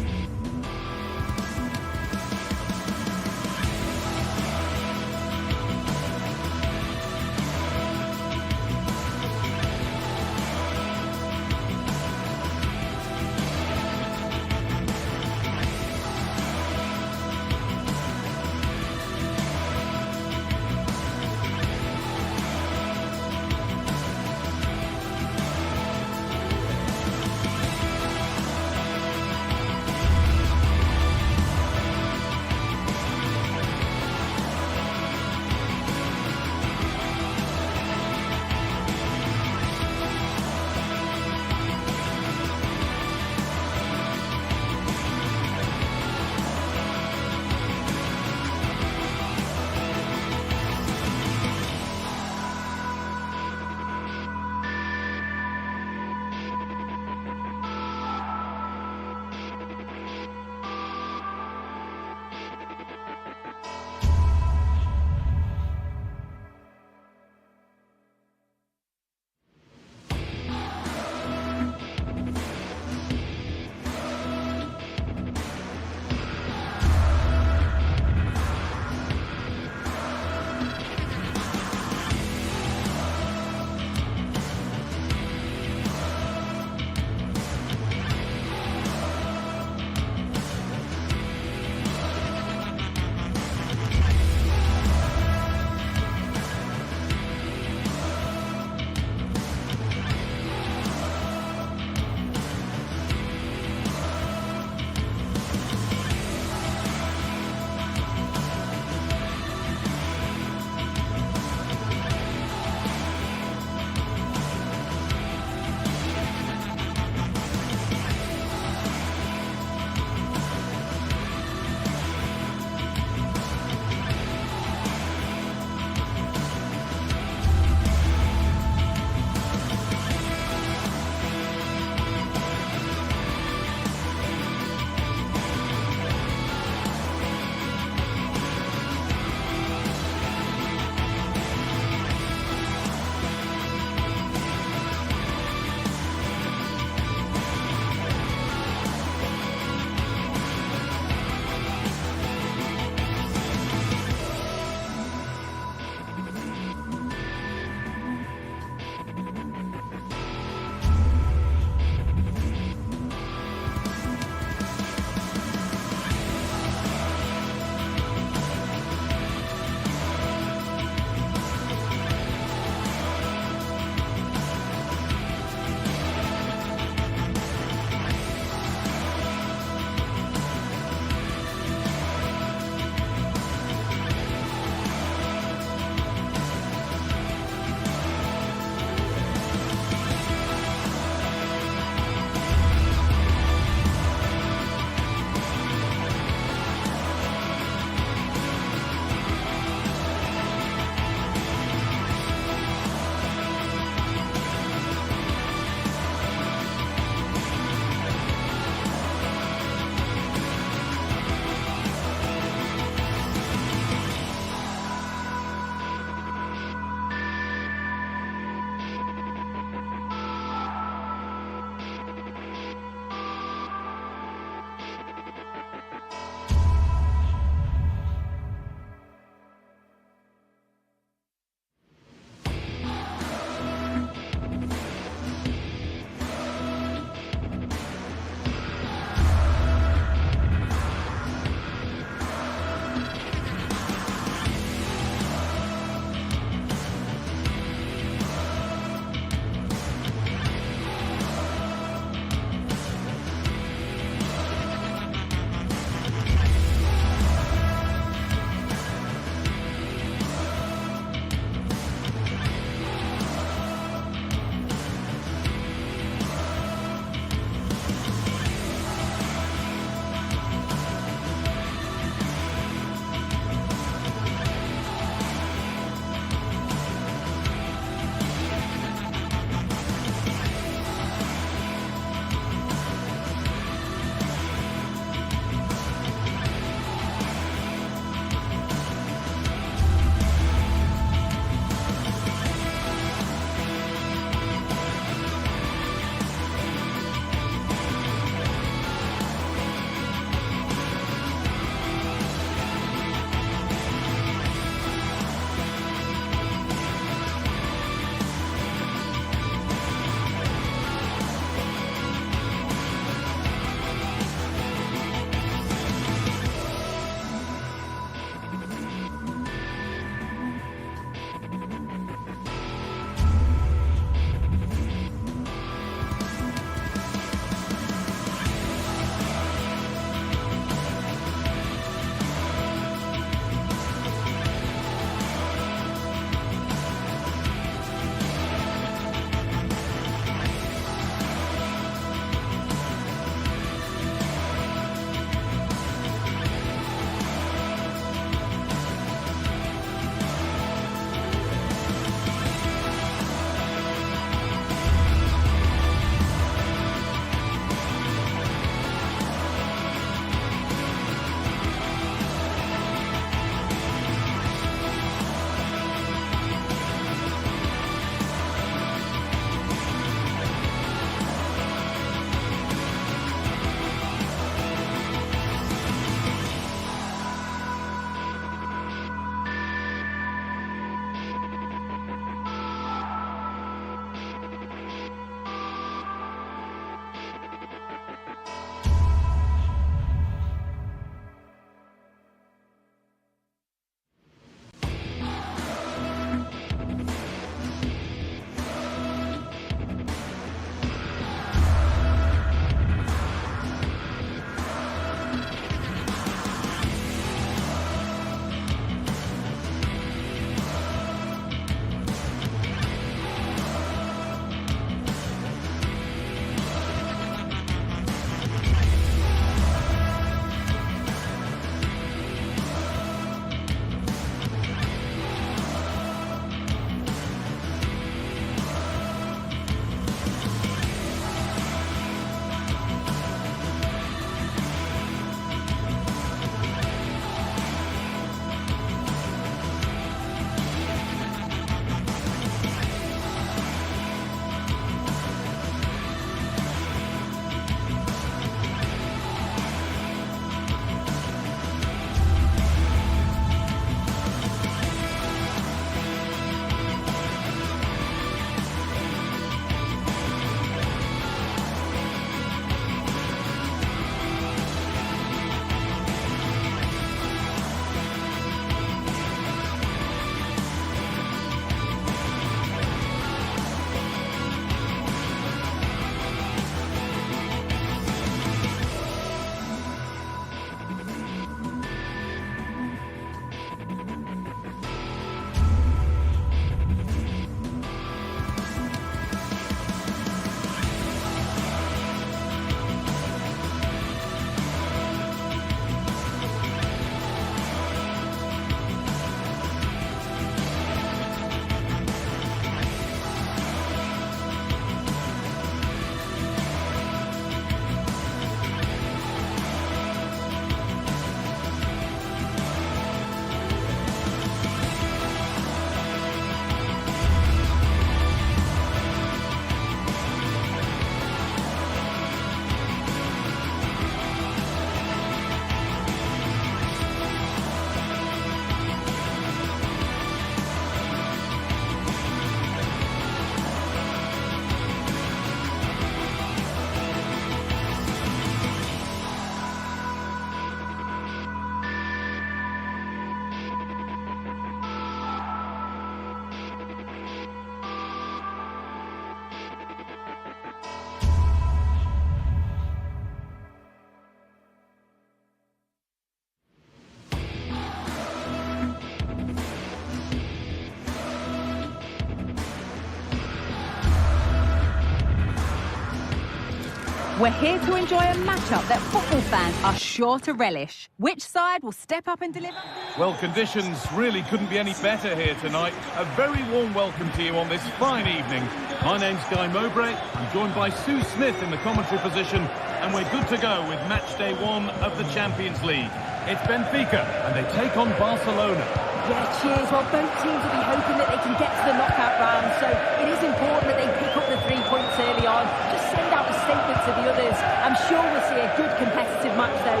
We're here to enjoy a matchup that football fans are sure to relish. Which side will step up and deliver? Well, conditions really couldn't be any better here tonight. A very warm welcome to you on this fine evening. My name's Guy Mowbray. I'm joined by Sue Smith in the commentary position, and we're good to go with match day 1 of the Champions League. It's Benfica, and they take on Barcelona. Yeah, cheers. Well, both teams will be hoping that they can get to the knockout round, so it is important that they pick up the 3 points early on. Just send out a statement to the others. I'm sure we'll see a good competitive match, though.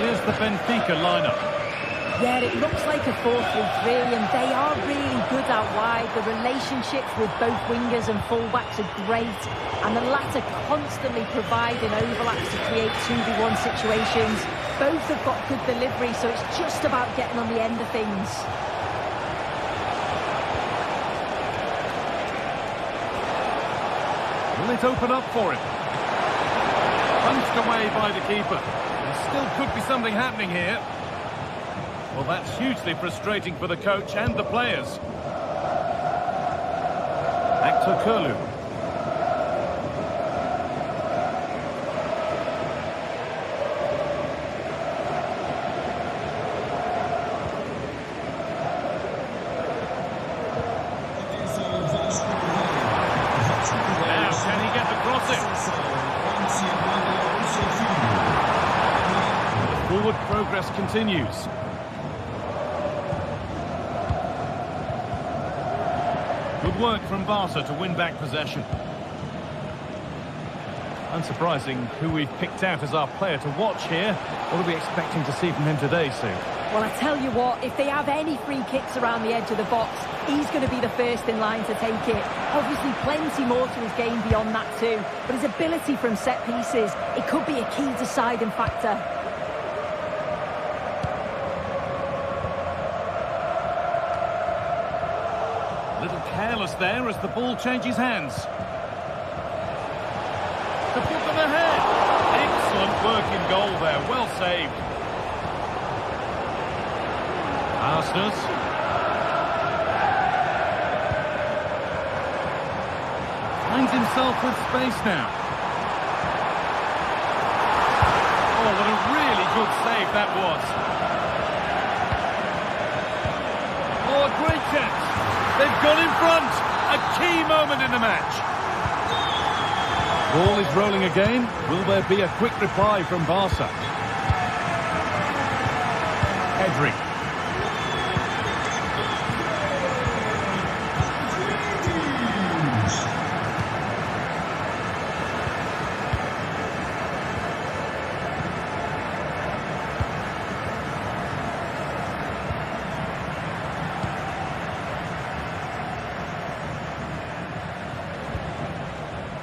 Here's the Benfica lineup. Yeah, it looks like a 4-3-3, and they are really good out wide. The relationships with both wingers and fullbacks are great, and the latter constantly providing overlaps to create 2v1 situations. Both have got good delivery, so it's just about getting on the end of things. Will it open up for him? Punched away by the keeper. There still could be something happening here. Well, that's hugely frustrating for the coach and the players. Actor Kurlu. Now, can he get the crossing? Forward progress continues. Good work from Barca to win back possession. Unsurprising who we've picked out as our player to watch here. What are we expecting to see from him today, Sue? Well, I tell you what, if they have any free kicks around the edge of the box, he's going to be the first in line to take it. Obviously, plenty more to his game beyond that too, but his ability from set pieces, it could be a key deciding factor. A little careless there as the ball changes hands. To put them ahead. Excellent work in goal there, well saved. Arsenal. Finds himself with space now. Oh, what a really good save that was. Oh, a great chance. They've gone in front. A key moment in the match. Ball is rolling again. Will there be a quick reply from Barca? Pedri.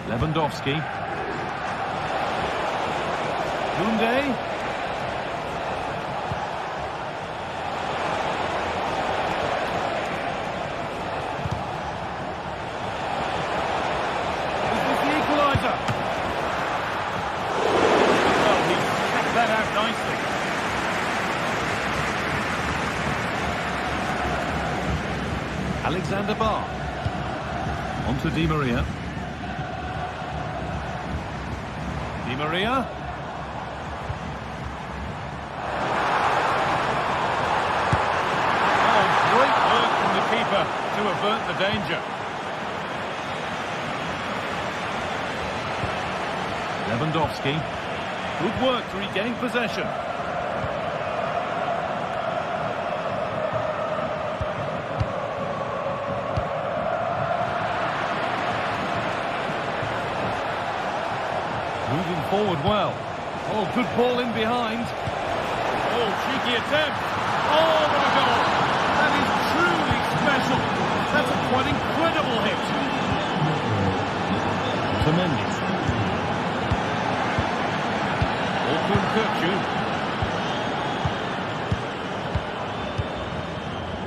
Lewandowski. Koundé. This was the equaliser. Well, he checked that out nicely. Alexander Barr. On to Di Maria. Di Maria. Oh, great work from the keeper to avert the danger. Lewandowski. Good work to regain possession. Moving forward well. Oh, good ball in behind. Oh, cheeky attempt. Oh, what a goal. That is truly special. That's a quite incredible hit. Otamendi. Orkun Kökçü.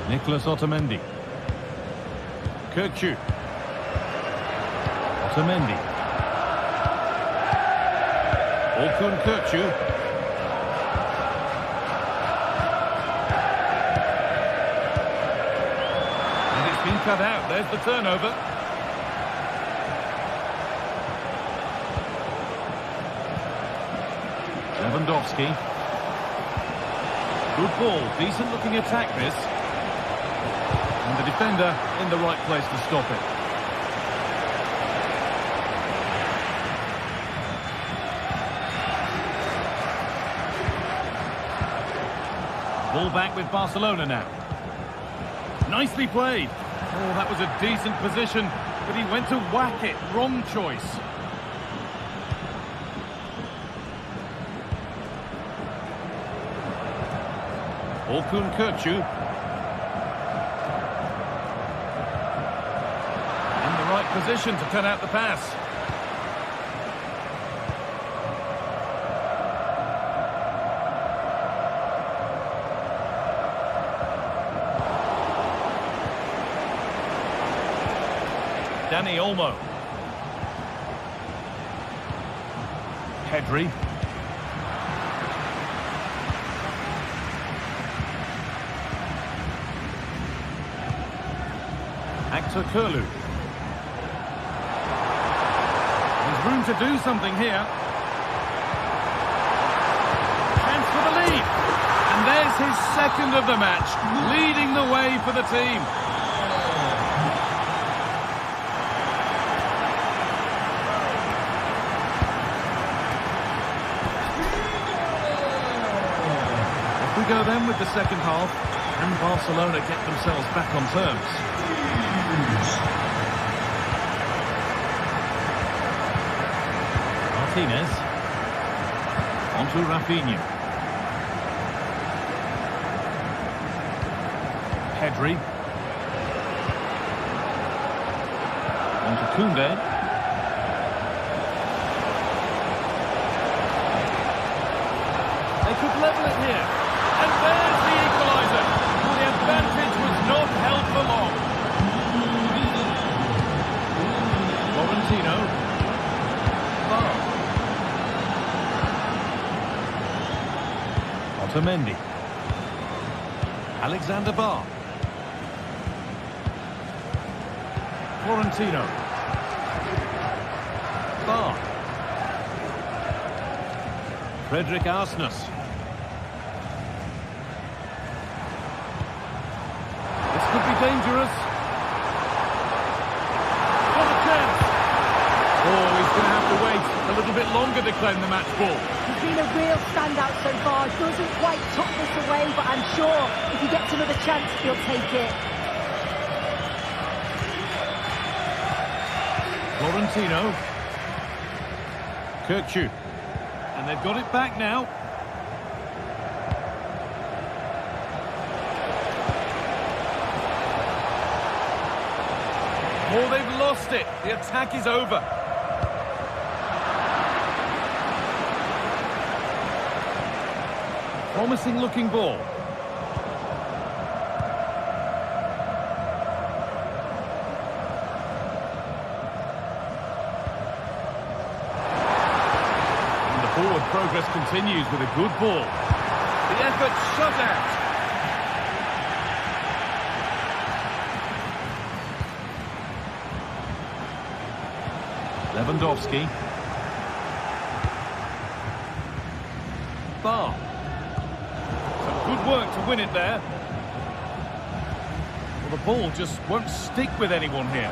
Nicolas Otamendi. Kökçü. Otamendi. Orkun Kökçü. And it's been cut out. There's the turnover. Lewandowski. Good ball, decent looking attack this. And the defender in the right place to stop it. Ball back with Barcelona now. Nicely played. Oh, that was a decent position, but he went to whack it. Wrong choice. Orkun Kökçü. In the right position to cut out the pass. Dani Olmo. Pedri. Kurlu. There's room to do something here. Chance for the lead. And there's his second of the match, leading the way for the team. Off we go then with the second half, and Barcelona get themselves back on terms. Martinez. On to Rafinha. Pedri. On to Koundé. They could level it here. And there's the equaliser. The advantage was not held for long. Florentino. Otamendi. Alexander Barr. Florentino. Barr. Frederick Arsnes. This could be dangerous. What a chance! Oh, he's going to have to wait a little bit longer to claim the match ball. He's been a real standout so far. Doesn't quite tuck this away, but I'm sure if he gets another chance, he'll take it. Florentino. Kökçü. And they've got it back now. Oh, they've lost it. The attack is over. Promising looking ball. And the forward progress continues with a good ball. The effort shut out. Lewandowski. Barr. Good work to win it there. Well, the ball just won't stick with anyone here.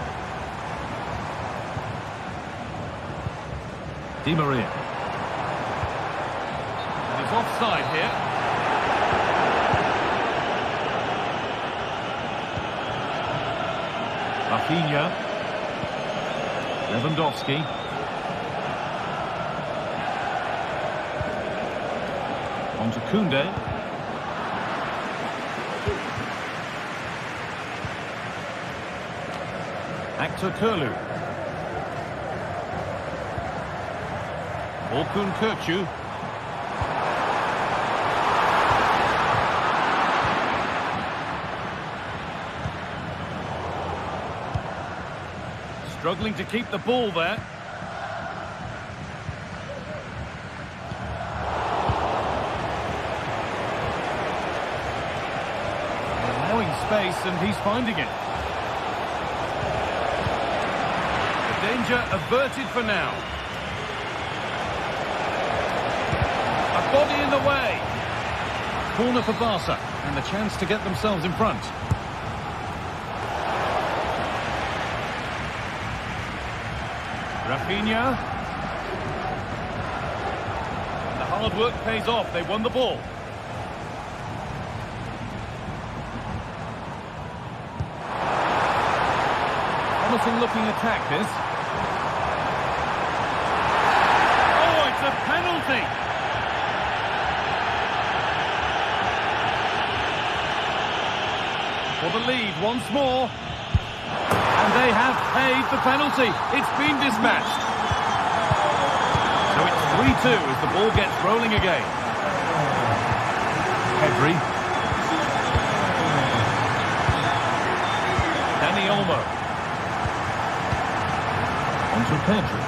Di Maria. And he's offside here. Rafinha. Lewandowski. On to Koundé. Kurlu. Orkun Kökçü. Struggling to keep the ball there. Allowing space, and he's finding it. Danger averted for now. A body in the way. Corner for Barca, and the chance to get themselves in front. Rafinha. And the hard work pays off. They won the ball. Promising looking attack, this. Oh, it's a penalty. For the lead once more. And they have paid the penalty. It's been dispatched. So it's 3-2 as the ball gets rolling again. Pedri. Dani Olmo. On to Pedri.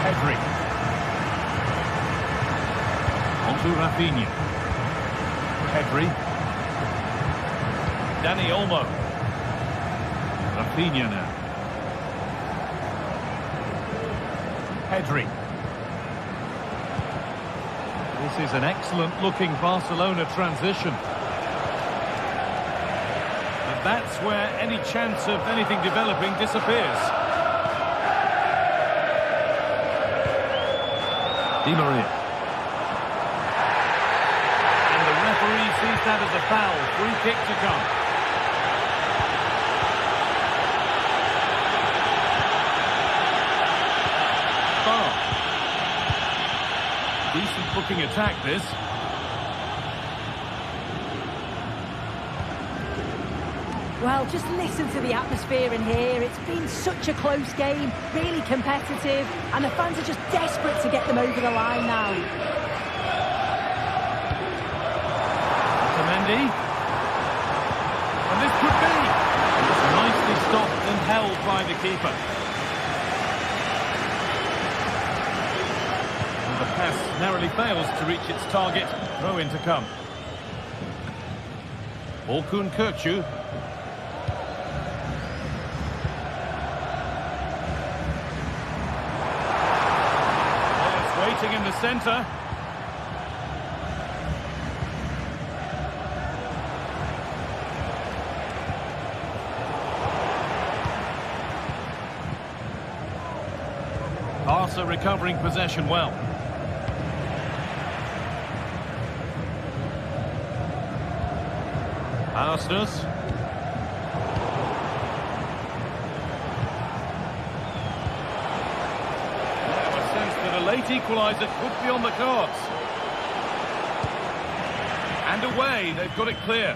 Pedri. On to Rafinha. Pedri. Dani Olmo. Rafinha now. Pedri. This is an excellent looking Barcelona transition. But that's where any chance of anything developing disappears. Di Maria. And the referee sees that as a foul. Free kick to come. Decent looking attack, this. Well, just listen to the atmosphere in here. It's been such a close game, really competitive, and the fans are just desperate to get them over the line now. Mendy. And this could be. It's nicely stopped and held by the keeper. And the pass narrowly fails to reach its target. Throw in to come. Orkun Kökçü. Waiting in the centre. Barca recovering possession well. Arsenus. A late equaliser could be on the cards. And away, they've got it clear.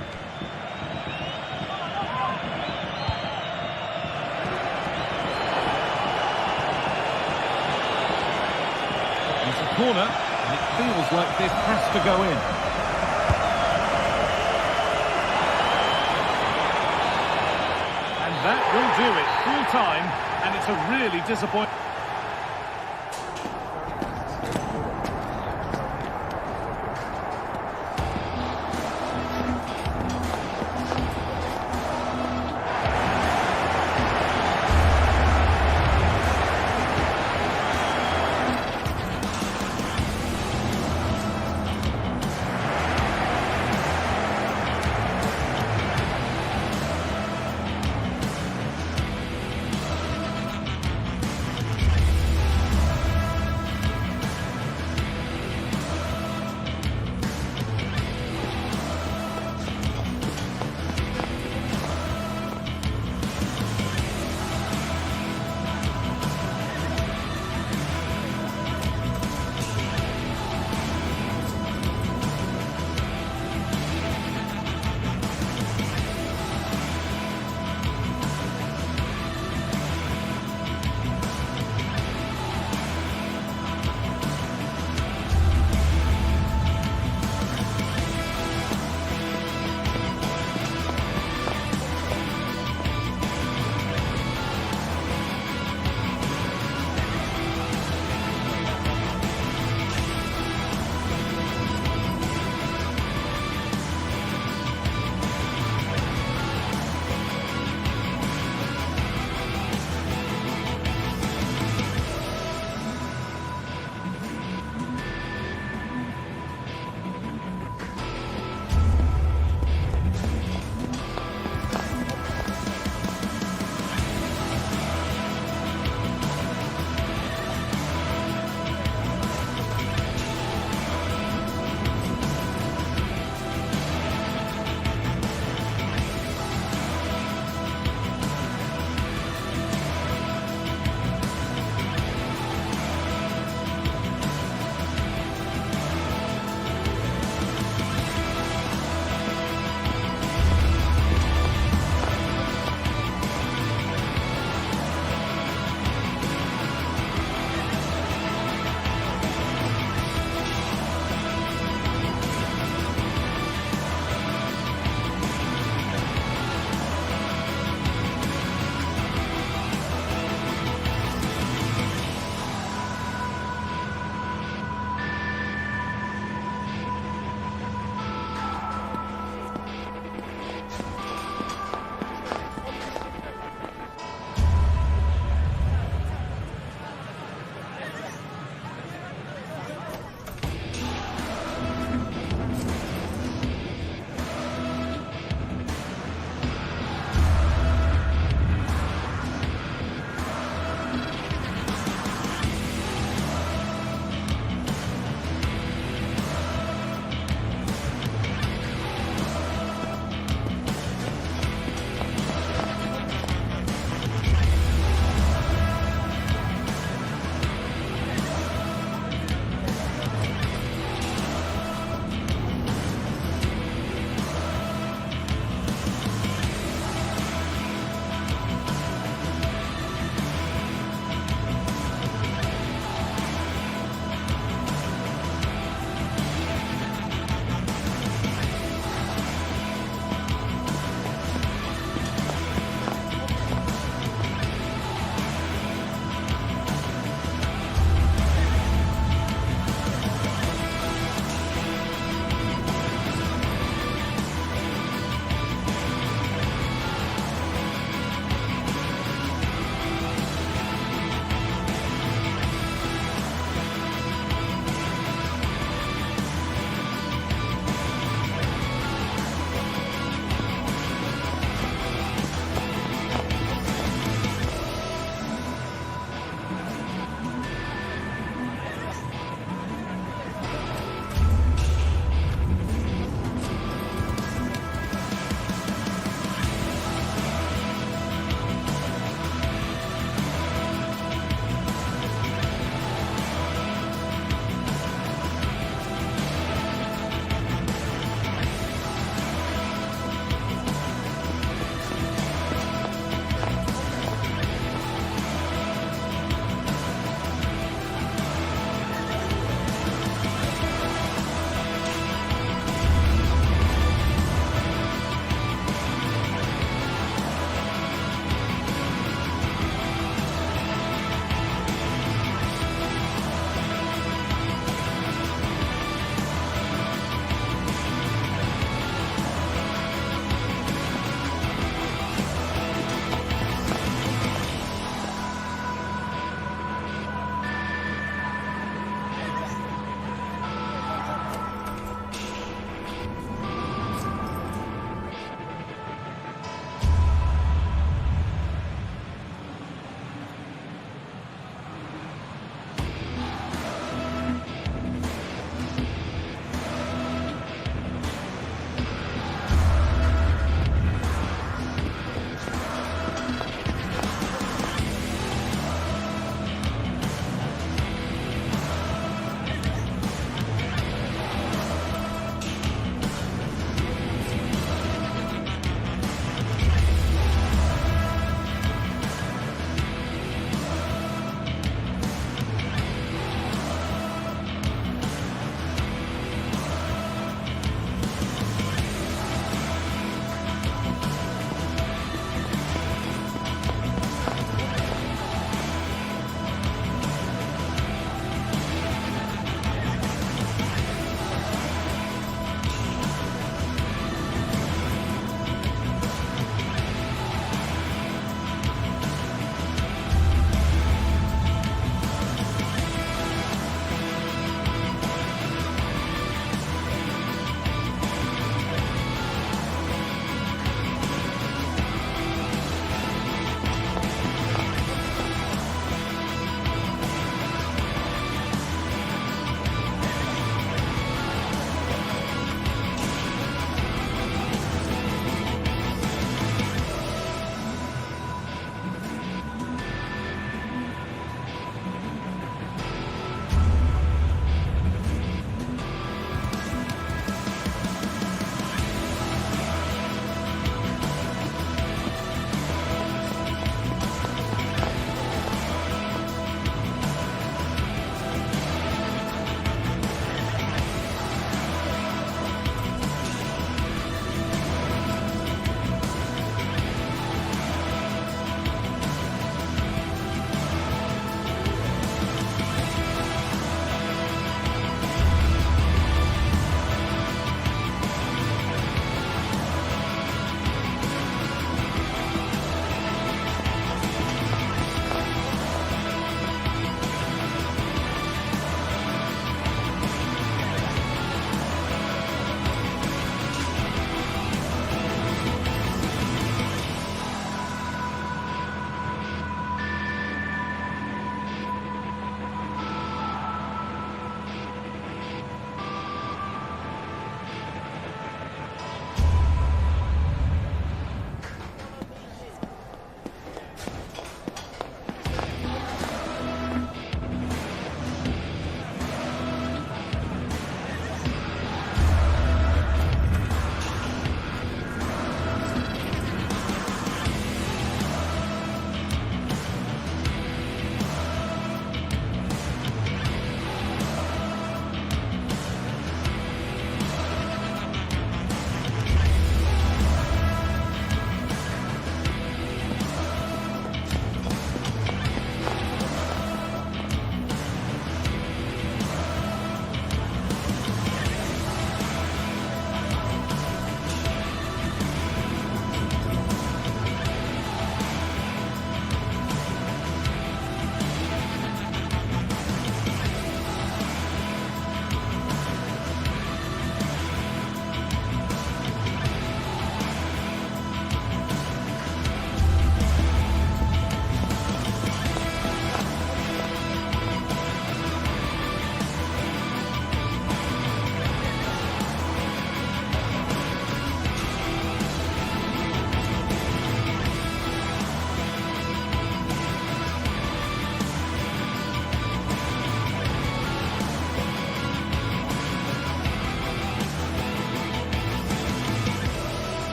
It's a corner, and it feels like this has to go in. And that will do it, full time, and it's a really disappointing.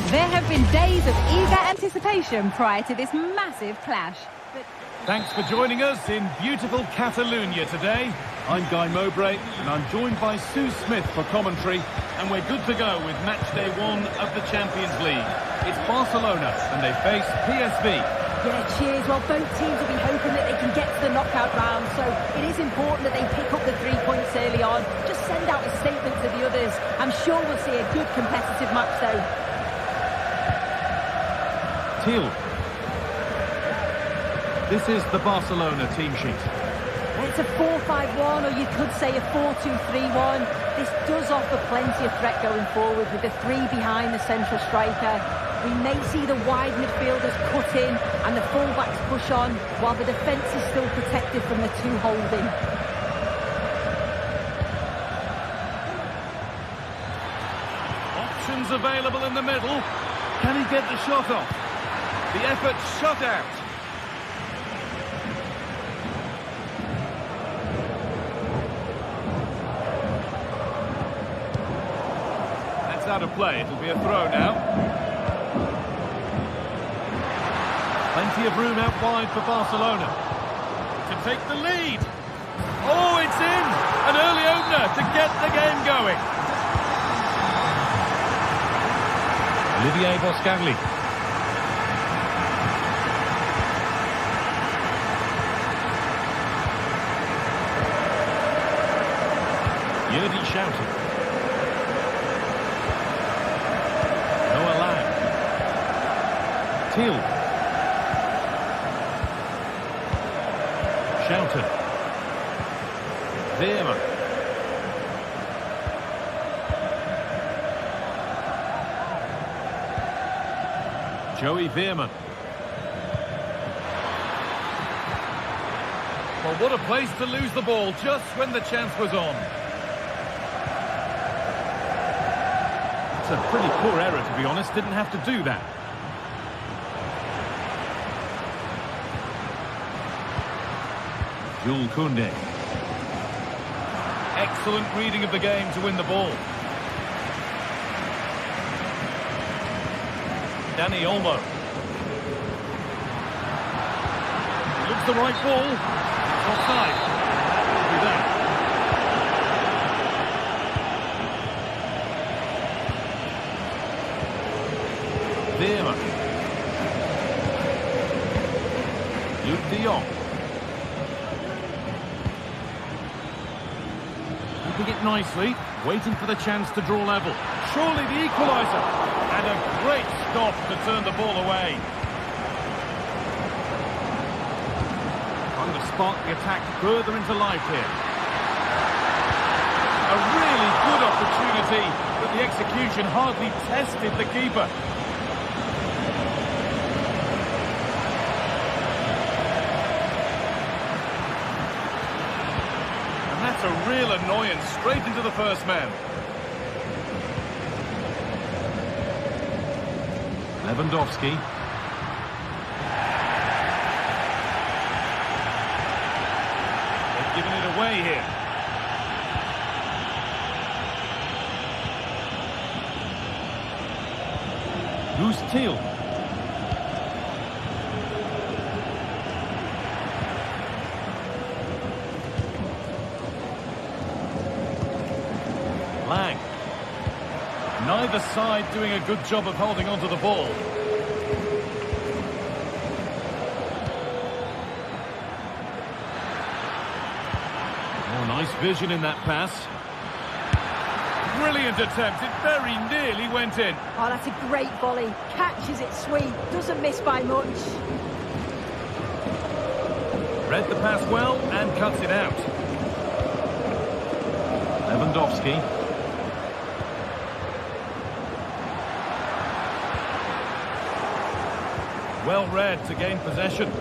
There have been days of eager anticipation prior to this massive clash. Thanks for joining us in beautiful Catalonia today. I'm Guy Mowbray, and I'm joined by Sue Smith for commentary, and we're good to go with match day 1 of the Champions League. It's Barcelona, and they face PSV. Yeah, cheers. Well, both teams will be hoping that they can get to the knockout round, so it is important that they pick up the 3 points early on. Just send out a statement to the others. I'm sure we'll see a good competitive match, though. Teal. This is the Barcelona team sheet. It's a 4-5-1, or you could say a 4-2-3-1. This does offer plenty of threat going forward with the 3 behind the central striker. We may see the wide midfielders cut in and the full-backs push on, while the defence is still protected from the 2 holding. Options available in the middle. Can he get the shot off? The effort shot out. That's out of play. It'll be a throw now. Plenty of room out wide for Barcelona to take the lead. Oh, it's in! An early opener to get the game going. Olivier Boscagli. Yerdy shouting. Noah Lang. Teal. Shouten. Veerman. Joey Veerman. Well, what a place to lose the ball just when the chance was on. It's a pretty poor error, to be honest. Didn't have to do that. Jules Koundé. Excellent reading of the game to win the ball. Dani Olmo. Looks the right ball. It's offside. Do that. Veerman. Luke de Jong. Keeping it nicely, waiting for the chance to draw level. Surely the equaliser. And a great stop to turn the ball away. Trying to spark the attack further into life here. A really good opportunity, but the execution hardly tested the keeper. And that's a real annoyance, straight into the first man. Lewandowski. They've given it away here. Who's Teal? Lang. Neither side doing a good job of holding onto the ball. Oh, nice vision in that pass. Brilliant attempt. It very nearly went in. Oh, that's a great volley. Catches it sweet. Doesn't miss by much. Read the pass well and cuts it out. Lewandowski. Well read to gain possession.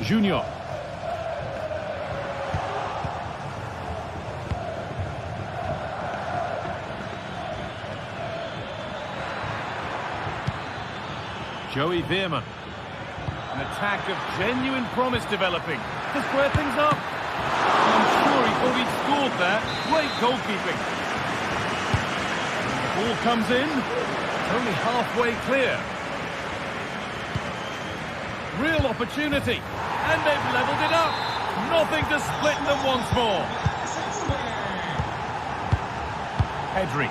Junior. Joey Veerman. An attack of genuine promise developing to square things up. I'm sure he thought he'd scored there. Great goalkeeping. The ball comes in. Only halfway clear. Real opportunity. And they've levelled it up. Nothing to split them once more. Pedri.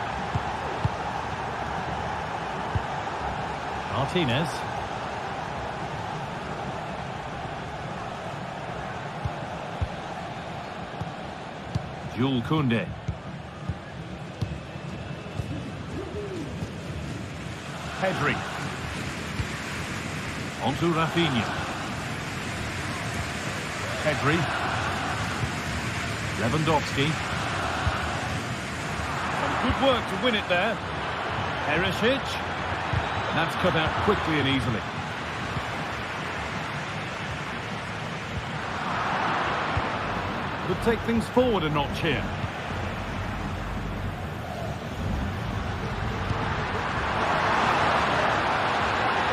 Martinez. Jules Koundé. Pedri. Onto Rafinha. Pedri. Lewandowski. Some good work to win it there. Perisic. That's cut out quickly and easily. Could take things forward a notch here.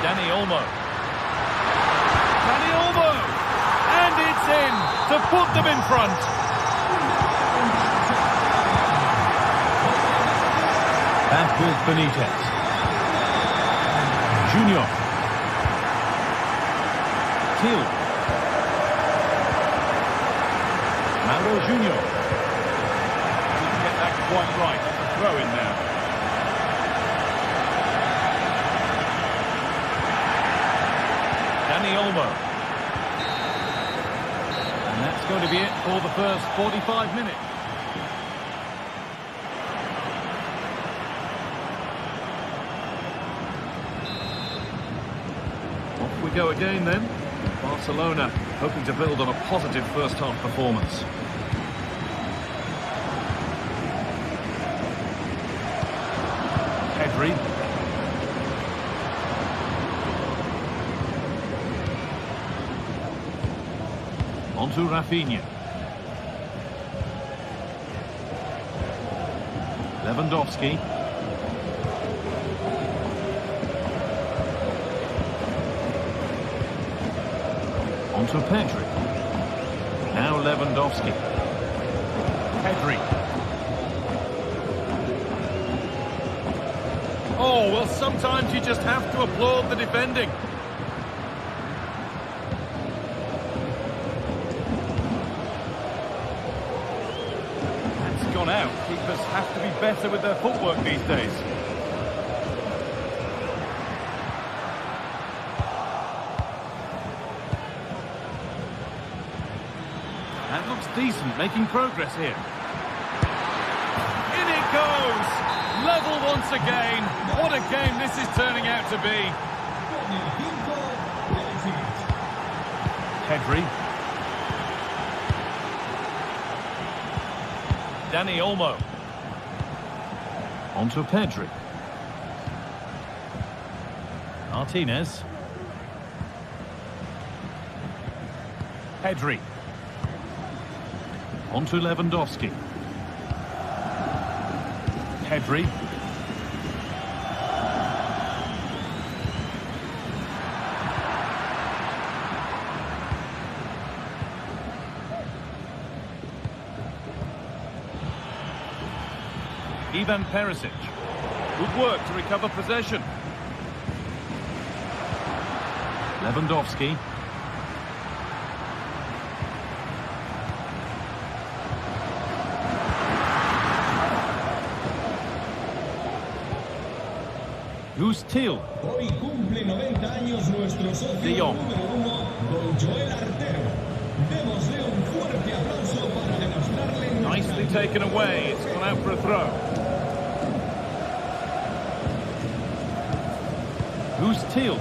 Dani Olmo. Dani Olmo! And it's in to put them in front. Back with Benitez. Junior. Till. Mauro Junior. Didn't get that quite right. That's a throw in there. Dani Olmo. And that's going to be it for the first 45 minutes. Off we go again then. Barcelona hoping to build on a positive first half performance. Pedri. Onto Rafinha. Lewandowski. Onto Pedri. Now Lewandowski. Pedri. Oh, well, sometimes you just have to applaud the defending. That's gone out. Keepers have to be better with their footwork these days. That looks decent, making progress here. In it goes! Level once again. What a game this is turning out to be. Pedri. Dani Olmo. Onto Pedri. Martinez. Pedri. Onto Lewandowski. Pedri. Ivan Perisic. Good work to recover possession. Lewandowski. Who's Till? Hoy cumple 90 años nuestro socio De Jong. número 1, don Joel Artero. Démosle un fuerte aplauso para demostrarle... Nicely taken away. It's gone out for a throw. Who's Till?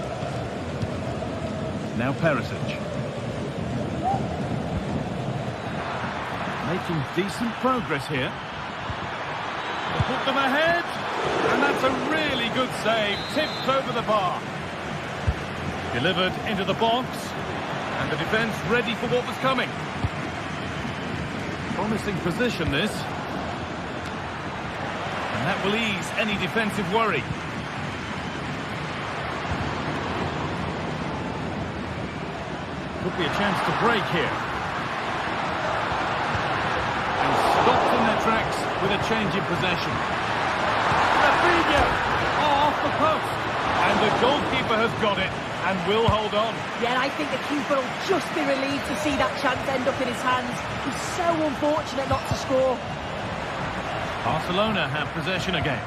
Now Perisic. Making decent progress here. They put them ahead. And that's a really good save. Tipped over the bar. Delivered into the box. And the defence ready for what was coming. Promising position, this. And that will ease any defensive worry. Could be a chance to break here. And change in possession. Rafinha! Oh, off the post. And the goalkeeper has got it and will hold on. Yeah, I think the keeper will just be relieved to see that chance end up in his hands. He's so unfortunate not to score. Barcelona have possession again.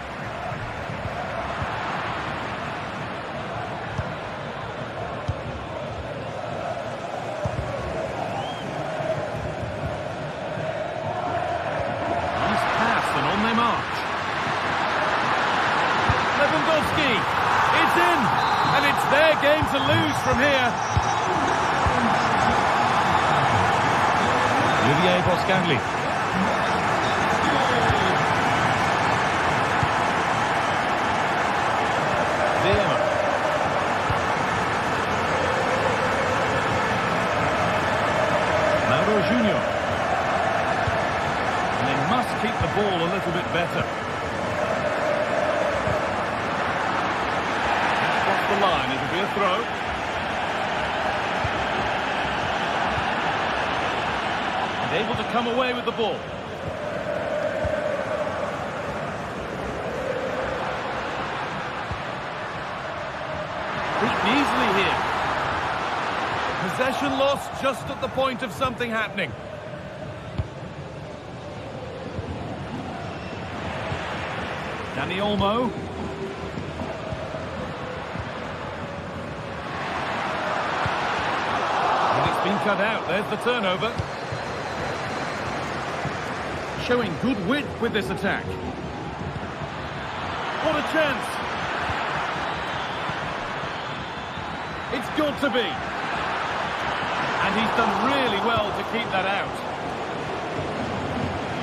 Nice pass and on they march. Lewandowski, it's in, and it's their game to lose from here. Olivier Boscagli. Junior. And they must keep the ball a little bit better. Across the line, it'll be a throw. And able to come away with the ball. Beaten easily here. Possession lost just at the point of something happening. Dani Olmo. And it's been cut out. There's the turnover. Showing good width with this attack. What a chance. It's got to be. And he's done really well to keep that out.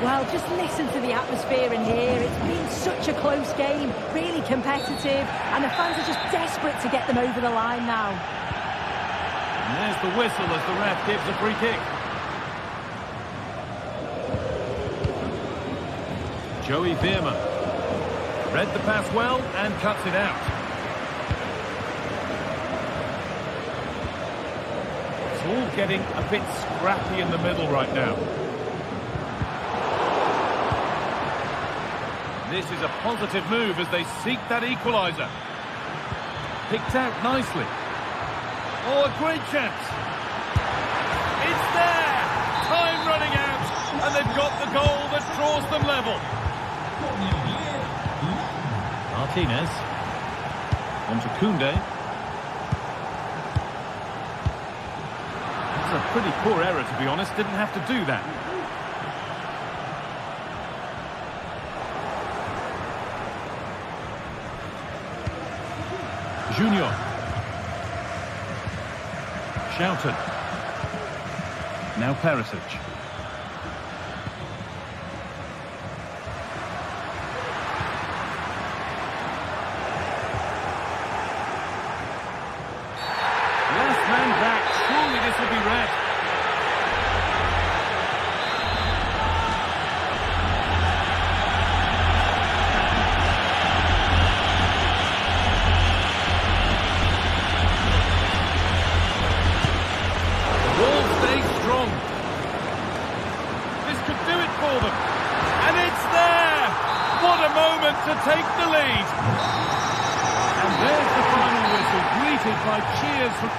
Well, just listen to the atmosphere in here. It's been such a close game, really competitive, and the fans are just desperate to get them over the line now. And there's the whistle as the ref gives a free kick. Joey Veerman read the pass well and cuts it out. It's all getting a bit scrappy in the middle right now. This is a positive move as they seek that equaliser. Picked out nicely. Oh, a great chance. It's there! Time running out, and they've got the goal that draws them level. Martinez. On to Koundé. That's a pretty poor error, to be honest. Didn't have to do that. Junior. Shouted. Now Perisic. Last man back. Surely this will be red. To take the lead. And there's the final whistle, greeted by cheers from...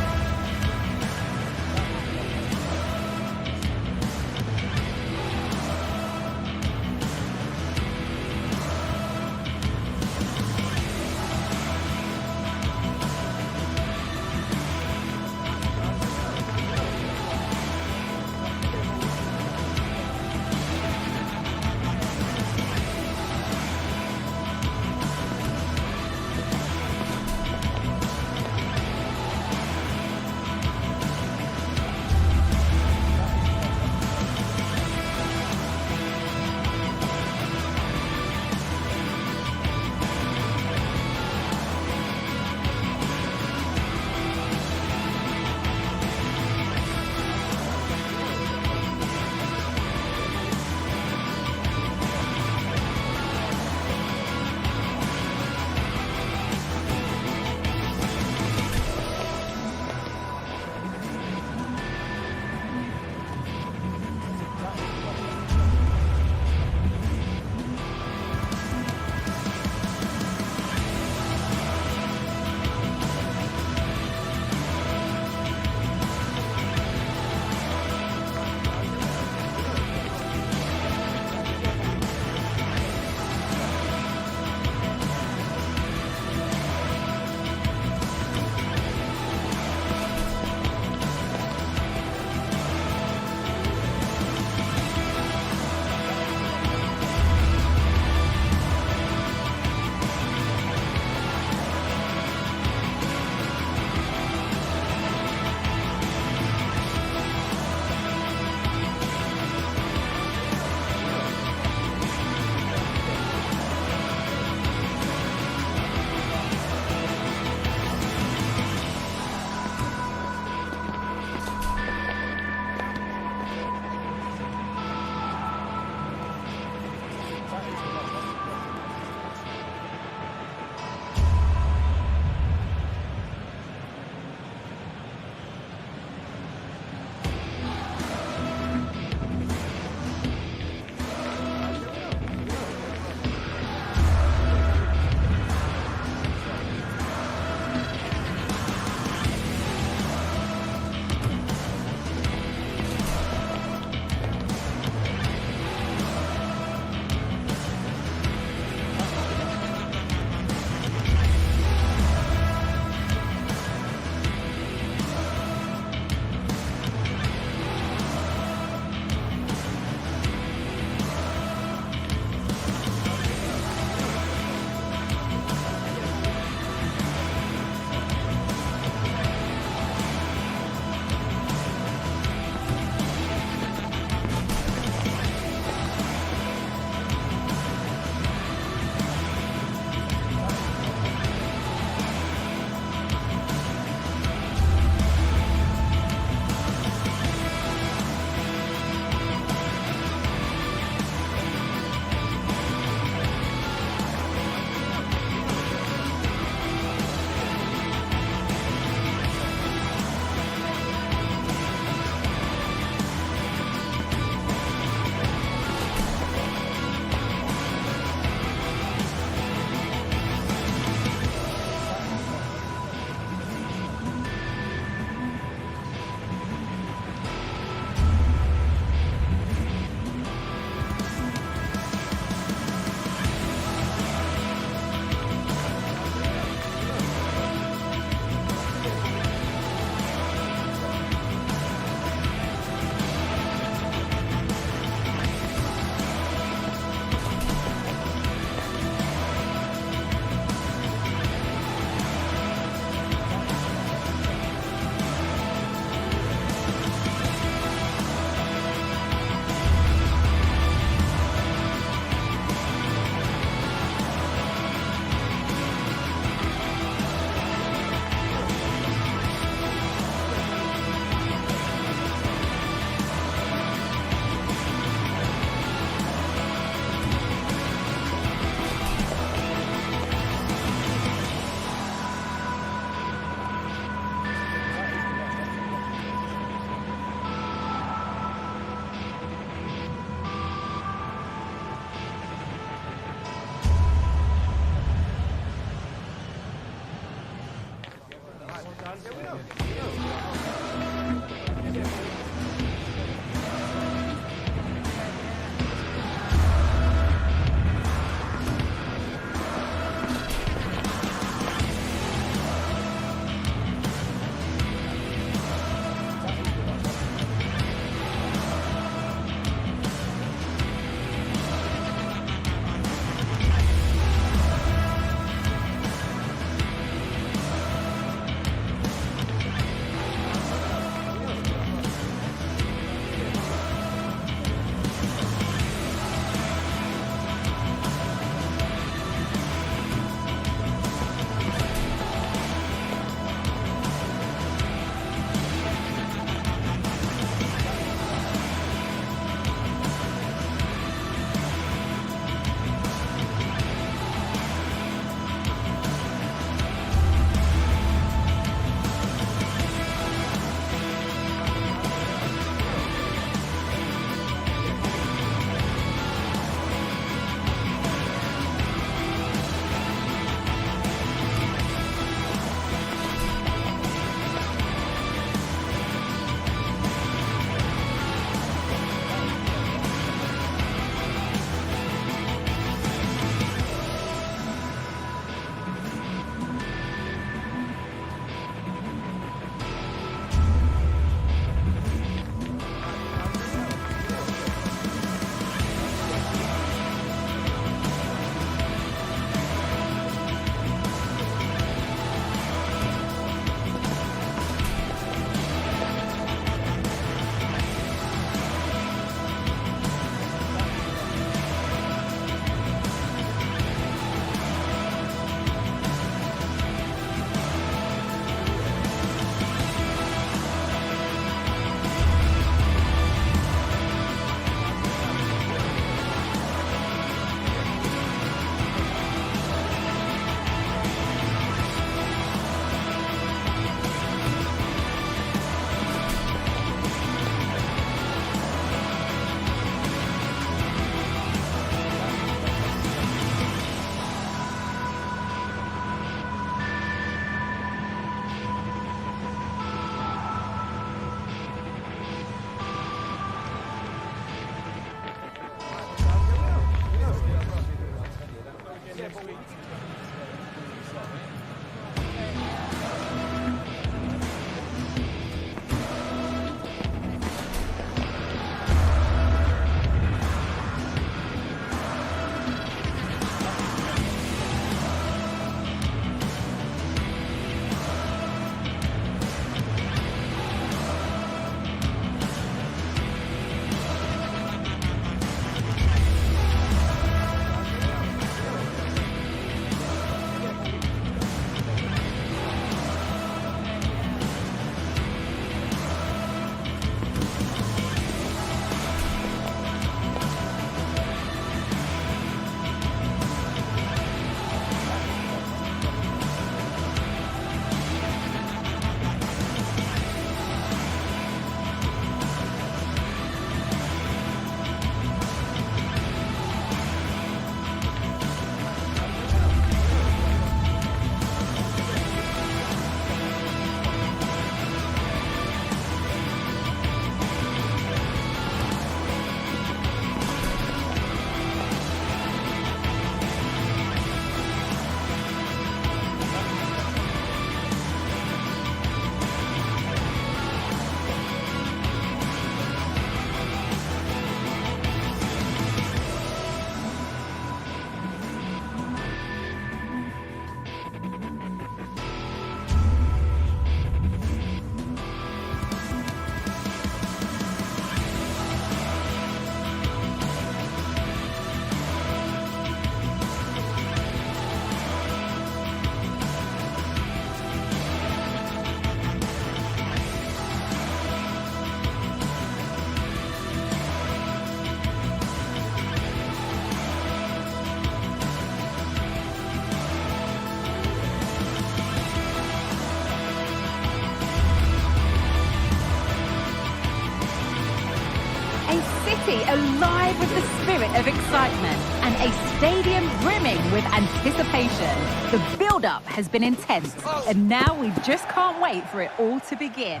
the spirit of excitement and a stadium brimming with anticipation. The build-up has been intense, and now we just can't wait for it all to begin.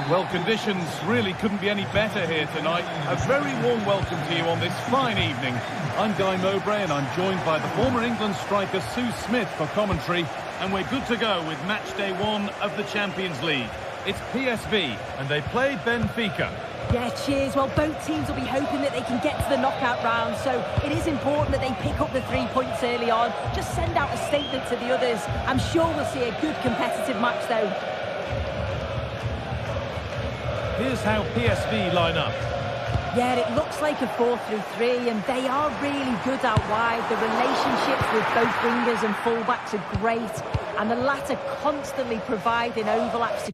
Well, conditions really couldn't be any better here tonight. A very warm welcome to you on this fine evening. I'm Guy Mowbray, and I'm joined by the former England striker Sue Smith for commentary, and we're good to go with match day 1 of the Champions League. It's PSV, and they play Benfica. Yeah, cheers. Well, both teams will be hoping that they can get to the knockout round, so it is important that they pick up the 3 points early on. Just send out a statement to the others. I'm sure we'll see a good competitive match, though. Here's how PSV line up. Yeah, it looks like a 4-3-3, and they are really good out wide. The relationships with both wingers and fullbacks are great, and the latter constantly providing overlaps to...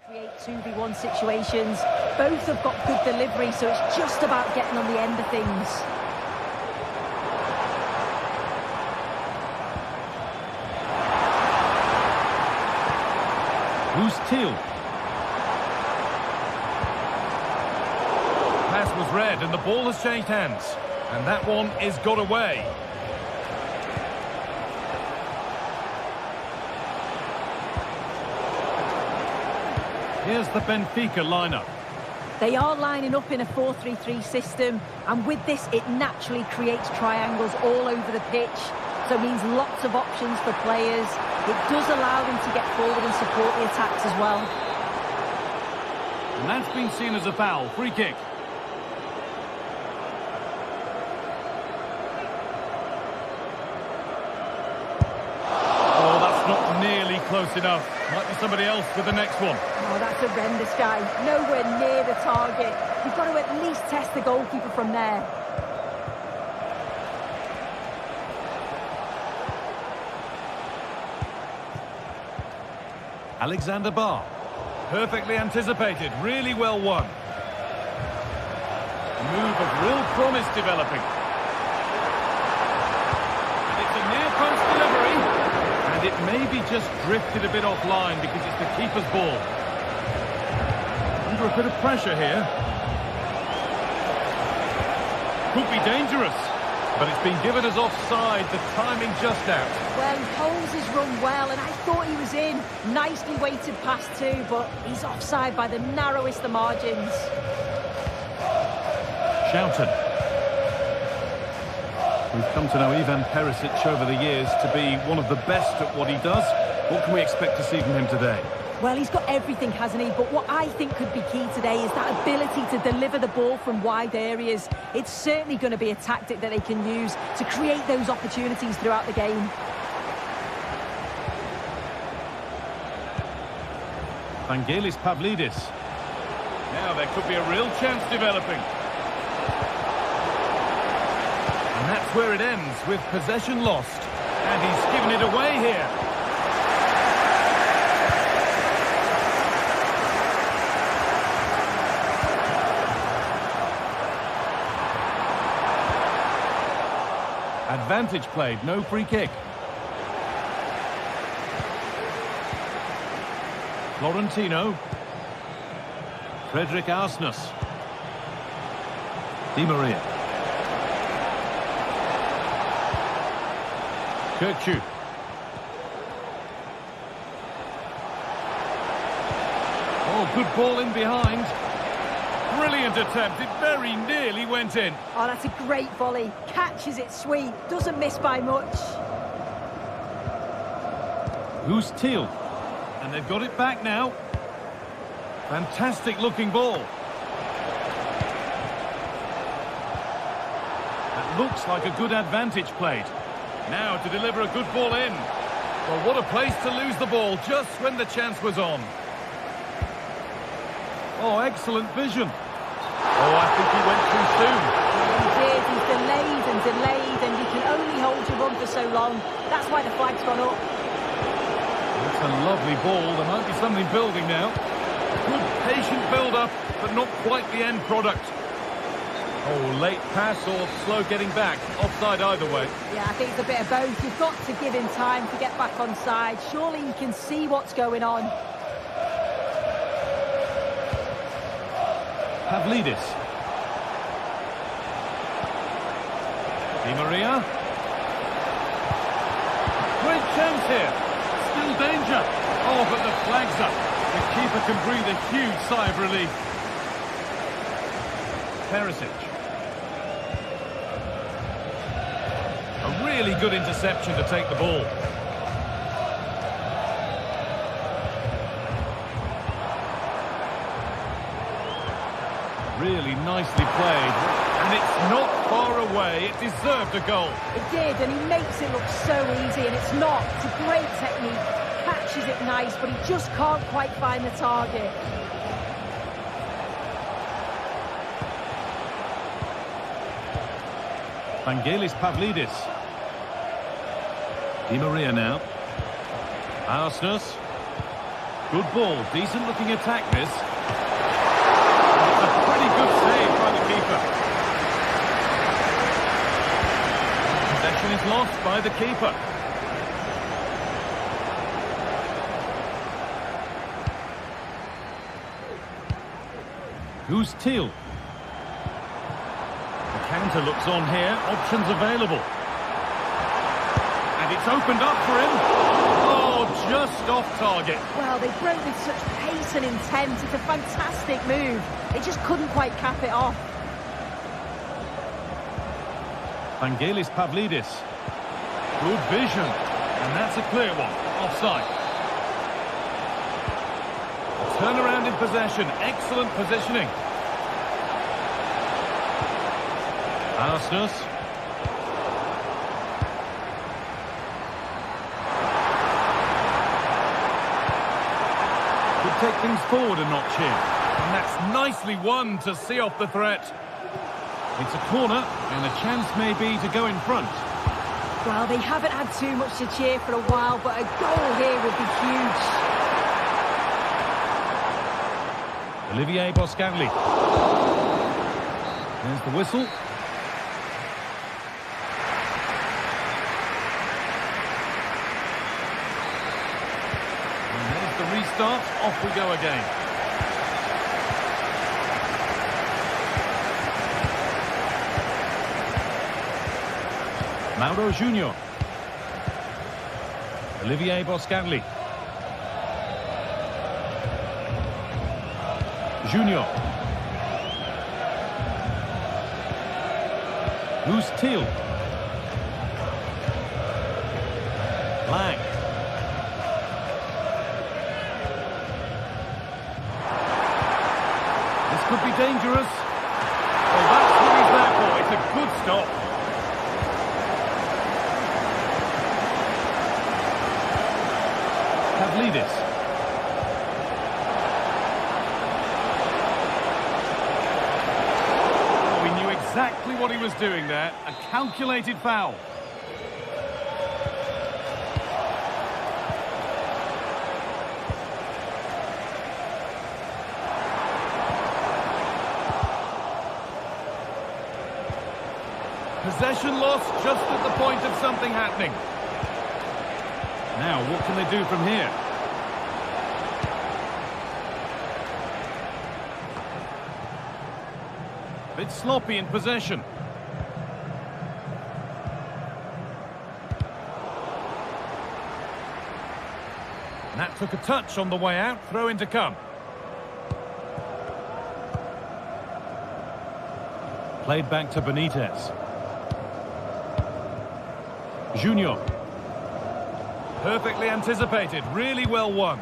create 2v1 situations. Both have got good delivery, so it's just about getting on the end of things. Who's Teal? Pass was read and the ball has changed hands. And that one is got away. Here's the Benfica lineup. They are lining up in a 4-3-3 system, and with this it naturally creates triangles all over the pitch, so it means lots of options for players. It does allow them to get forward and support the attacks as well. And that's been seen as a foul. Free kick. Oh, that's not nearly close enough. Might be somebody else with the next one. Oh, that's horrendous, guy. Nowhere near the target. You've got to at least test the goalkeeper from there. Alexander Barr. Perfectly anticipated, really well won. A move of real promise developing. And it's a near-post delivery. And it maybe just drifted a bit offline because it's the keeper's ball. Under a bit of pressure here. Could be dangerous. But it's been given as offside, the timing just out. Well, he holds his run well, and I thought he was in. Nicely weighted pass too, but he's offside by the narrowest of margins. Shouton. We've come to know Ivan Perisic over the years to be one of the best at what he does. What can we expect to see from him today? Well, he's got everything, hasn't he? But what I think could be key today is that ability to deliver the ball from wide areas. It's certainly going to be a tactic that they can use to create those opportunities throughout the game. Vangelis Pavlidis. Now there could be a real chance developing. And that's where it ends, with possession lost. And he's given it away here. Advantage played, no free kick. Florentino. Frederick Arsnus. Di Maria. Kirkju. Oh, good ball in behind. Brilliant attempt, it very nearly went in. Oh, that's a great volley. Catches it sweet, doesn't miss by much. Who's Teal? And they've got it back now. Fantastic looking ball. That looks like a good advantage played. Now to deliver a good ball in. Well, what a place to lose the ball just when the chance was on. Oh, excellent vision. Oh, I think he went too soon. He did. He's delayed and delayed, and you can only hold your run for so long. That's why the flag's gone up. That's a lovely ball. There might be something building now. Good patient build-up, but not quite the end product. Oh, late pass or slow getting back. Offside either way. Yeah, I think it's a bit of both. You've got to give him time to get back on side. Surely he can see what's going on. Pavlidis. Di Maria. Great chance here. Still danger. Oh, but the flag's up. The keeper can breathe a huge sigh of relief. Perisic. A really good interception to take the ball. Really nicely played. And it's not far away. It deserved a goal. It did, and he makes it look so easy, and it's not. It's a great technique. Catches it nice, but he just can't quite find the target. Vangelis Pavlidis. Di Maria now. Arsenal. Good ball. Decent looking attack this. It's a pretty good save by the keeper. Possession is lost by the keeper. Who's Teal? The counter looks on here. Options available. And it's opened up for him. Oh, just off target. Well, they broke with such pace and intent. It's a fantastic move. They just couldn't quite cap it off. Vangelis Pavlidis. Good vision. And that's a clear one. Offside. Turnaround in possession. Excellent positioning. Arsenal. Could take things forward a notch here. And that's nicely won to see off the threat. It's a corner, and a chance may be to go in front. Well, they haven't had too much to cheer for a while, but a goal here would be huge. Olivier Boscanli. There's the whistle. And there's the restart. Off we go again. Mauro Junior. Olivier Boscanli. Junior. Who's Teal? Lang. This could be dangerous. Well, that's what he's there for. It's a good stop. Pavlidis. Exactly what he was doing there. A calculated foul. Possession lost just at the point of something happening. Now, what can they do from here? Bit sloppy in possession. And that took a touch on the way out. Throw in to come. Played back to Benitez. Junior. Perfectly anticipated. Really well won.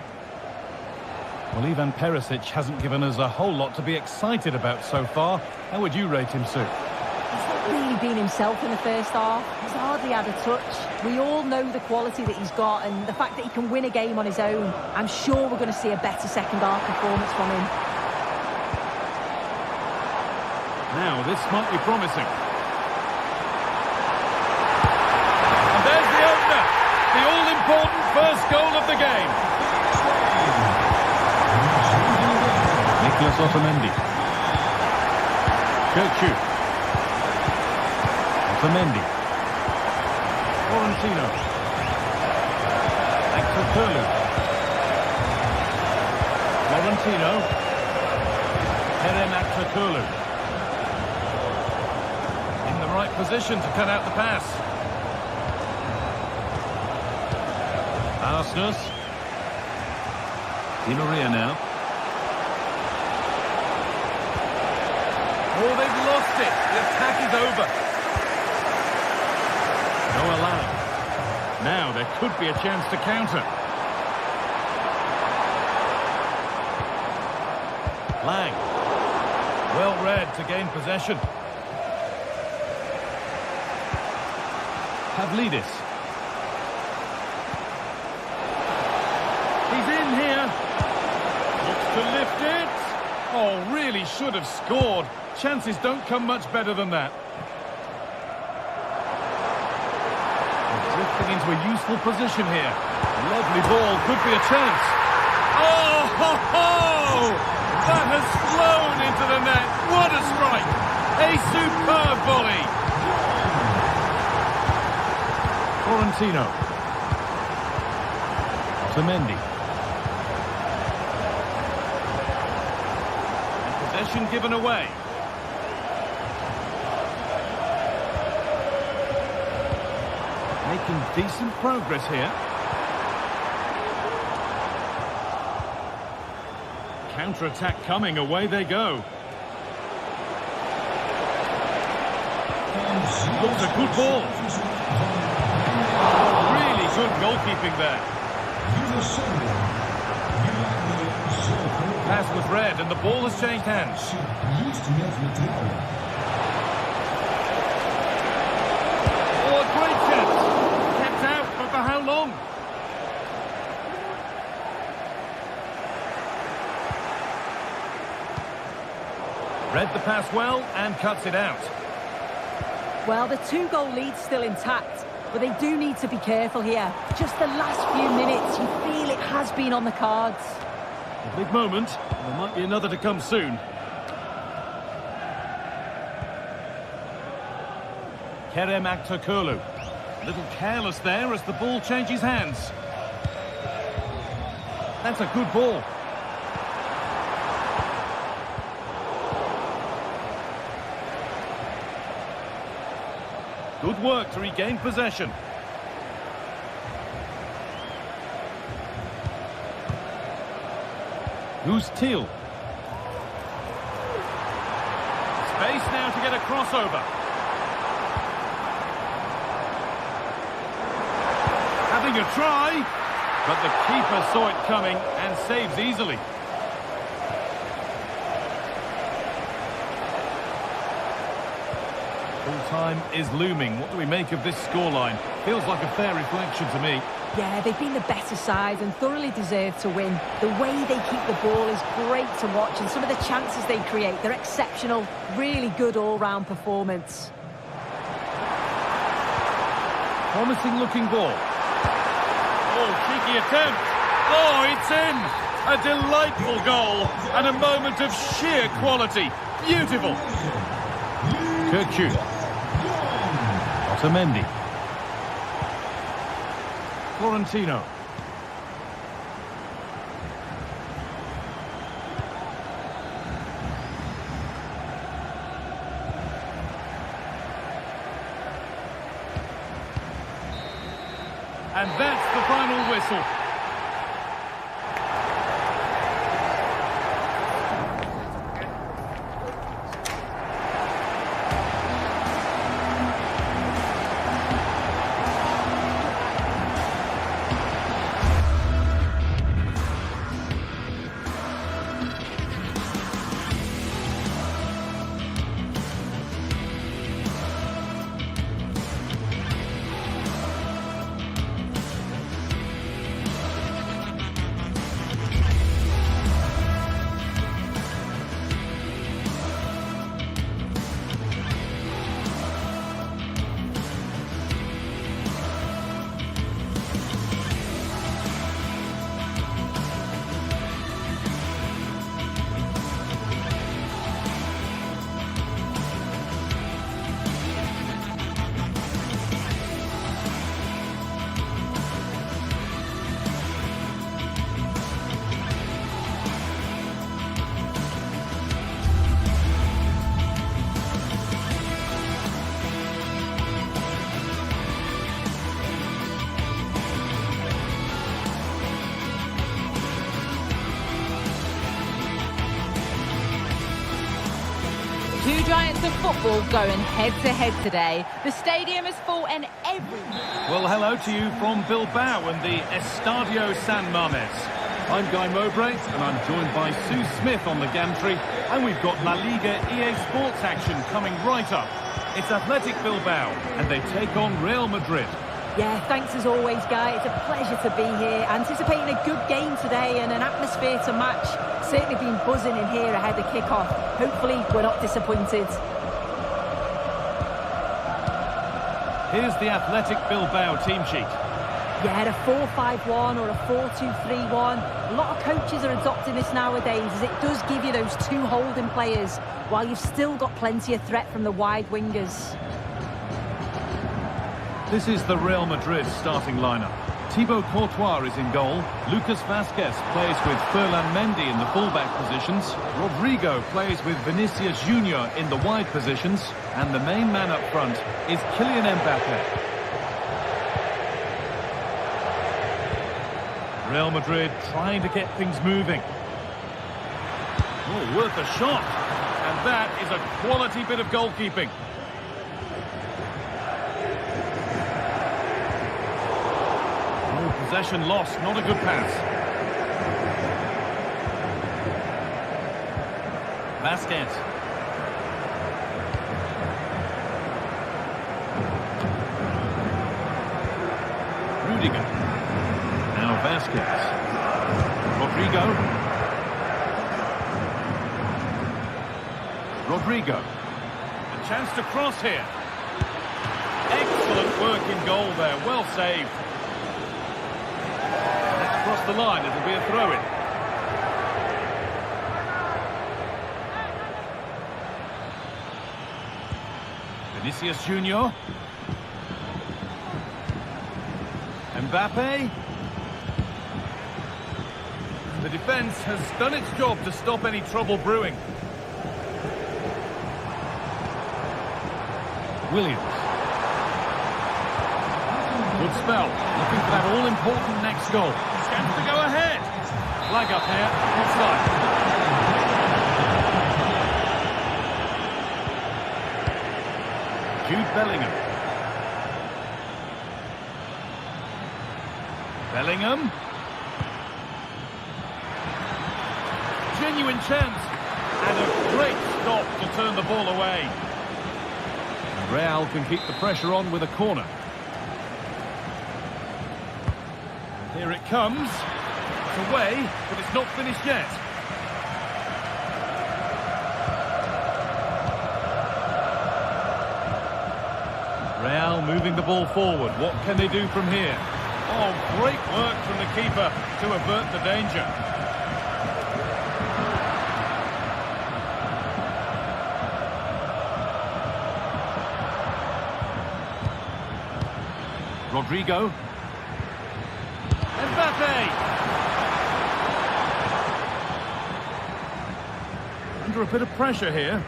Well, Ivan Perisic hasn't given us a whole lot to be excited about so far. How would you rate him, Sue? He's not really been himself in the first half. He's hardly had a touch. We all know the quality that he's got and the fact that he can win a game on his own. I'm sure we're going to see a better second half performance from him. Now, this might be promising. And there's the opener. The all-important first goal of the game. Nicolas Otamendi. Gertrude. Otamendi. Florentino. Back to Curlew. Florentino. Kerem Aktürkoğlu. In the right position to cut out the pass. Arsenal. Di Maria now. Oh, they've lost it. The attack is over. No allowed. Now there could be a chance to counter. Lang. Well read to gain possession. Pavlidis. He's in here. Looks to lift it. Oh, really should have scored. Chances don't come much better than that. They're drifting into a useful position here. Lovely ball, could be a chance. Oh, ho, ho! That has flown into the net. What a strike! A superb volley. Florentino. Otamendi. And possession given away. Making decent progress here. Counter-attack coming, away they go. Looks a good ball. Really good goalkeeping there. Pass was read and the ball has changed hands. Oh, a great chance. Kept out, but for how long? Read the pass well and cuts it out. Well, the 2-goal lead's still intact, but they do need to be careful here. Just the last few minutes, you feel it has been on the cards. A big moment. There might be another to come soon. Kerem Aktürkoğlu. A little careless there as the ball changes hands. That's a good ball. Good work to regain possession. Who's Thiel? Space now to get a crossover. Having a try, but the keeper saw it coming and saves easily. Full-time is looming. What do we make of this scoreline? Feels like a fair reflection to me. Yeah, they've been the better side and thoroughly deserve to win. The way they keep the ball is great to watch, and some of the chances they create, they're exceptional. Really good all-round performance. Promising looking ball. Oh, cheeky attempt. Oh, it's in. A delightful goal and a moment of sheer quality. Beautiful. Kirkçu. Otamendi. Florentino. And that's the final whistle. giants of football going head-to-head today. The stadium is full and everyone... Well, hello to you from Bilbao and the Estadio San Mamés. I'm Guy Mowbray, and I'm joined by Sue Smith on the gantry, and we've got La Liga EA Sports action coming right up. It's Athletic Bilbao, and they take on Real Madrid. Yeah, thanks as always, Guy. It's a pleasure to be here. Anticipating a good game today and an atmosphere to match. Certainly been buzzing in here ahead of kick-off. Hopefully, we're not disappointed. Here's the Athletic Bilbao team sheet. Yeah, a 4-5-1 or a 4-2-3-1. A lot of coaches are adopting this nowadays, as it does give you those two holding players, while you've still got plenty of threat from the wide wingers. This is the Real Madrid starting lineup. Thibaut Courtois is in goal. Lucas Vázquez plays with Ferland Mendy in the fullback positions. Rodrigo plays with Vinicius Junior in the wide positions. And the main man up front is Kylian Mbappe. Real Madrid trying to get things moving. Oh, worth a shot. And that is a quality bit of goalkeeping. Oh, possession lost, not a good pass. Vázquez. Rudiger. Now Vázquez. Rodrigo. Rodrigo. A chance to cross here. Excellent work in goal there. Well saved. Let's cross the line. It'll be a throw-in. Vinicius Junior. Mbappe. The defence has done its job to stop any trouble brewing. Williams. Good spell. Looking for that all-important next goal. Chance to go ahead. Flag up here. Offside. Jude Bellingham. Bellingham. Genuine chance. And a great stop to turn the ball away. Real can keep the pressure on with a corner. Here it comes. It's away, but it's not finished yet. Real moving the ball forward. What can they do from here? Oh, great work from the keeper to avert the danger. Rodrigo. Mbappe! Under a bit of pressure here.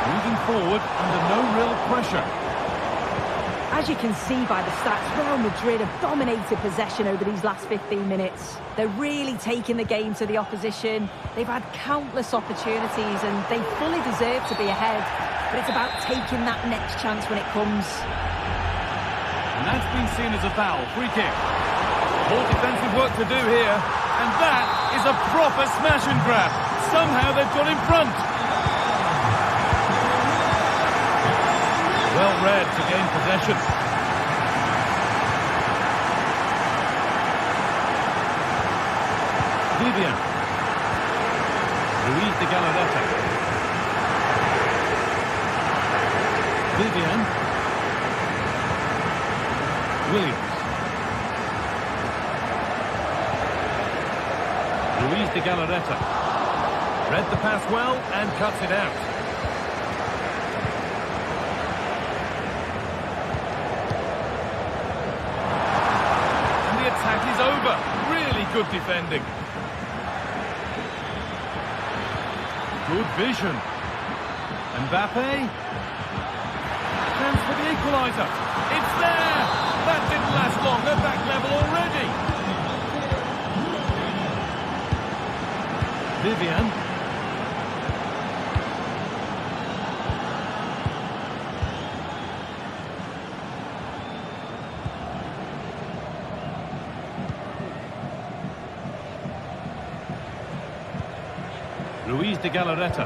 Moving forward under no real pressure. As you can see by the stats, Real Madrid have dominated possession over these last 15 minutes. They're really taking the game to the opposition. They've had countless opportunities and they fully deserve to be ahead. But it's about taking that next chance when it comes. And that's been seen as a foul. Free kick. More defensive work to do here. And that is a proper smash and grab. Somehow they've got in front. Well read to gain possession. Vivian. Luis de Galarreta. Vivian. Williams. Luis de Galarreta. Read the pass well and cuts it out. Attack is over. Really good defending. Good vision. Mbappe. Chance for the equaliser. It's there. That didn't last long. They're back level already. Vivian. Ruiz de Galarreta.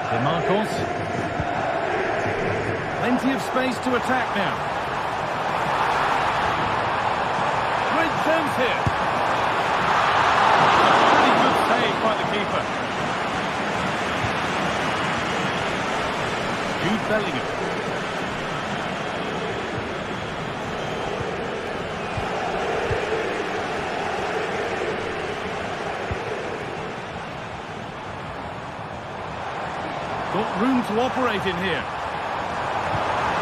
De Marcos. Plenty of space to attack now. Great chance here. Really good save by the keeper. Jude Bellingham. Got room to operate in here.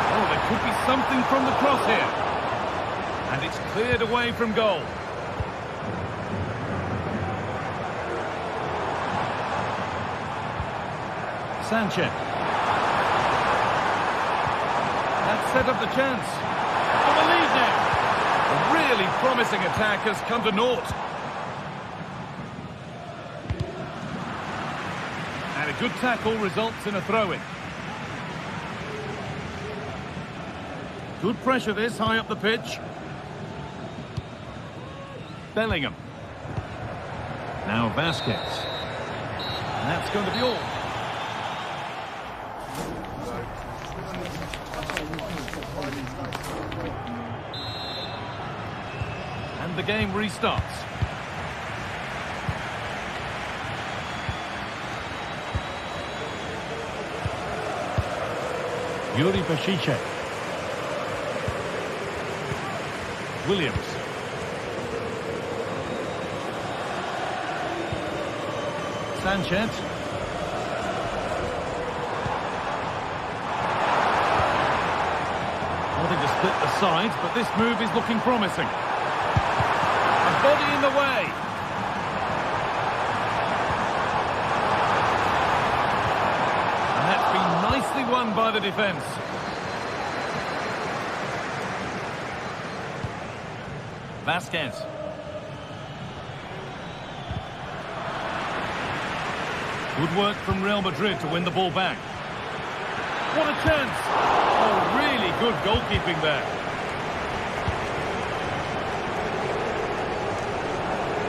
Oh, there could be something from the cross here. And it's cleared away from goal. Sanchez. That set up the chance. For the lead now. A really promising attack has come to naught. And a good tackle results in a throw-in. Good pressure this, high up the pitch. Bellingham. Now Vasquez. And that's going to be all. And the game restarts. Yuri Pasice. Williams. Sanchez. Wanting to split the sides, but this move is looking promising. A body in the way. And that's been nicely won by the defence. Vasquez. Good work from Real Madrid to win the ball back. What a chance! Oh, really good goalkeeping there.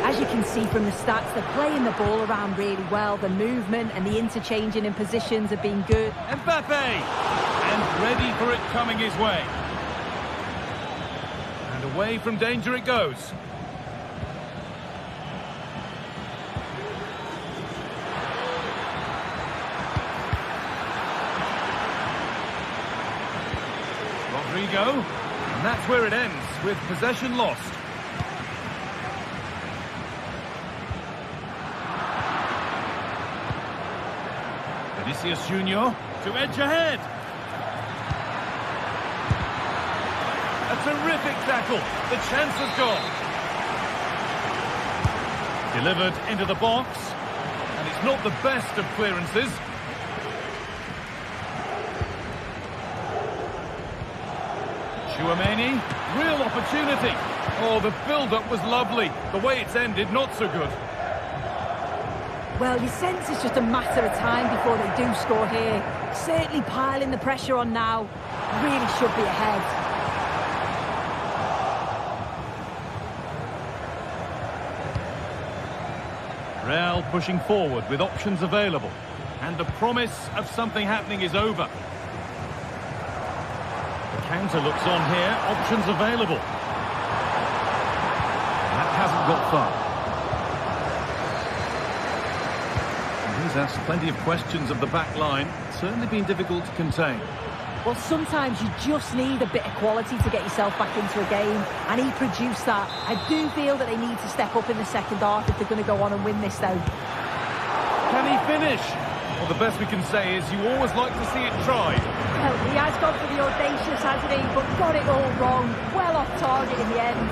As you can see from the stats, they're playing the ball around really well. The movement and the interchanging in positions have been good. Mbappe! And ready for it coming his way. And away from danger it goes. Rodrigo, and that's where it ends, with possession lost. Vinicius Junior to edge ahead. A terrific tackle. The chance has gone. Delivered into the box, and it's not the best of clearances. Chouameni, real opportunity. Oh, the build-up was lovely. The way it's ended, not so good. Well, you sense it's just a matter of time before they do score here. Certainly piling the pressure on now. Really should be ahead. Real pushing forward with options available. And the promise of something happening is over. The counter looks on here. Options available. That hasn't got far. He's asked plenty of questions of the back line. Certainly been difficult to contain. Well, sometimes you just need a bit of quality to get yourself back into a game, and he produced that. I do feel that they need to step up in the second half if they're going to go on and win this, though. Can he finish? Well, the best we can say is you always like to see it tried. Well, he has gone for the audacious, hasn't he? But got it all wrong. Well off target in the end.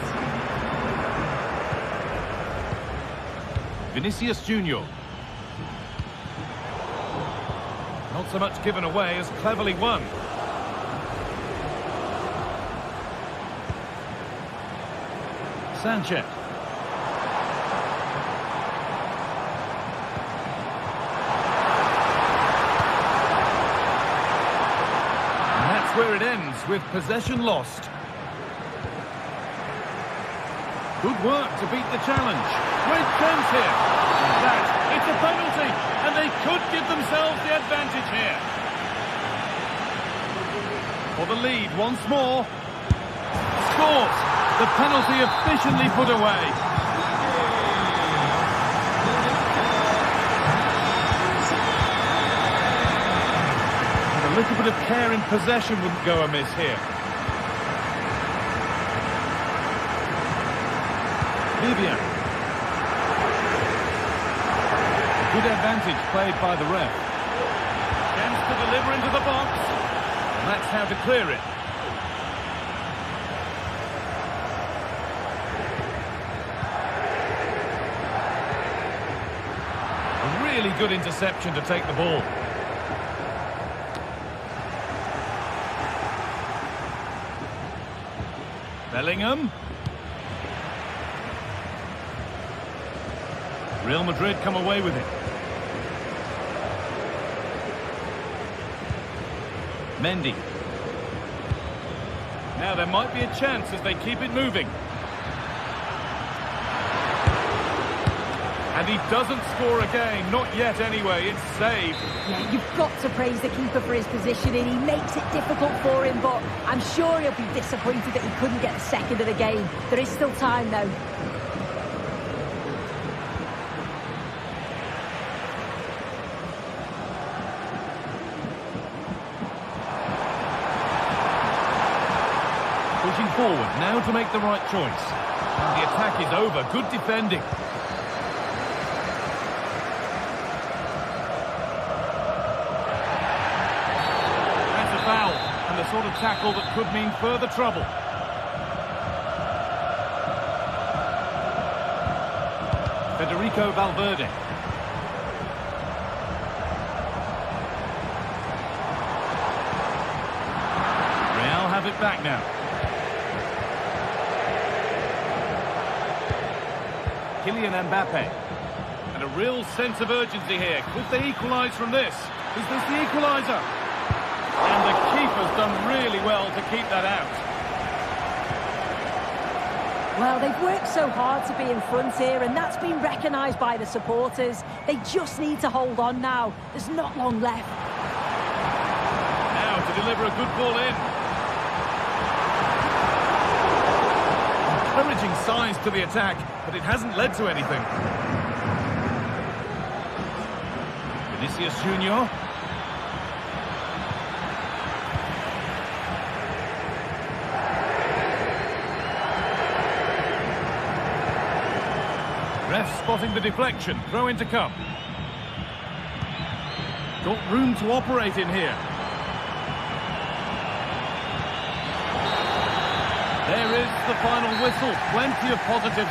Vinicius Junior. Not so much given away as cleverly won. Sanchez. where it ends, with possession lost. Good work to beat the challenge. Great chance here. It's a penalty, and they could give themselves the advantage here. For the lead once more. Scores! The penalty efficiently put away. And a little bit of care in possession wouldn't go amiss here. Vivian. Good advantage played by the ref. Chance to deliver into the box. And that's how to clear it. A really good interception to take the ball. Bellingham. Real Madrid come away with it. Mendy. Now there might be a chance as they keep it moving. And he doesn't score again, not yet anyway, it's saved. Yeah, you've got to praise the keeper for his positioning. He makes it difficult for him, but I'm sure he'll be disappointed that he couldn't get the second of the game. There is still time though. Pushing forward, now to make the right choice. And the attack is over, good defending. That's a foul, and the sort of tackle that could mean further trouble. Federico Valverde. Real have it back now. Kylian Mbappe. And a real sense of urgency here. Could they equalise from this? Is this the equaliser? And the keeper's done really well to keep that out. Well, they've worked so hard to be in front here, and that's been recognised by the supporters. They just need to hold on now. There's not long left. Now to deliver a good ball in. Encouraging signs to the attack, but it hasn't led to anything. Vinicius Junior. Ref spotting the deflection, throw in to come. Got room to operate in here. There is the final whistle. Plenty of positives.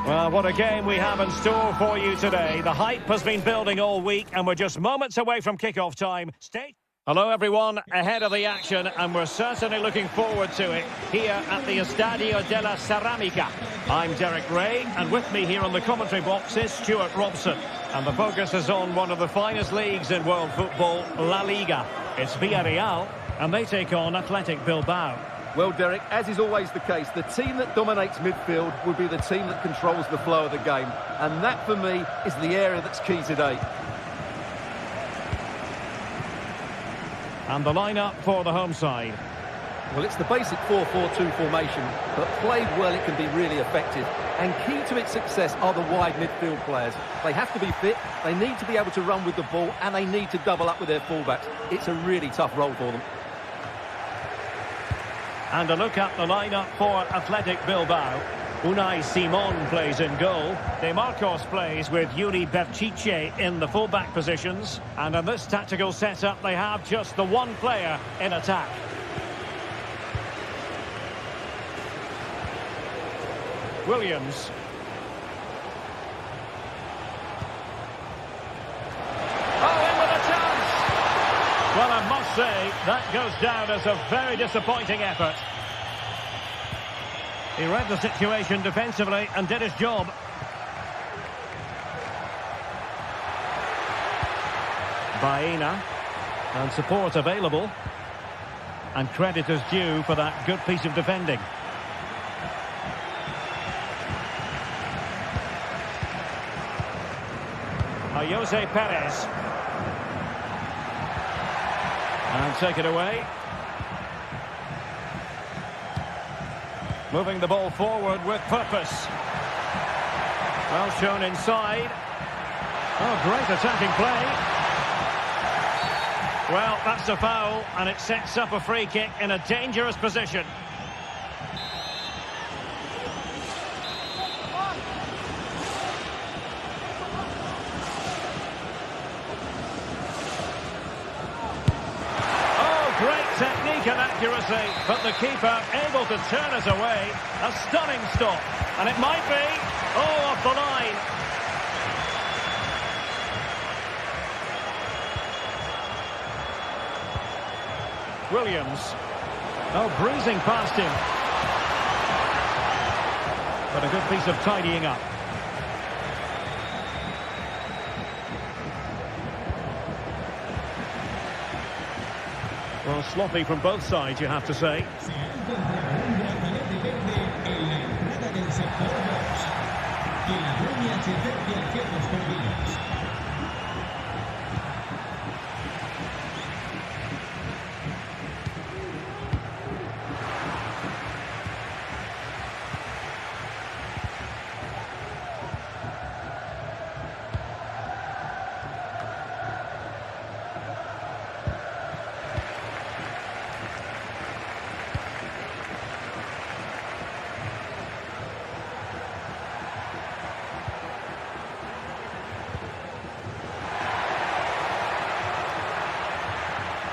Well, what a game we have in store for you today. The hype has been building all week, and we're just moments away from kick-off time. Hello, everyone, ahead of the action, and we're certainly looking forward to it here at the Estadio de la Ceramica. I'm Derek Ray, and with me here on the commentary box is Stuart Robson. And the focus is on one of the finest leagues in world football, La Liga. It's Villarreal, and they take on Athletic Bilbao. Well, Derek, as is always the case, the team that dominates midfield will be the team that controls the flow of the game. And that, for me, is the area that's key today. And the lineup for the home side. Well, it's the basic 4-4-2 formation, but played well, it can be really effective. And key to its success are the wide midfield players. They have to be fit, they need to be able to run with the ball, and they need to double up with their fullbacks. It's a really tough role for them. And a look at the lineup for Athletic Bilbao. Unai Simon plays in goal. De Marcos plays with Yuri Berchiche in the full-back positions. And in this tactical setup, they have just the one player in attack. Williams. Oh, in with a chance! Well, I must say, that goes down as a very disappointing effort. He read the situation defensively and did his job. Baena. And support available. And credit is due for that good piece of defending. Jose Perez. And take it away. Moving the ball forward with purpose. Well shown inside. Oh, great attacking play. Well, that's a foul, and it sets up a free kick in a dangerous position. Technique and accuracy, but the keeper able to turn us away. A stunning stop, and it might be, off the line. Williams, breezing past him. But a good piece of tidying up. Well, sloppy from both sides, you have to say.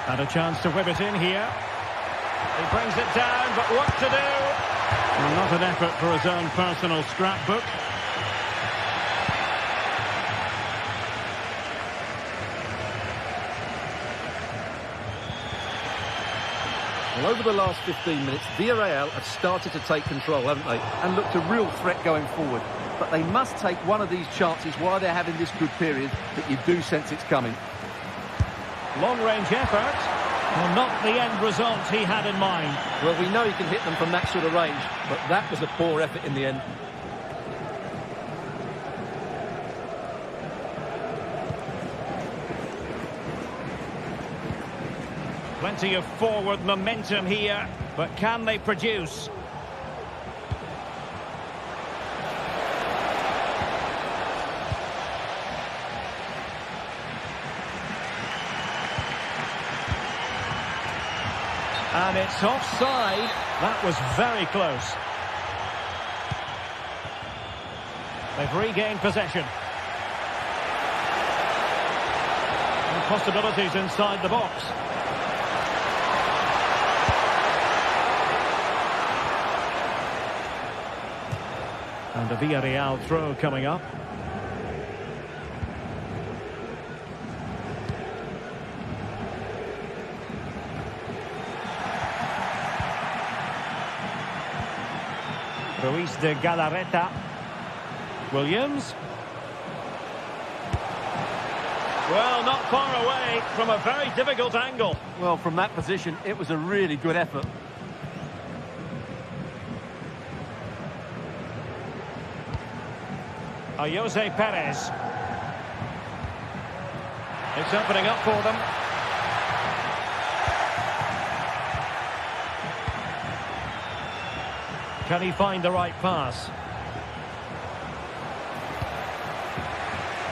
And a chance to whip it in here. He brings it down, but what to do? Well, not an effort for his own personal scrapbook. Well, over the last 15 minutes, Villarreal have started to take control, haven't they? And looked a real threat going forward. But they must take one of these chances while they're having this good period that you do sense it's coming. Long-range effort. Well, not the end result he had in mind. Well, we know he can hit them from that sort of range, but that was a poor effort in the end. Plenty of forward momentum here, but can they produce? And it's offside. That was very close. They've regained possession. And possibilities inside the box. And a Villarreal throw coming up. Ruiz de Galarreta. Williams. Well, not far away from a very difficult angle. Well, from that position, it was a really good effort. Jose Perez. It's opening up for them. Can he find the right pass?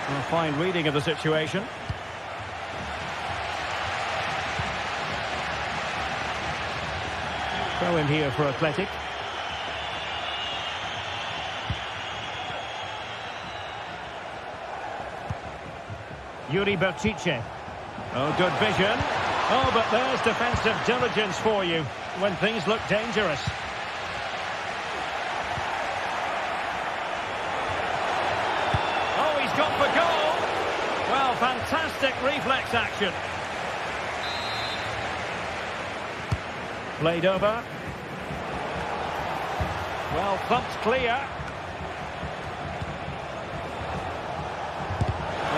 A fine reading of the situation. Throw in here for Athletic. Yuri Berchiche. Oh, good vision. Oh, but there's defensive diligence for you when things look dangerous. Oh, he's gone for goal. Well, fantastic reflex action. Played over. Well, thumped clear.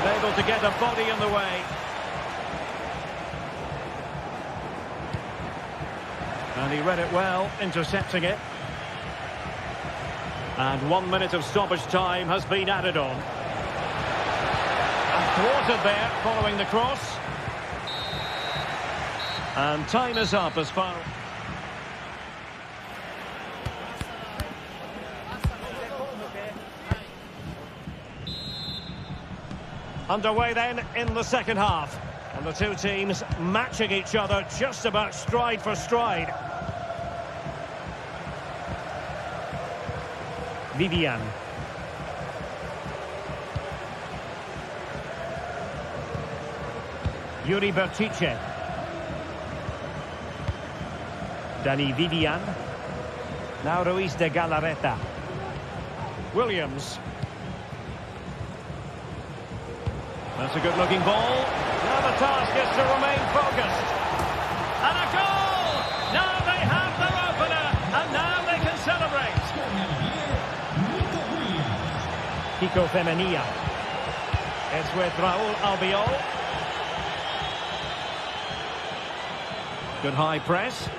Able to get a body in the way. And he read it well, intercepting it. And 1 minute of stoppage time has been added on. And thwarted there, following the cross. And time is up as far... Underway then in the second half. And the two teams matching each other just about stride for stride. Vivian. Yuri Berchiche. Dani Vivian. Now Ruiz de Galarreta. Williams. That's a good-looking ball. Now the task is to remain focused. And a goal! Now they have their opener, and now they can celebrate. Kiko Femenia. It's with Raul Albiol. Good high press.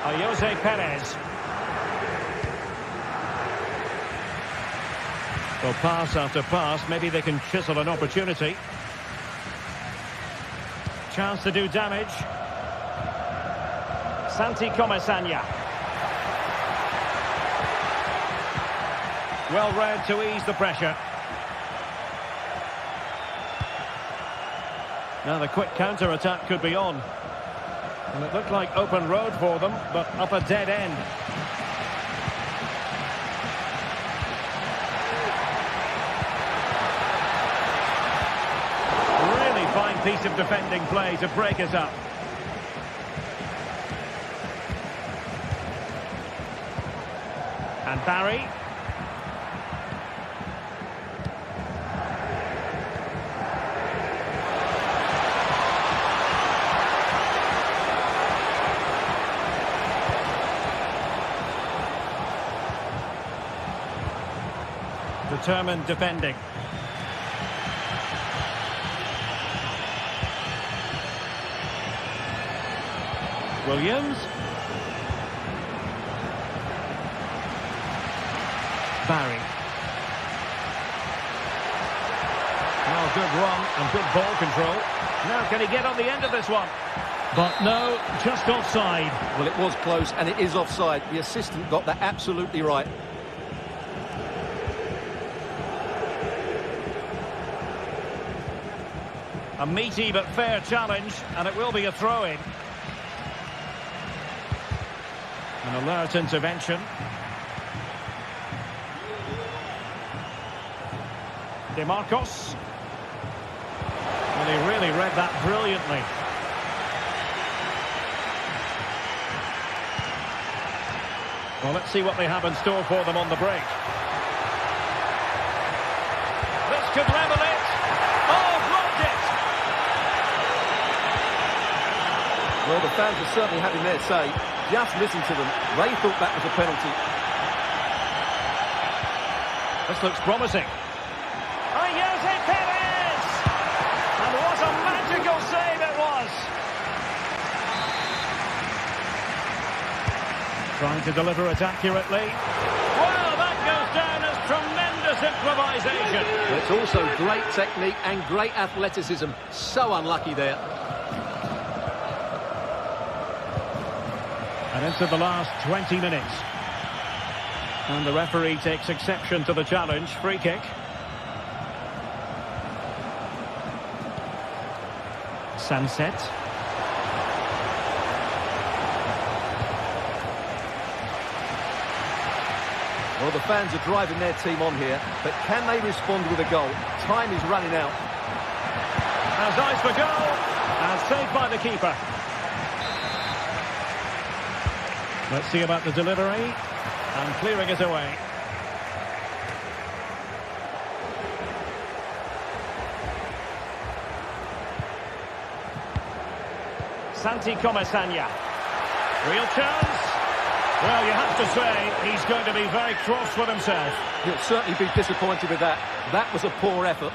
Jose Perez. Well, pass after pass, maybe they can chisel an opportunity. Chance to do damage. Santi Comesaña. Well read to ease the pressure. Now the quick counter-attack could be on. And it looked like open road for them, but up a dead end. Fine piece of defending play to break us up. And Barry. Determined defending. Williams. Barry. Well, good run and good ball control. Now, can he get on the end of this one? But no, just offside. Well, it was close, and it is offside. The assistant got that absolutely right. A meaty but fair challenge, and it will be a throw-in. An alert intervention. De Marcos. Well, he really read that brilliantly. Well, let's see what they have in store for them on the break. This could level it. Oh, blocked it! Well, the fans are certainly having their say. Just listen to them. They thought that was a penalty. This looks promising. Oh, Jose Perez! And what a magical save it was! Trying to deliver it accurately. Well, that goes down as tremendous improvisation. But it's also great technique and great athleticism. So unlucky there. And into the last 20 minutes. And the referee takes exception to the challenge. Free kick. Sunset. Well, the fans are driving their team on here, but can they respond with a goal? Time is running out. Has eyes for goal. And saved by the keeper. Let's see about the delivery. And clearing it away. Santi Comasagna. Real chance. Well, you have to say, he's going to be very cross with himself. He'll certainly be disappointed with that. That was a poor effort.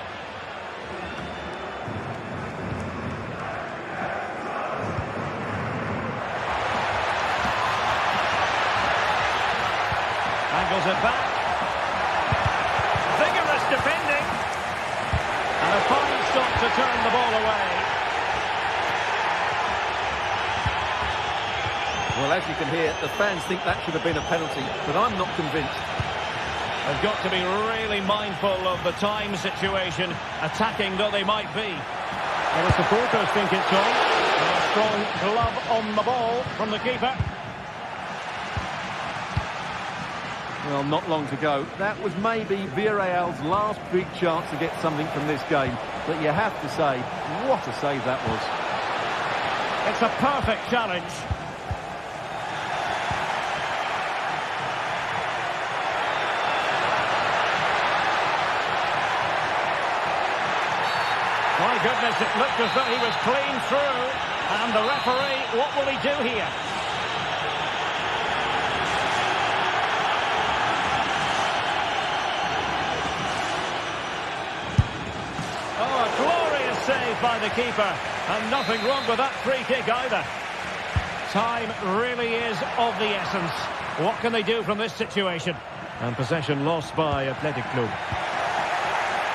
Angles it back. Vigorous defending. And a fine stop to turn the ball away. Well, as you can hear, the fans think that should have been a penalty, but I'm not convinced. They've got to be really mindful of the time situation, attacking though they might be. Well, the supporters think it's on. And a strong glove on the ball from the keeper. Well, not long to go. That was maybe Villarreal's last big chance to get something from this game. But you have to say, what a save that was. It's a perfect challenge. My goodness, it looked as though he was clean through. And the referee, what will he do here? Oh, a glorious save by the keeper. And nothing wrong with that free kick either. Time really is of the essence. What can they do from this situation? And possession lost by Athletic Bilbao.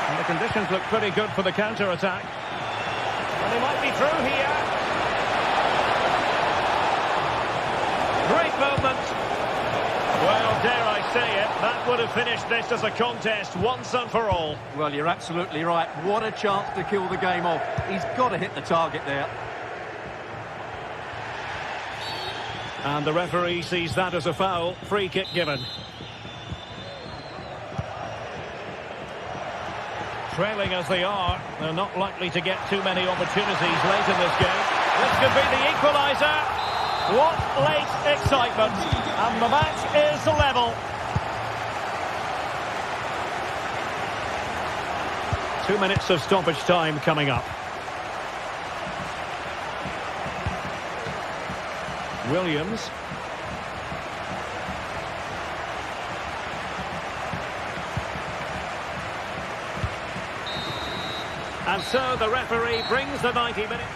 And the conditions look pretty good for the counter-attack. And they might be through here. Great moment. Well, dare I say it, that would have finished this as a contest once and for all. Well, you're absolutely right. What a chance to kill the game off. He's got to hit the target there. And the referee sees that as a foul. Free kick given. Trailing as they are, they're not likely to get too many opportunities late in this game. This could be the equaliser. What late excitement. And the match is level. 2 minutes of stoppage time coming up. Williams. And so the referee brings the 90 minutes.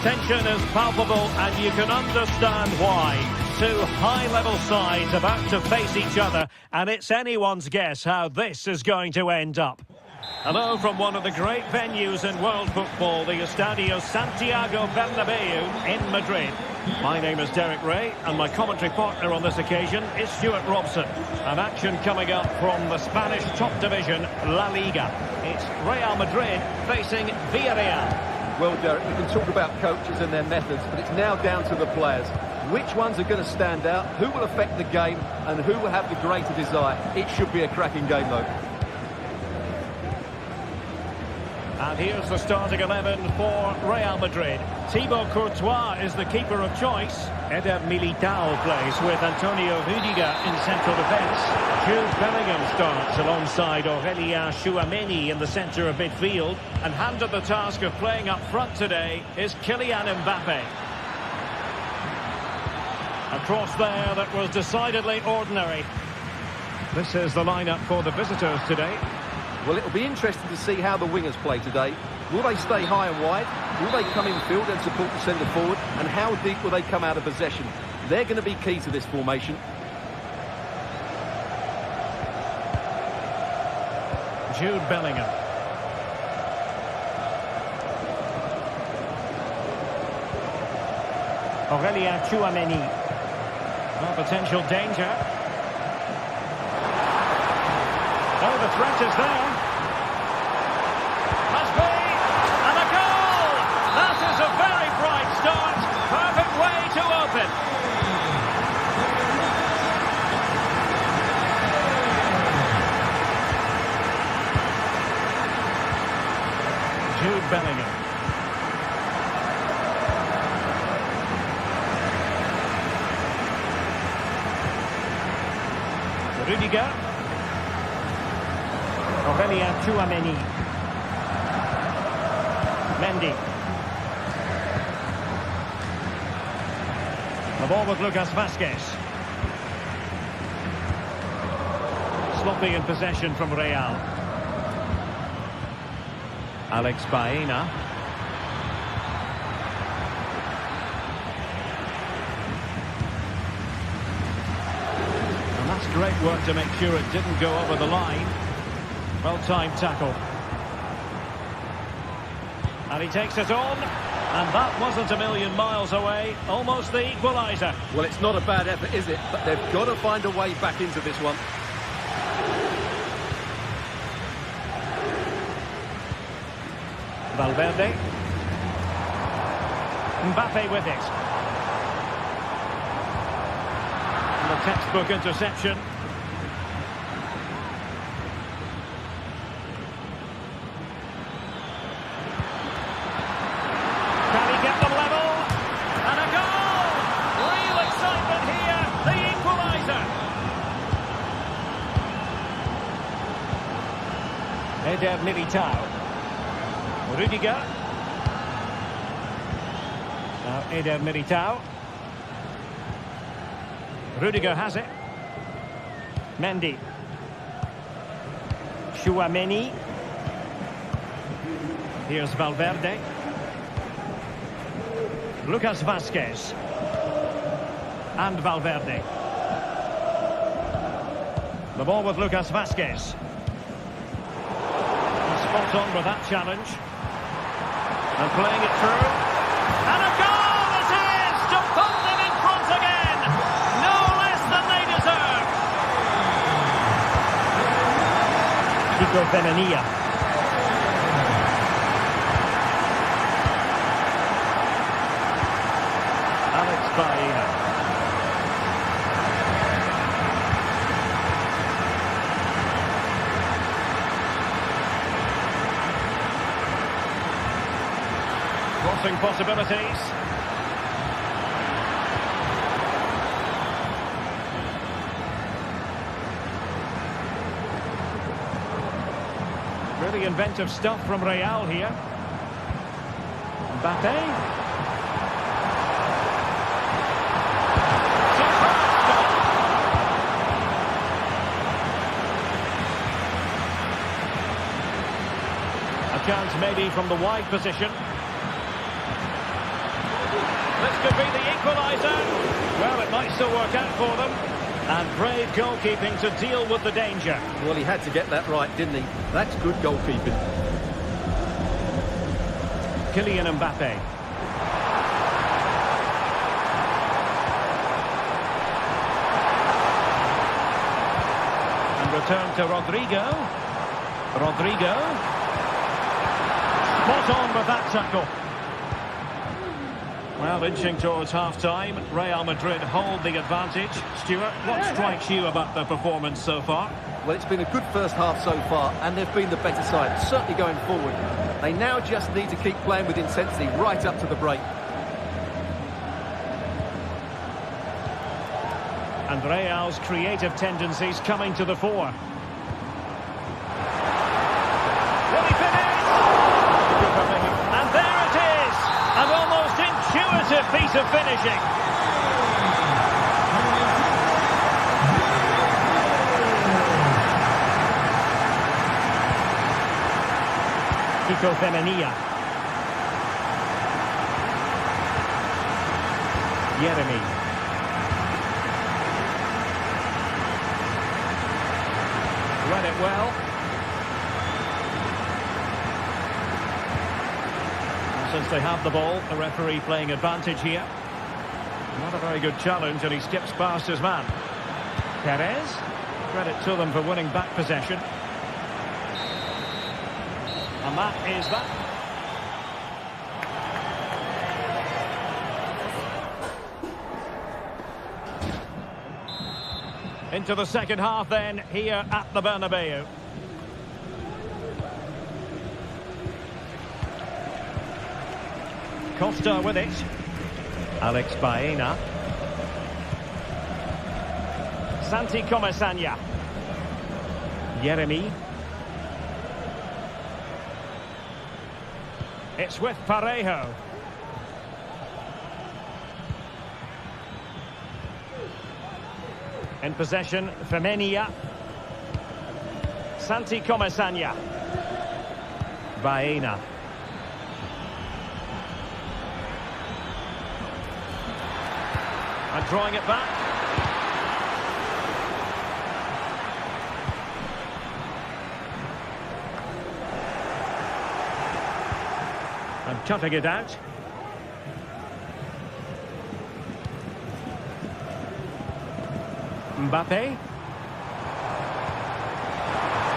tension is palpable, and you can understand why. Two high-level sides about to face each other, and it's anyone's guess how this is going to end up. Hello from one of the great venues in world football, the Estadio Santiago Bernabeu in Madrid. My name is Derek Ray, and my commentary partner on this occasion is Stuart Robson. An action coming up from the Spanish top division, La Liga. It's Real Madrid facing Villarreal. Well, Derek, we can talk about coaches and their methods, but it's now down to the players. Which ones are going to stand out, who will affect the game, and who will have the greater desire? It should be a cracking game, though. And here's the starting 11 for Real Madrid. Thibaut Courtois is the keeper of choice. Eder Militao plays with Antonio Rüdiger in central defence. Jude Bellingham starts alongside Aurélien Tchouaméni in the centre of midfield. And handed the task of playing up front today is Kylian Mbappe. A cross there that was decidedly ordinary. This is the lineup for the visitors today. Well, it'll be interesting to see how the wingers play today. Will they stay high and wide? Will they come in field and support the centre forward? And how deep will they come out of possession? They're going to be key to this formation. Jude Bellingham. Aurélien Tchouaméni. No potential danger. Oh, the threat is there. Must be. And a goal! That is a very bright start. Perfect way to open. Jude Bellingham. Rüdiger. Aurélien Tchouaméni. Mendy. The ball with Lucas Vázquez. Sloppy in possession from Real. Alex Baena. And that's great work to make sure it didn't go over the line. Well-timed tackle. And he takes it on. And that wasn't a million miles away. Almost the equaliser. Well, it's not a bad effort, is it? But they've got to find a way back into this one. Valverde. Mbappe with it. And the textbook interception. Eder Militao. Rüdiger. Now Eder Militao. Rüdiger has it. Mendy. Tchouaméni. Here's Valverde. Lucas Vázquez. And Valverde. The ball with Lucas Vázquez. Spot on with that challenge. And playing it through. And a goal it is! To put them in front again! No less than they deserve! Kiko Benania. Alex Baena. Crossing possibilities. Really inventive stuff from Real here. Mbappe. A chance maybe from the wide position. could be the equaliser. Well, it might still work out for them. And brave goalkeeping to deal with the danger. Well, he had to get that right, didn't he? That's good goalkeeping. Kylian Mbappe. And return to Rodrigo. Rodrigo. Spot on with that tackle. Well, inching towards half-time, Real Madrid hold the advantage. Stuart, what strikes you about the performance so far? Well, it's been a good first half so far, and they've been the better side, certainly going forward. They now just need to keep playing with intensity right up to the break. And Real's creative tendencies coming to the fore. Will he finish? And there it is! An almost intuitive piece of finishing. Kiko Femenia. Jeremy. Read it well. Since they have the ball, the referee playing advantage here. Not a very good challenge, and he skips past his man. Perez. Credit to them for winning back possession. And that is that. Into the second half then, here at the Bernabeu. Costa with it. Alex Baena. Santi Comesaña. Jeremy. It's with Parejo. In possession, Femenia. Santi Comesaña. Baena. And drawing it back. And cutting it out. Mbappe.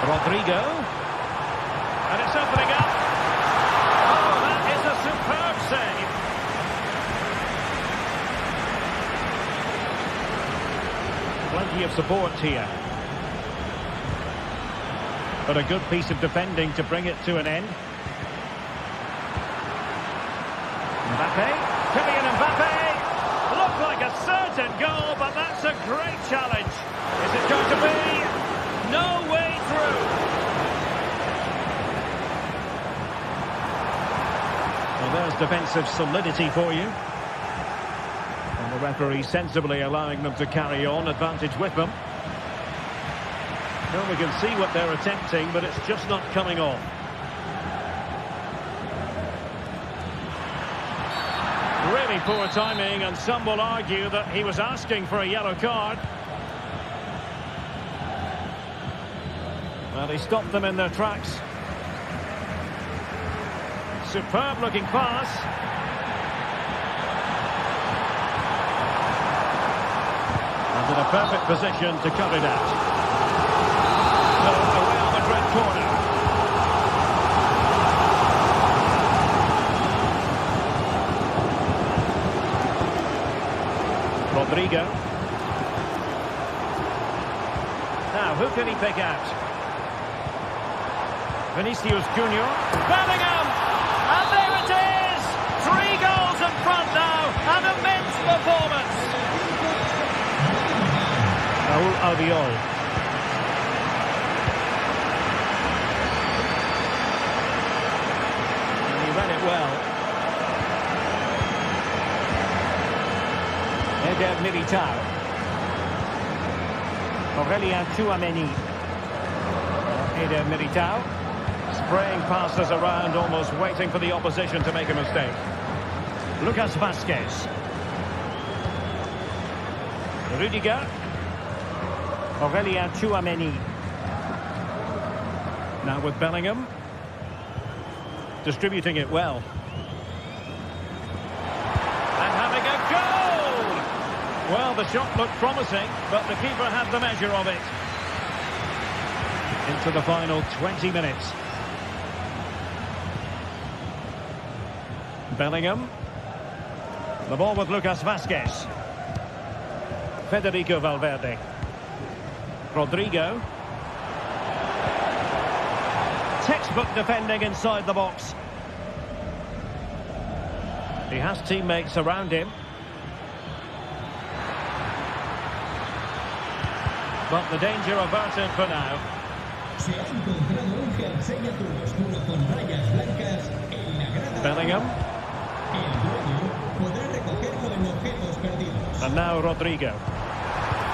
Rodrigo. And it's opening up. Oh, that is a superb save. Plenty of support here. But a good piece of defending to bring it to an end. Mbappe. Kylian Mbappe. Looked like a certain goal, but that's a great challenge. Is it going to be? No way through. Well, there's defensive solidity for you. And the referee sensibly allowing them to carry on, advantage with them. Well, we can see what they're attempting, but it's just not coming off. Really poor timing, and some will argue that he was asking for a yellow card. Well, he stopped them in their tracks. Superb looking pass. And in a perfect position to cut it out. So, a Real Madrid corner. Rodrigo. Now, who can he pick out? Vinicius Junior. Bellingham! And there it is! 3 goals in front now. An immense performance. Raúl Albiol. And he ran it well. Eder Militao. Aurelien Tchouameni. Eder Militao. Spraying passes around, almost waiting for the opposition to make a mistake. Lucas Vázquez. Rudiger. Aurelien Tchouameni. Now with Bellingham. Distributing it well. And having a goal! Well, the shot looked promising, but the keeper had the measure of it. Into the final 20 minutes. Bellingham. The ball with Lucas Vazquez. Federico Valverde. Rodrigo. Textbook defending inside the box. He has teammates around him. But the danger averted for now. Se ha encontrado un jersey azul oscuro con rayas blancas en la grada. Bellingham. El dueño podrá recoger con objetos perdidos. And now Rodrigo.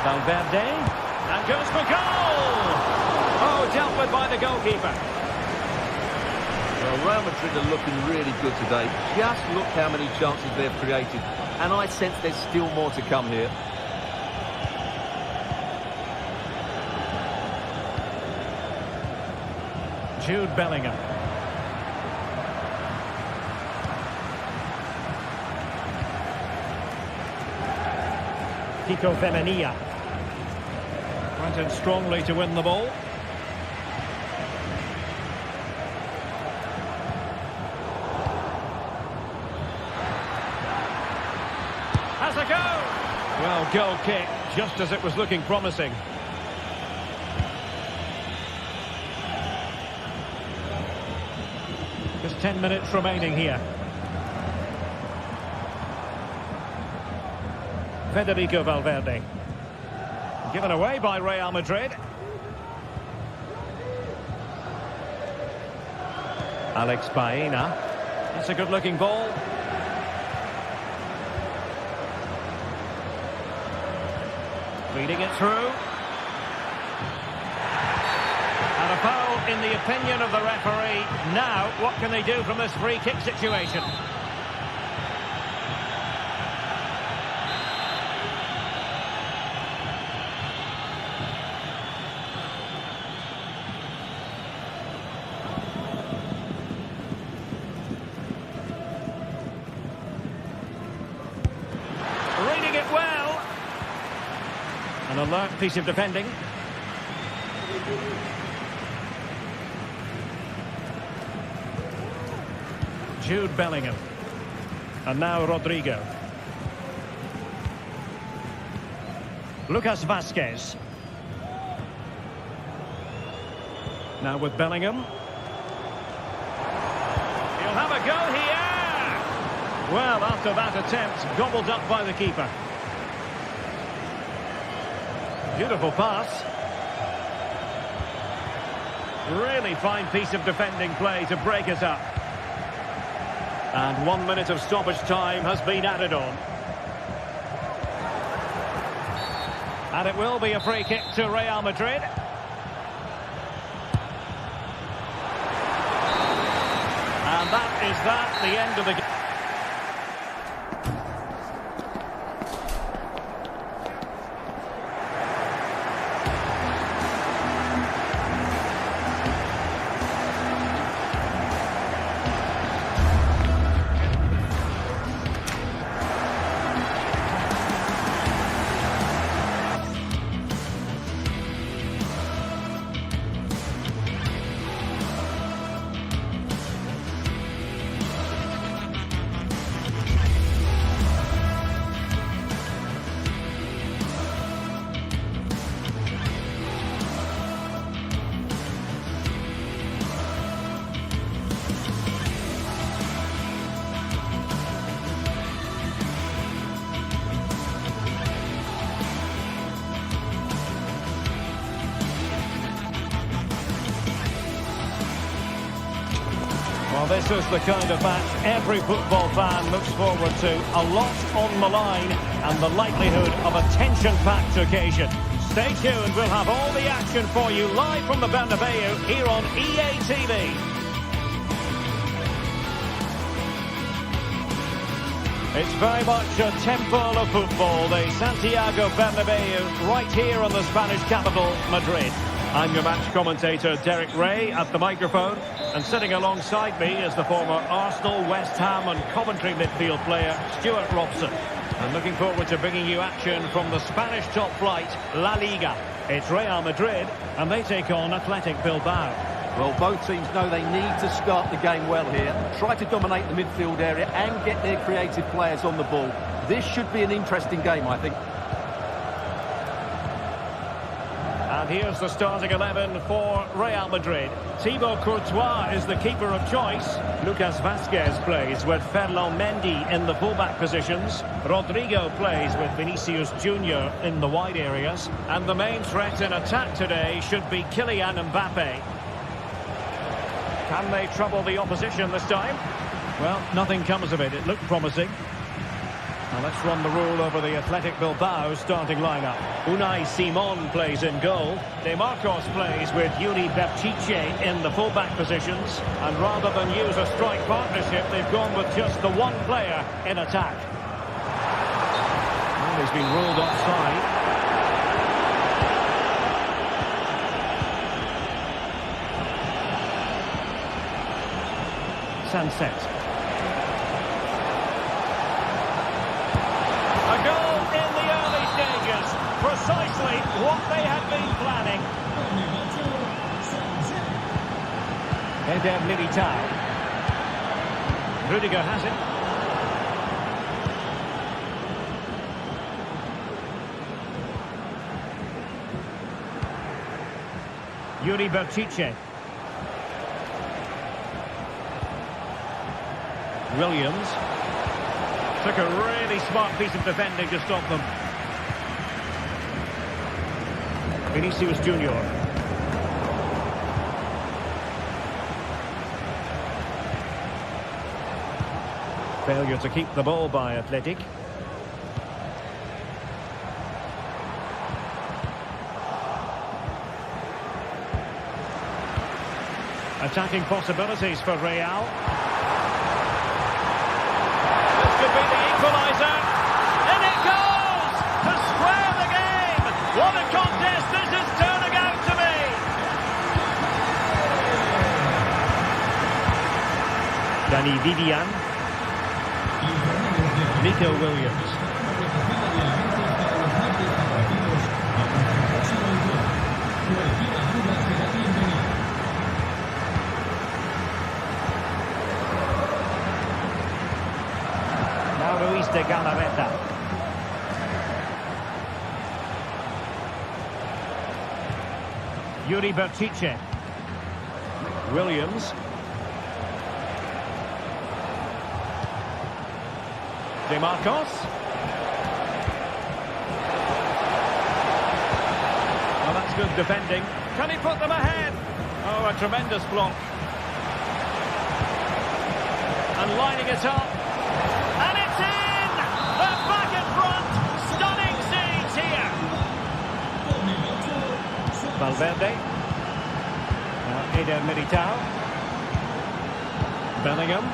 Valverde. And goes for goal! Oh, dealt with by the goalkeeper. Well, Real Madrid are looking really good today. Just look how many chances they've created. And I sense there's still more to come here. Jude Bellingham. Kiko Femenia. Went in strongly to win the ball. Has a go! Well, goal kick, just as it was looking promising. Just 10 minutes remaining here. Federico Valverde. Given away by Real Madrid. Alex Baena. That's a good-looking ball. Feeding it through. And a foul in the opinion of the referee. Now, what can they do from this free kick situation? Reading it well. An alert piece of defending. Jude Bellingham. And now Rodrigo. Lucas Vazquez. Now with Bellingham. He'll have a go here. Well, after that attempt, gobbled up by the keeper. Beautiful pass. Really fine piece of defending play to break us up. And 1 minute of stoppage time has been added on. And it will be a free kick to Real Madrid. And that is the end of the game. Well, this is the kind of match every football fan looks forward to. A lot on the line and the likelihood of a tension-packed occasion. Stay tuned, we'll have all the action for you live from the Bernabeu here on EA TV. It's very much a temple of football, the Santiago Bernabeu, right here in the Spanish capital, Madrid. I'm your match commentator, Derek Ray, at the microphone. And sitting alongside me is the former Arsenal, West Ham and Coventry midfield player, Stuart Robson. And looking forward to bringing you action from the Spanish top flight, La Liga. It's Real Madrid, and they take on Athletic Bilbao. Well, both teams know they need to start the game well here. Try to dominate the midfield area and get their creative players on the ball. This should be an interesting game, I think. And here's the starting 11 for Real Madrid. Thibaut Courtois is the keeper of choice. Lucas Vázquez plays with Ferland Mendy in the fullback positions. Rodrigo plays with Vinicius Junior in the wide areas. And the main threat in attack today should be Kylian Mbappe. Can they trouble the opposition this time? Well, nothing comes of it. It looked promising. Now let's run the rule over the Athletic Bilbao starting lineup. Unai Simon plays in goal. De Marcos plays with Yuri Berchiche in the fullback positions. And rather than use a strike partnership, they've gone with just the one player in attack. Well, he's been ruled offside. Sunset. A goal in the early stages. Precisely what they had been planning. Eder Militao. Rudiger has it. Yuri Berchiche. Williams took a really smart piece of defending to stop them. Vinicius Junior. Failure to keep the ball by Athletic. Attacking possibilities for Real. Could be the equaliser, and it goes to square the game. What a contest this is turning out to be. Danny Vivian, Nico Williams. De Galarreta. Yuri Berchiche. Williams. De Marcos. Well, that's good defending. Can he put them ahead? Oh, a tremendous block. And lining it up. And it's in! They're back in front. Stunning scenes here. Valverde. Eder Militao. Bellingham.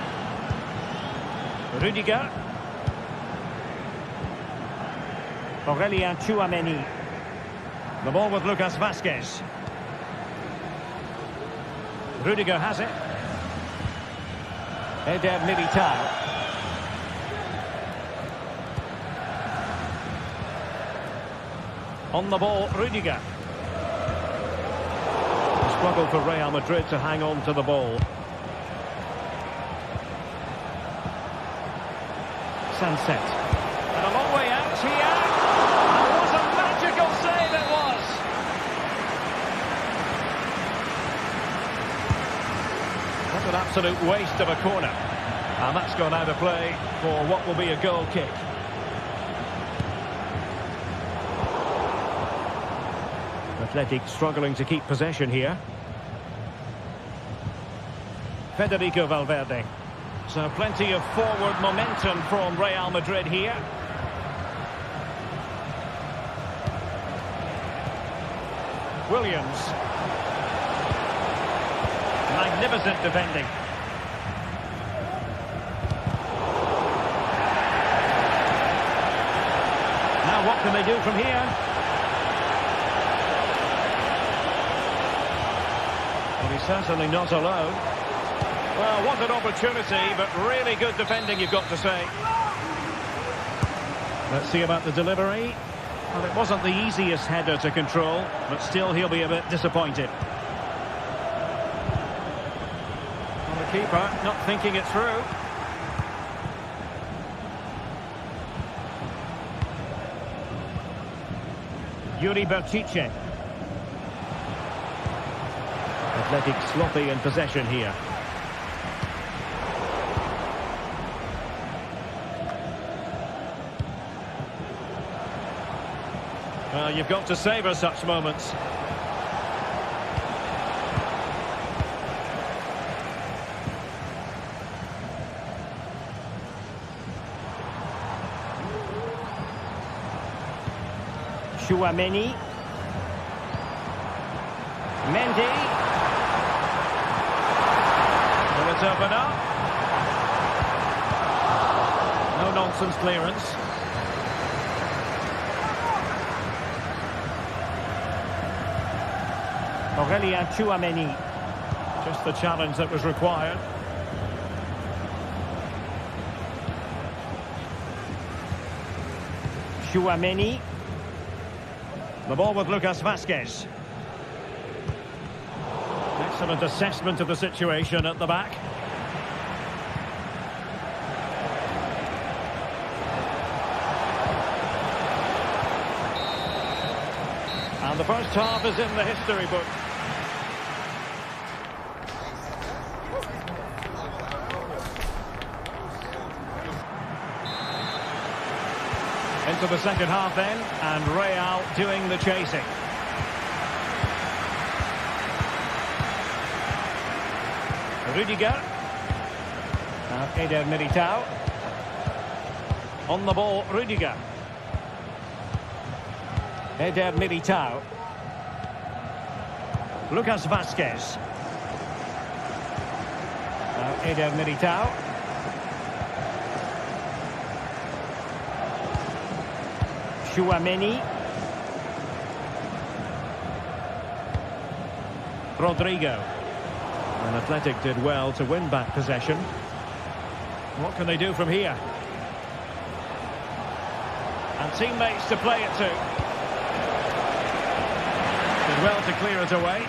Rudiger. Aurélien Tchouameni. The ball with Lucas Vázquez. Rudiger has it. Eder Militao. On the ball, Rudiger. Struggle for Real Madrid to hang on to the ball. Sunset. And a long way out here. And what a magical save it was. What an absolute waste of a corner. And that's gone out of play for what will be a goal kick. Athletic struggling to keep possession here. Federico Valverde. So plenty of forward momentum from Real Madrid here. Williams. Magnificent defending. what can they do from here? Well, he's certainly not alone. Well, what an opportunity, but really good defending, you've got to say. Let's see about the delivery. Well, it wasn't the easiest header to control, but still he'll be a bit disappointed. Well, the keeper not thinking it through. Yuri Berchiche. Athletic sloppy in possession here. Well, you've got to savour such moments. Chouameni. Mendy. Will it open up? No nonsense clearance. Aurelien Chouameni. Just the challenge that was required. Chouameni. The ball with Lucas Vazquez. Excellent assessment of the situation at the back. And the first half is in the history book. Into the second half then, and Real doing the chasing. Rudiger. Now Eder Militao. On the ball, Rudiger. Eder Militao. Lucas Vazquez. Now Eder Militao. Chouameni. Rodrigo. And Athletic did well to win back possession. What can they do from here? And teammates to play it to. Did well to clear it away.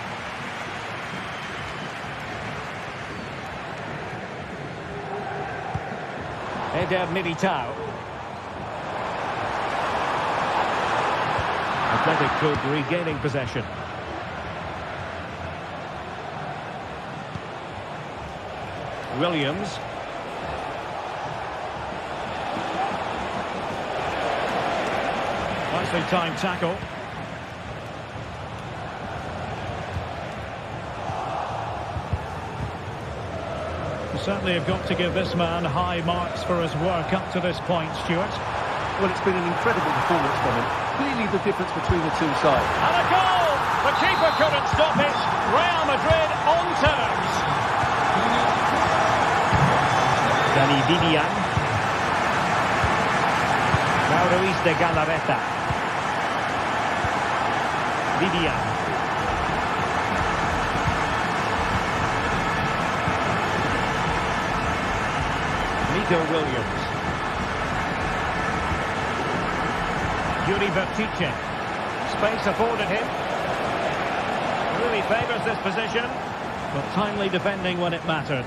Eder Militao. Athletic Club regaining possession. Williams. Nicely timed tackle. You certainly have got to give this man high marks for his work up to this point, Stuart. Well, it's been an incredible performance from him. Clearly the difference between the two sides. And a goal! The keeper couldn't stop it. Real Madrid on terms. Dani Vivian. Now Ruiz de Galarreta. Vivian. Nico Williams. Yuri Berchiche. Space afforded him. Really favours this position, but timely defending when it mattered.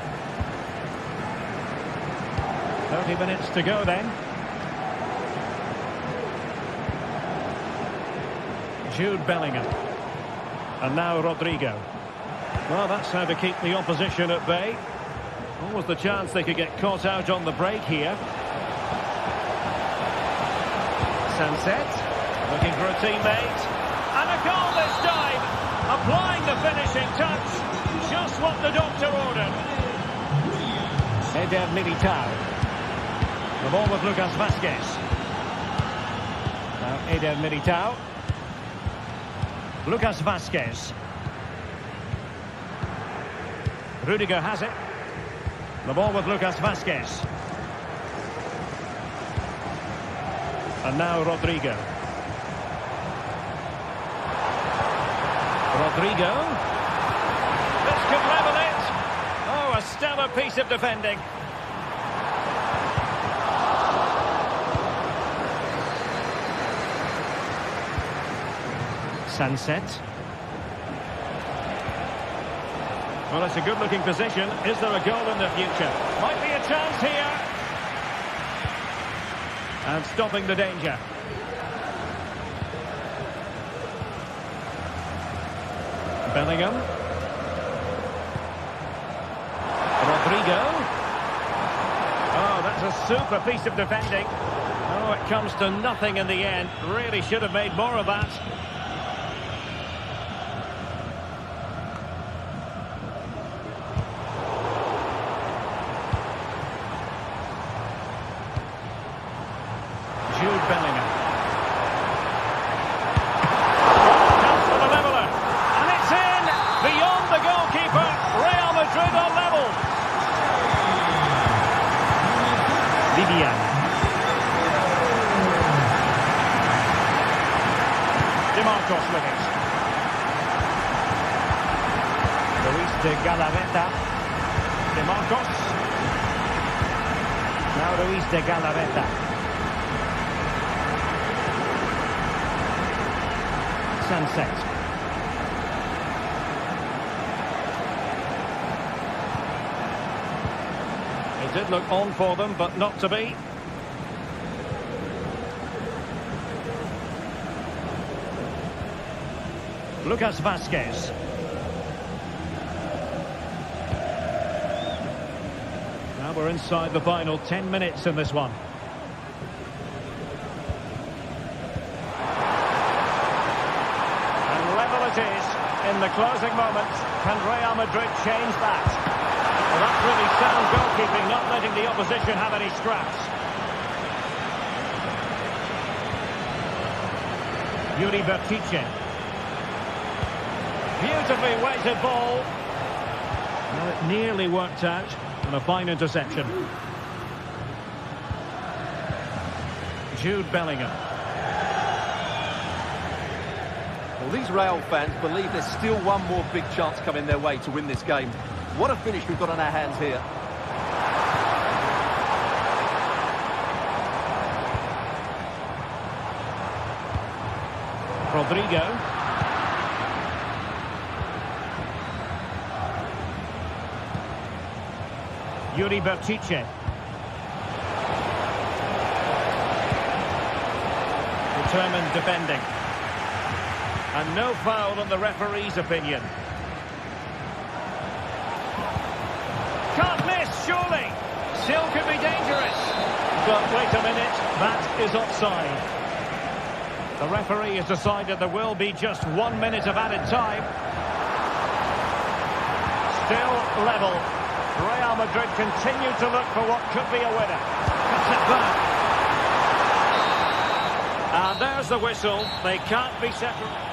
30 minutes to go then. Jude Bellingham. And now Rodrigo. Well, that's how to keep the opposition at bay. Almost the chance they could get caught out on the break here. Sunset. Looking for a teammate. And a goal this time. Applying the finishing touch. Just what the doctor ordered. Eder Militao. The ball with Lucas Vazquez. Now Eder Militao. Lucas Vazquez. Rudiger has it. The ball with Lucas Vazquez. And now Rodrigo. Rodrigo. This could level it. Oh, a stellar piece of defending. Sunset. Well, it's a good-looking position. Is there a goal in the future? Might be a chance here. And stopping the danger. Bellingham. Rodrigo. Oh, that's a super piece of defending. Oh, it comes to nothing in the end. Really should have made more of that. Bellingham. Comes for the leveller. And it's in! Beyond the goalkeeper. Real Madrid are level. Vivian. DeMarcos with it. Luis de Galarreta. DeMarcos. Now Luis de Galarreta. Sunset. It did look on for them, but not to be. Lucas Vazquez. Now we're inside the final 10 minutes in this one. It is in the closing moments. Can Real Madrid change that? Well, that's really sound goalkeeping, not letting the opposition have any scraps. Yuri Bertice. Beautifully weighted ball. Well, it nearly worked out, and a fine interception. Jude Bellingham. Well, these Real fans believe there's still one more big chance coming their way to win this game. What a finish we've got on our hands here. Rodrigo. Yuri Bertice. Determined defending. And no foul in the referee's opinion. Can't miss, surely. Still could be dangerous. But wait a minute, that is offside. The referee has decided there will be just 1 minute of added time. Still level. Real Madrid continue to look for what could be a winner. Cuts it back. And there's the whistle. They can't be separated.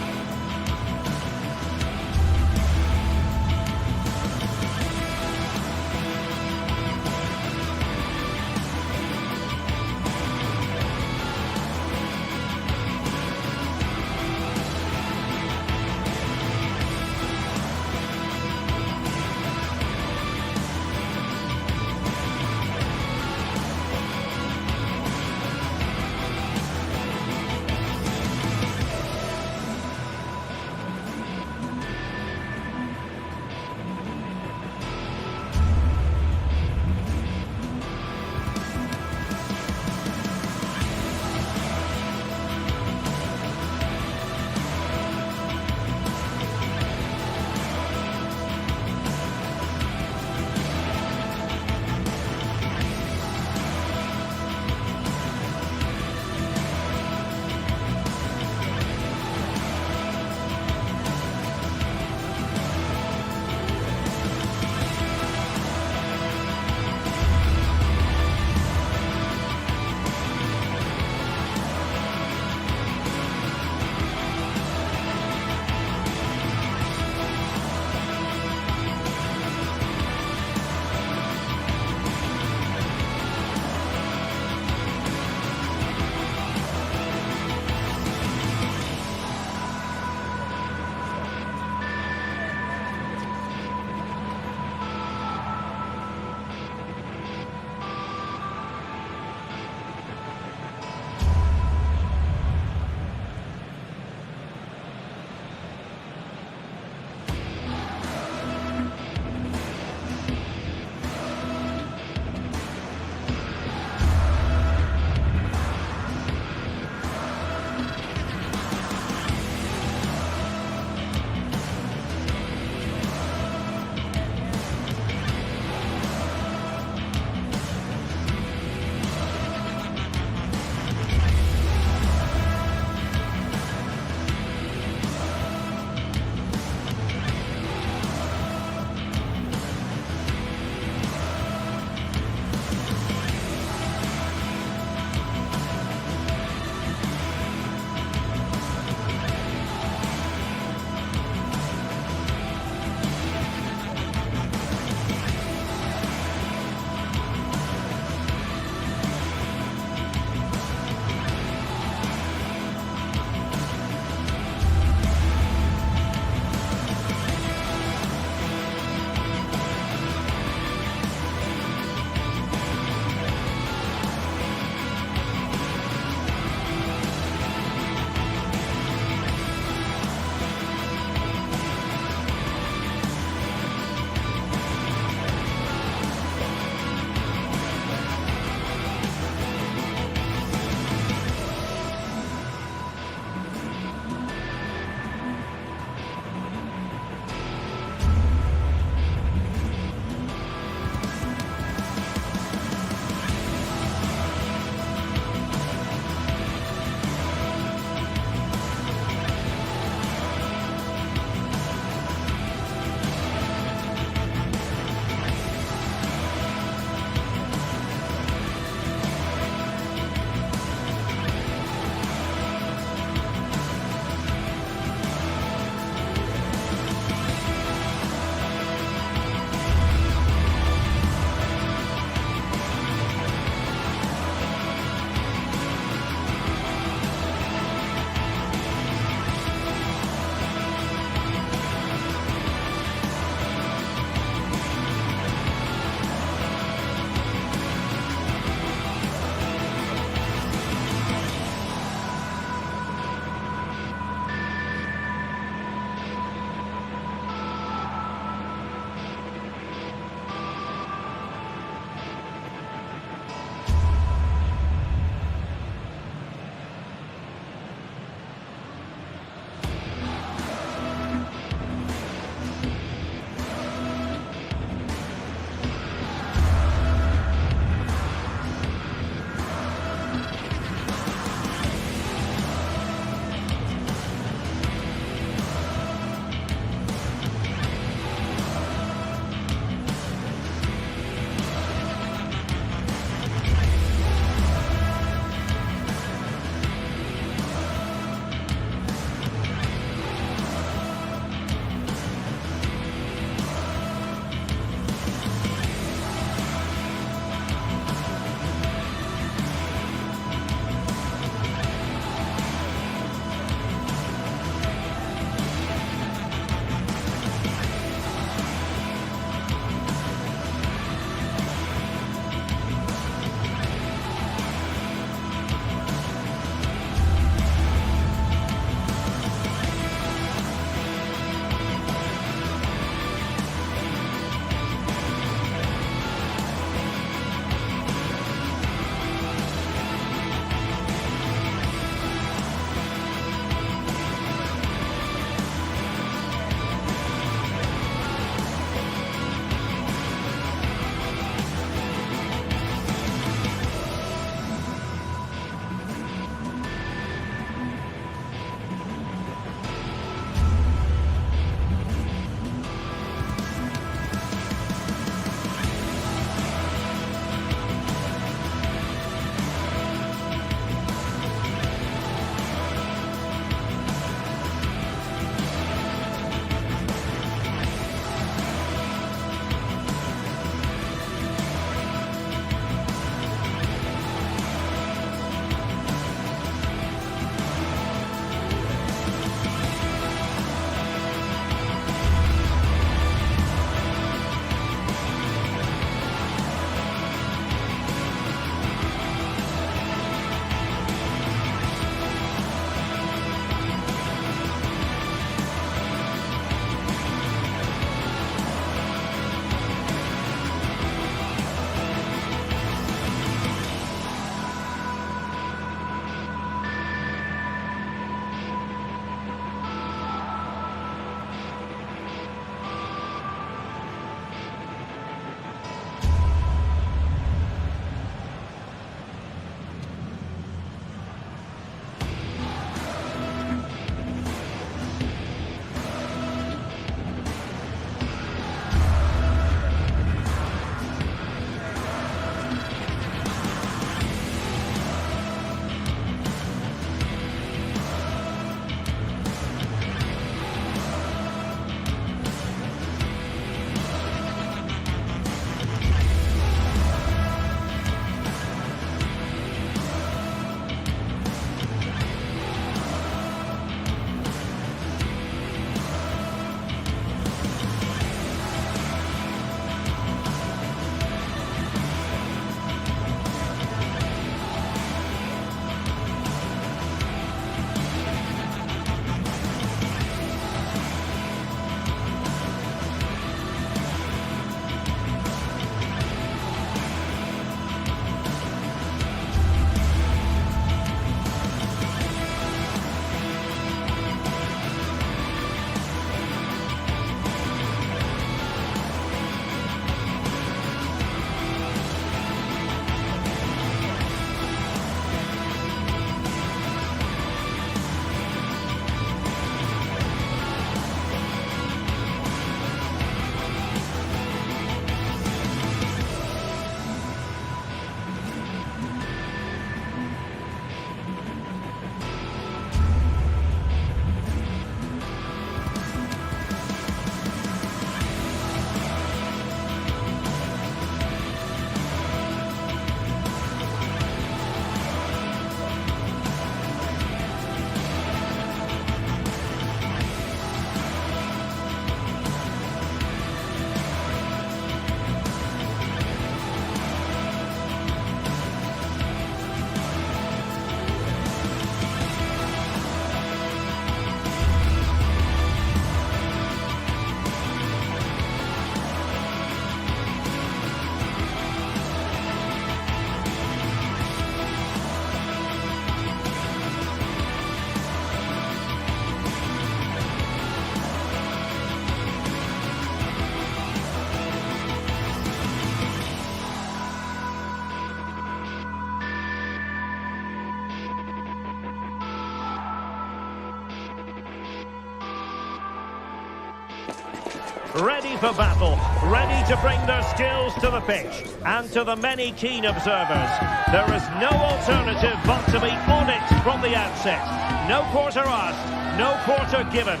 Ready for battle, ready to bring their skills to the pitch. And to the many keen observers, there is no alternative but to be on it from the outset. No quarter asked, no quarter given.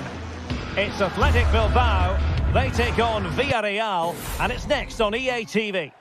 It's Athletic Bilbao, they take on Villarreal, and it's next on EA TV.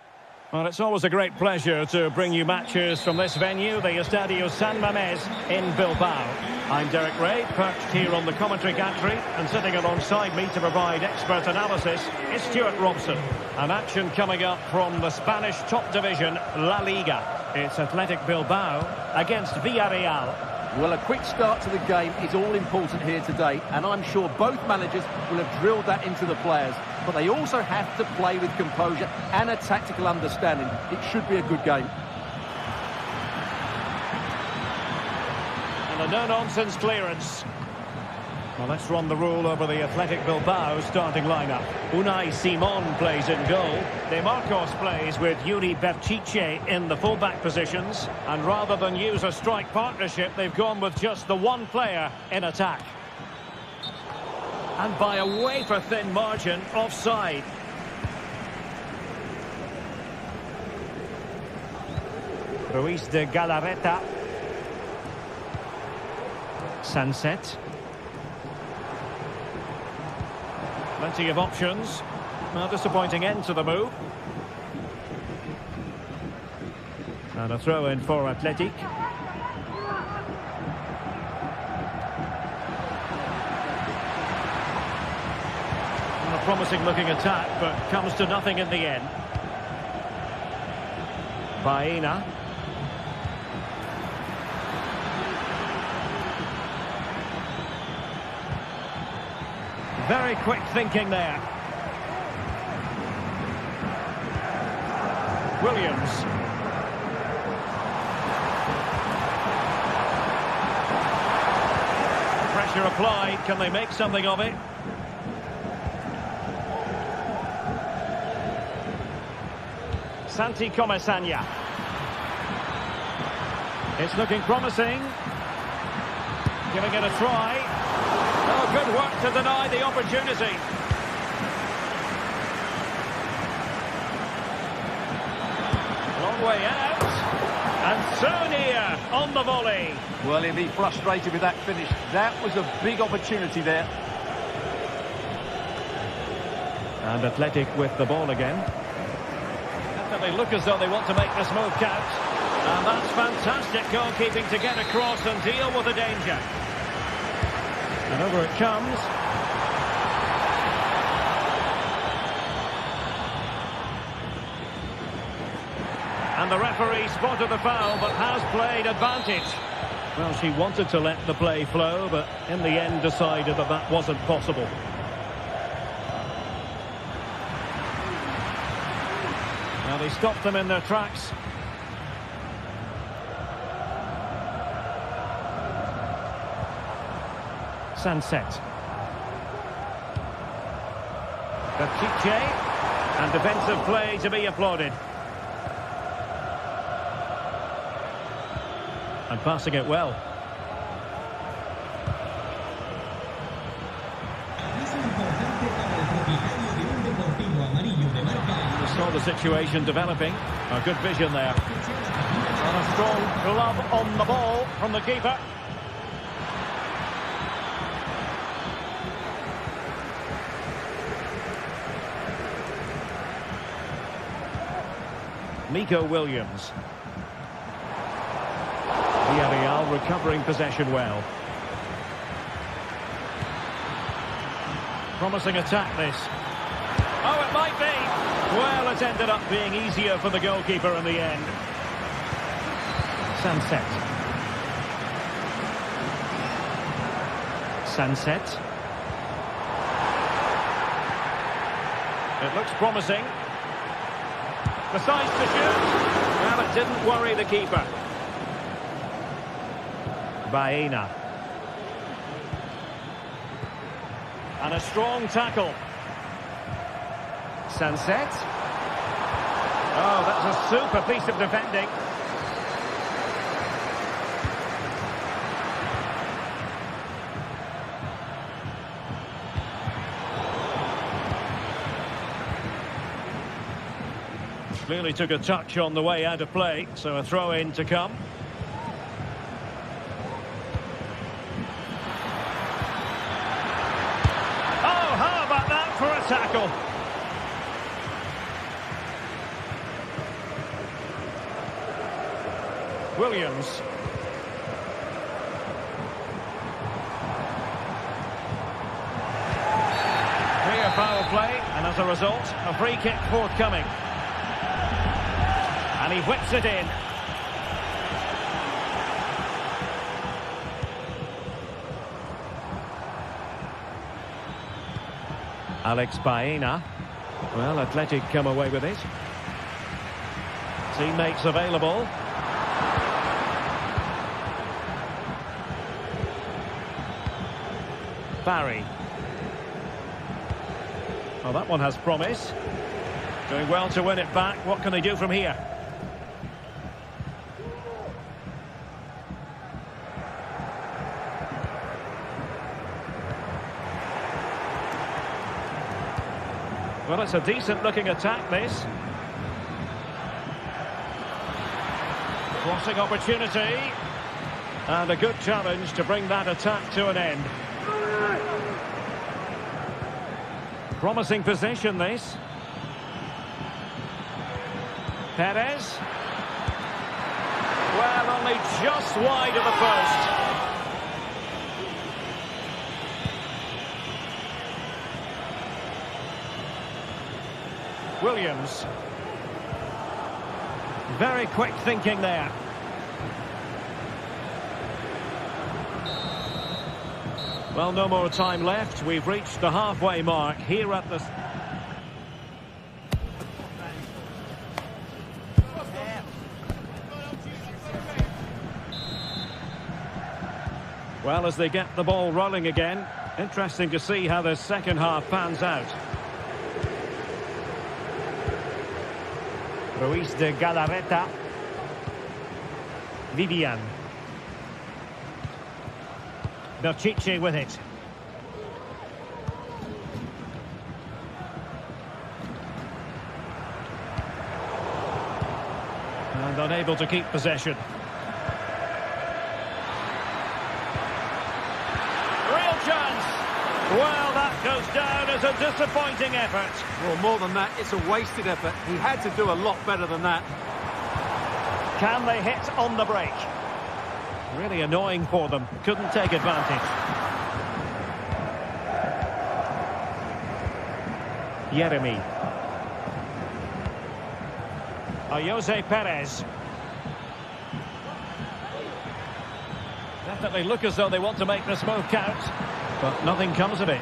Well, it's always a great pleasure to bring you matches from this venue, the Estadio San Mamés in Bilbao. I'm Derek Ray, perched here on the commentary gantry, and sitting alongside me to provide expert analysis is Stuart Robson. An action coming up from the Spanish top division, La Liga. It's Athletic Bilbao against Villarreal. Well, a quick start to the game is all important here today, and I'm sure both managers will have drilled that into the players. But they also have to play with composure and a tactical understanding. It should be a good game. And a no-nonsense clearance. Well, let's run the rule over the Athletic Bilbao starting lineup. Unai Simon plays in goal. De Marcos plays with Yuri Berchiche in the fullback positions. And rather than use a strike partnership, they've gone with just the one player in attack. And by a wafer-thin margin, offside. Ruiz de Galarreta. Sunset. Plenty of options. A disappointing end to the move. And a throw in for Athletic. And a promising looking attack, but comes to nothing in the end. Baena. Very quick thinking there. Williams. Pressure applied. Can they make something of it? Santi Comesaña. It's looking promising. Giving it a try. Oh, good work to deny the opportunity. Long way out. And so near on the volley. Well, he'll be frustrated with that finish. That was a big opportunity there. And Athletic with the ball again. They look as though they want to make this move count. And that's fantastic goalkeeping to get across and deal with the danger. And over it comes. And the referee spotted the foul, but has played advantage. Well, she wanted to let the play flow, but in the end decided that that wasn't possible. Now they stopped them in their tracks. Sunset. Berchiche, and defensive play to be applauded. And passing it well. We saw the situation developing. A good vision there. And a strong glove on the ball from the keeper. Nico Williams. Villarreal recovering possession well. Promising attack this. Oh, it might be. Well, it ended up being easier for the goalkeeper in the end. Sunset. Sunset. It looks promising. Decides to shoot. Well, it didn't worry the keeper. Baena. And a strong tackle. Sunset. Oh, that's a super piece of defending. Clearly took a touch on the way out of play, so a throw-in to come. Oh, how about that for a tackle? Williams. Clear foul play, and as a result, a free kick forthcoming. And he whips it in. Alex Baena. Well, Athletic come away with it. Teammates available. Barry. Oh, that one has promise. Doing well to win it back. What can they do from here? Well, it's a decent-looking attack, this. Crossing opportunity. And a good challenge to bring that attack to an end. Promising possession, this. Perez. Well, only just wide of the post. Williams. Very quick thinking there. Well, no more time left. We've reached the halfway mark here at the... Well, as they get the ball rolling again, interesting to see how the second half pans out. Ruiz de Galarreta. Vivian. Berchiche with it. And unable to keep possession. Real chance. Well, that goes down as a disappointing effort. Well, more than that, it's a wasted effort. He had to do a lot better than that. Can they hit on the break? Really annoying for them. Couldn't take advantage. Yeremy. Jose Perez. Definitely look as though they want to make this move count, but nothing comes of it.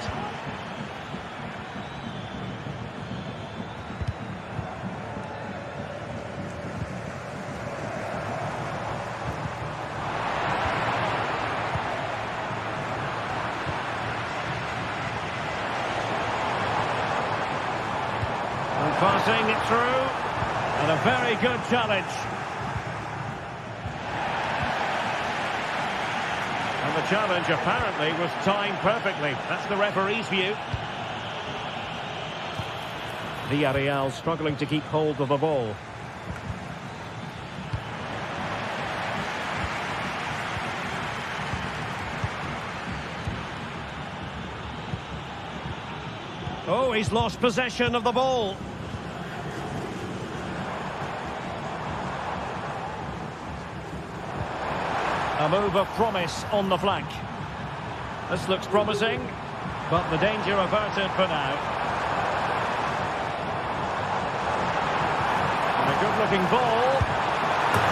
Passing it through, and a very good challenge. And the challenge apparently was timed perfectly. That's the referee's view. Villarreal struggling to keep hold of the ball. Oh, he's lost possession of the ball. A move of promise on the flank. This looks promising, but the danger averted for now. And a good-looking ball.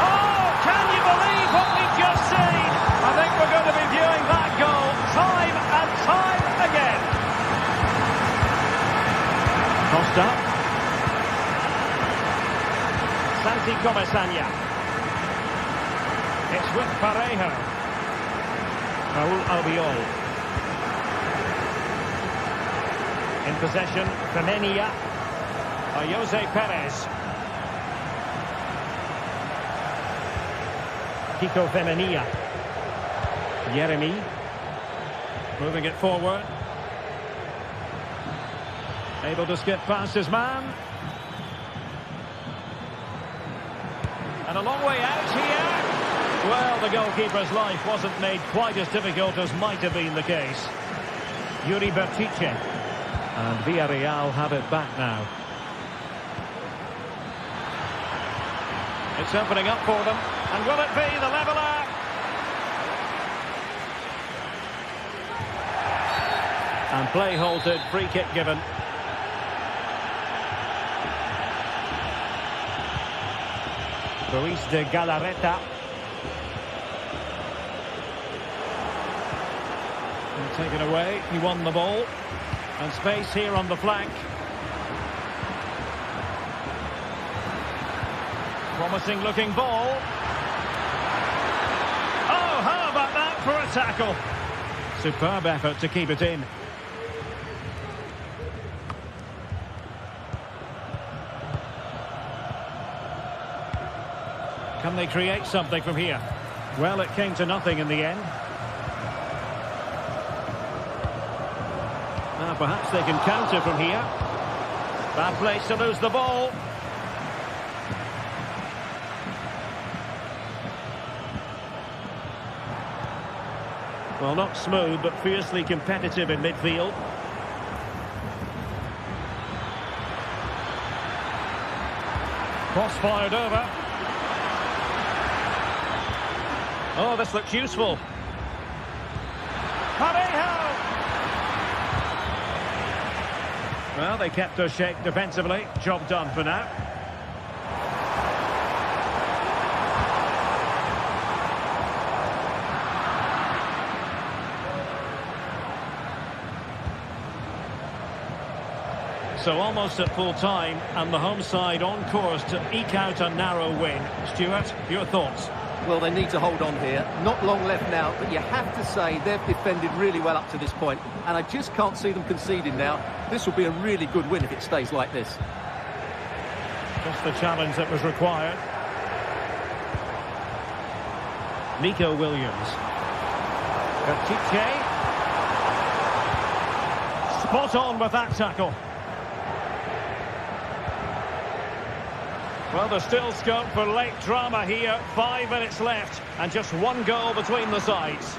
Oh, can you believe what we've just seen? I think we're going to be viewing that goal time and time again. Costa. Santi Comesaña. It's with Parejo. Raúl Albiol. In possession, Femenia. Jose Perez. Kiko Femenia. Yeremy. Moving it forward. Able to skip past his man. And a long way out here. Well, the goalkeeper's life wasn't made quite as difficult as might have been the case. Yuri Bertice. And Villarreal have it back now. It's opening up for them. And will it be the leveller? And play halted, free kick given. Ruiz de Galarreta. And taken away, he won the ball. And space here on the flank. Promising looking ball. Oh, how about that for a tackle? Superb effort to keep it in. Can they create something from here? Well, it came to nothing in the end. Now, perhaps they can counter from here. Bad place to lose the ball. Well, not smooth, but fiercely competitive in midfield. Cross fired over. Oh, this looks useful. Parejo! Well, they kept their shape defensively. Job done for now. So almost at full time, and the home side on course to eke out a narrow win. Stuart, your thoughts? Well, they need to hold on here. Not long left now, but you have to say they've defended really well up to this point, and I just can't see them conceding now. This will be a really good win if it stays like this. Just the challenge that was required. Nico Williams. Bertice. Spot on with that tackle. Well, there's still scope for late drama here. 5 minutes left and just one goal between the sides.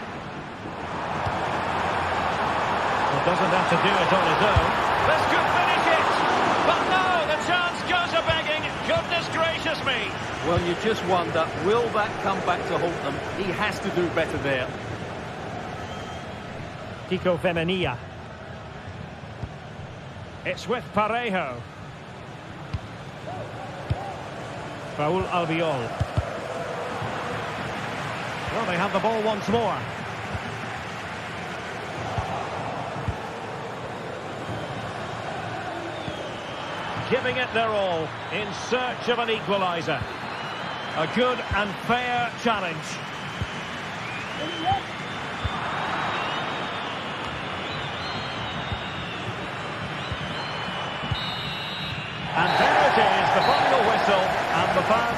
Well, doesn't have to do it on his own. This could finish it! But no, the chance goes a-begging. Goodness gracious me! Well, you just wonder, will that come back to haunt them? He has to do better there. Kiko Femenia. It's with Parejo. Raul Albiol. Well, they have the ball once more. Giving it their all in search of an equaliser. A good and fair challenge. And there it is, the final whistle, and the foul.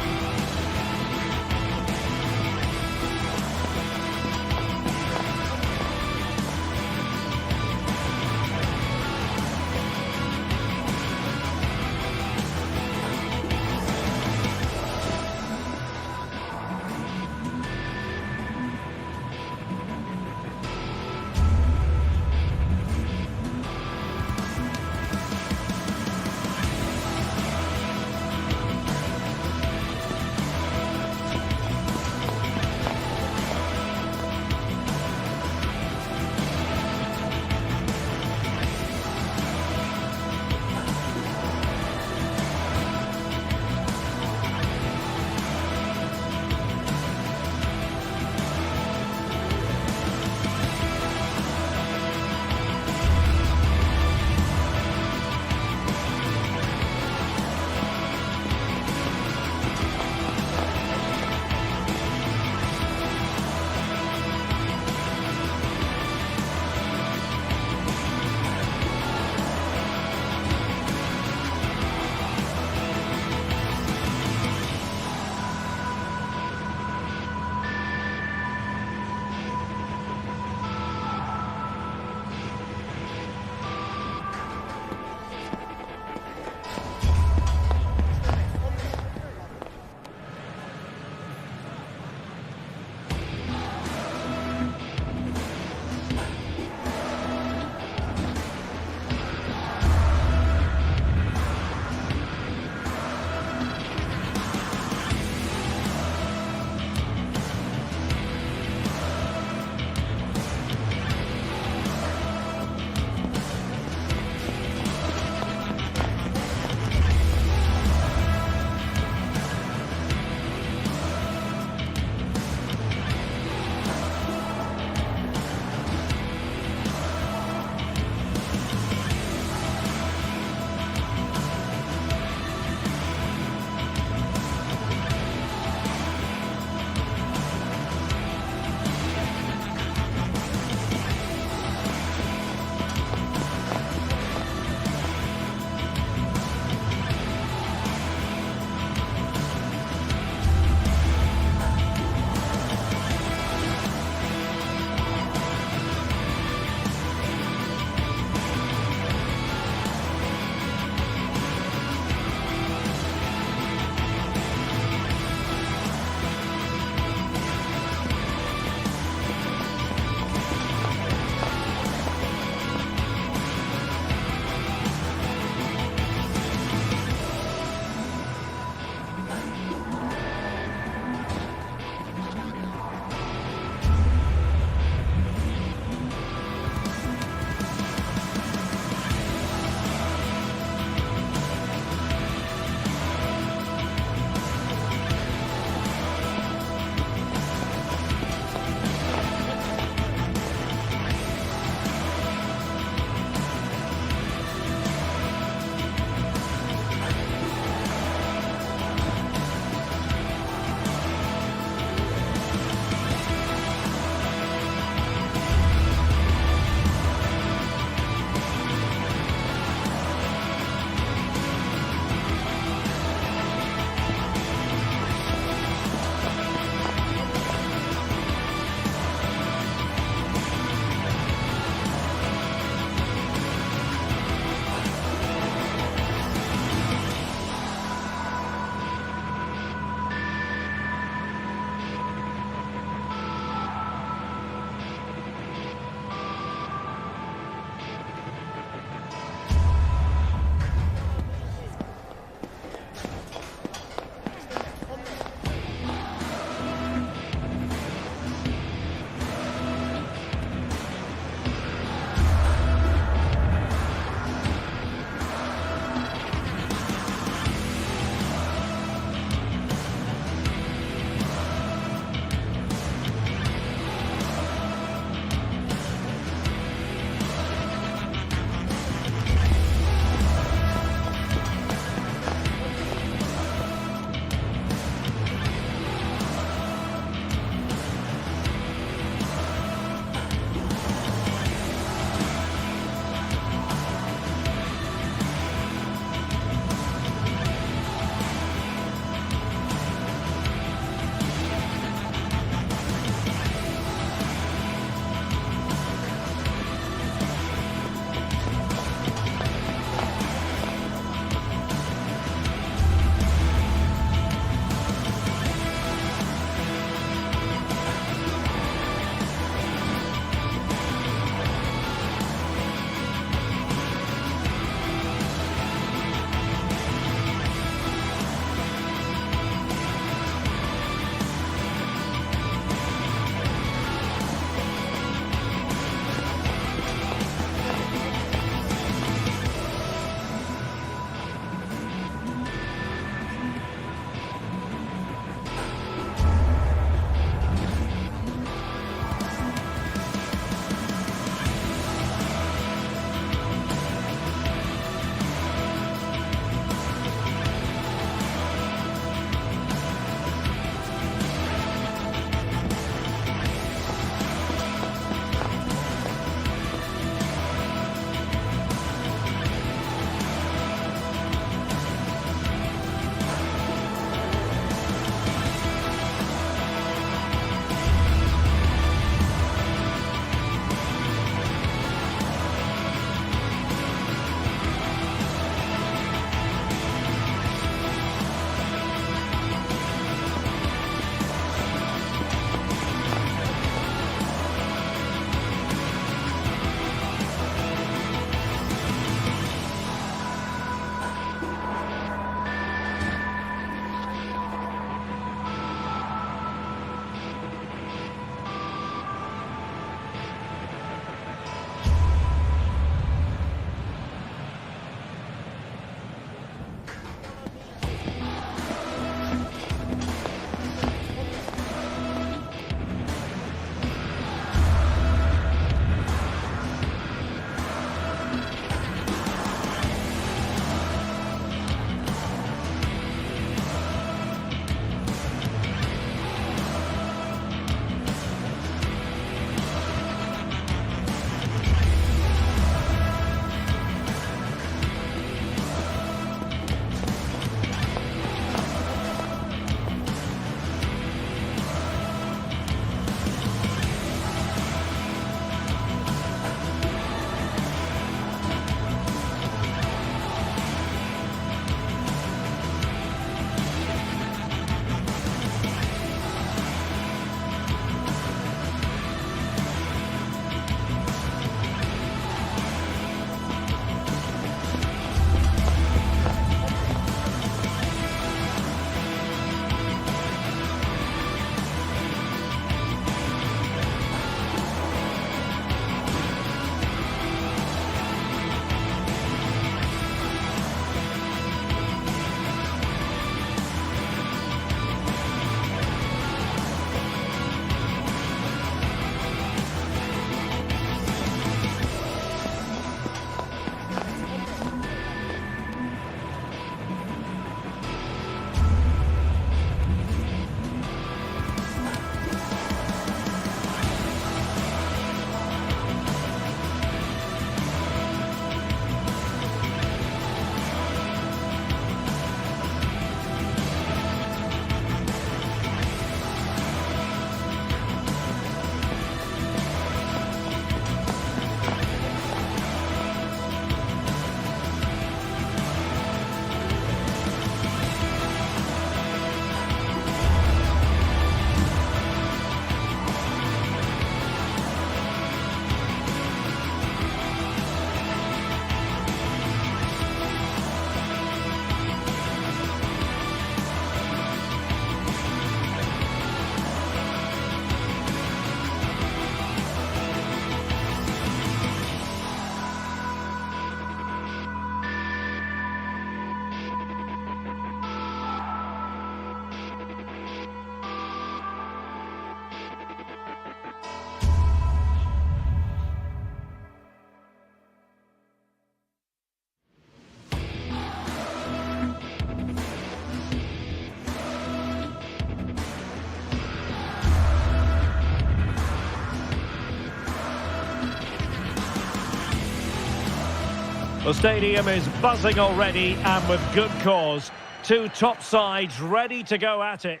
The stadium is buzzing already, and with good cause. Two top sides ready to go at it.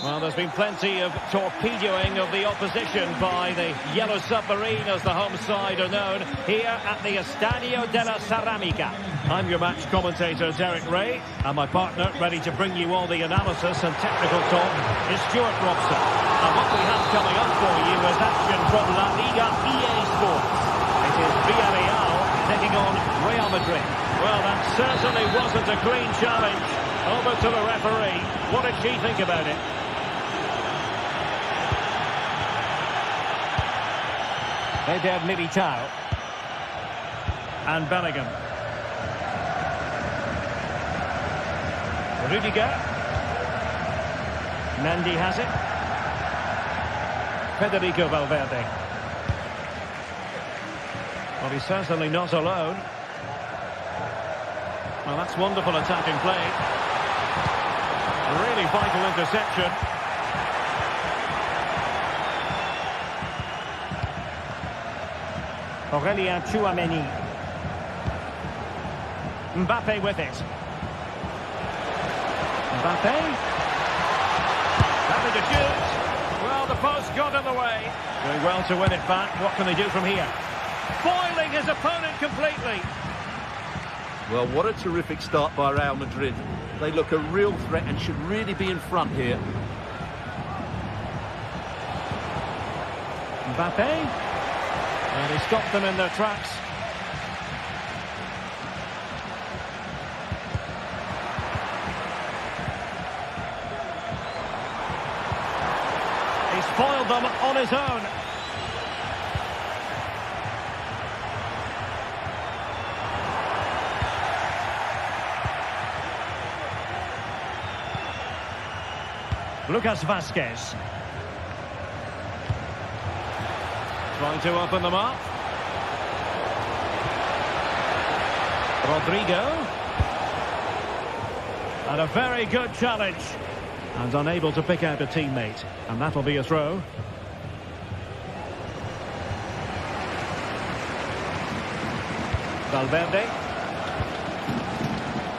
Well, there's been plenty of torpedoing of the opposition by the Yellow Submarine, as the home side are known, here at the Estadio de la Ceramica. I'm your match commentator, Derek Ray, and my partner, ready to bring you all the analysis and technical talk, is Stuart Robson. And what we have coming up for you is action from La Liga EA Sports. It is Villarreal taking on Real Madrid. Well, that certainly wasn't a clean challenge. Over to the referee. What did she think about it? Eder Militao. And Bellingham. Rudiger. Mendy has it. Federico Valverde. Well, he's certainly not alone. Well, that's wonderful attacking play. A really vital interception. Aurelien Tchouameni. Mbappe with it. Mbappe. Having to shoot. Well, the post got in the way. Doing well to win it back. What can they do from here? Foiling his opponent completely. Well, what a terrific start by Real Madrid. They look a real threat and should really be in front here. Mbappe. And he stopped them in their tracks. He's foiled them on his own. Lucas Vazquez. Trying to open them up. Rodrigo. And a very good challenge. And unable to pick out a teammate. And that'll be a throw. Valverde.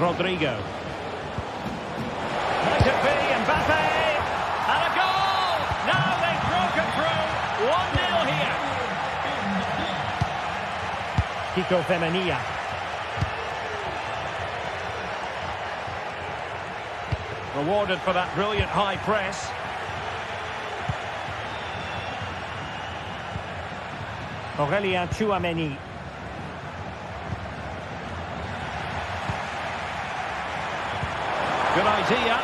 Rodrigo. Let it be Mbappe. And a goal! Now they've broken through. 1-0 here. Kiko Femenia. Rewarded for that brilliant high press. Aurelien Tchouameni. Good idea.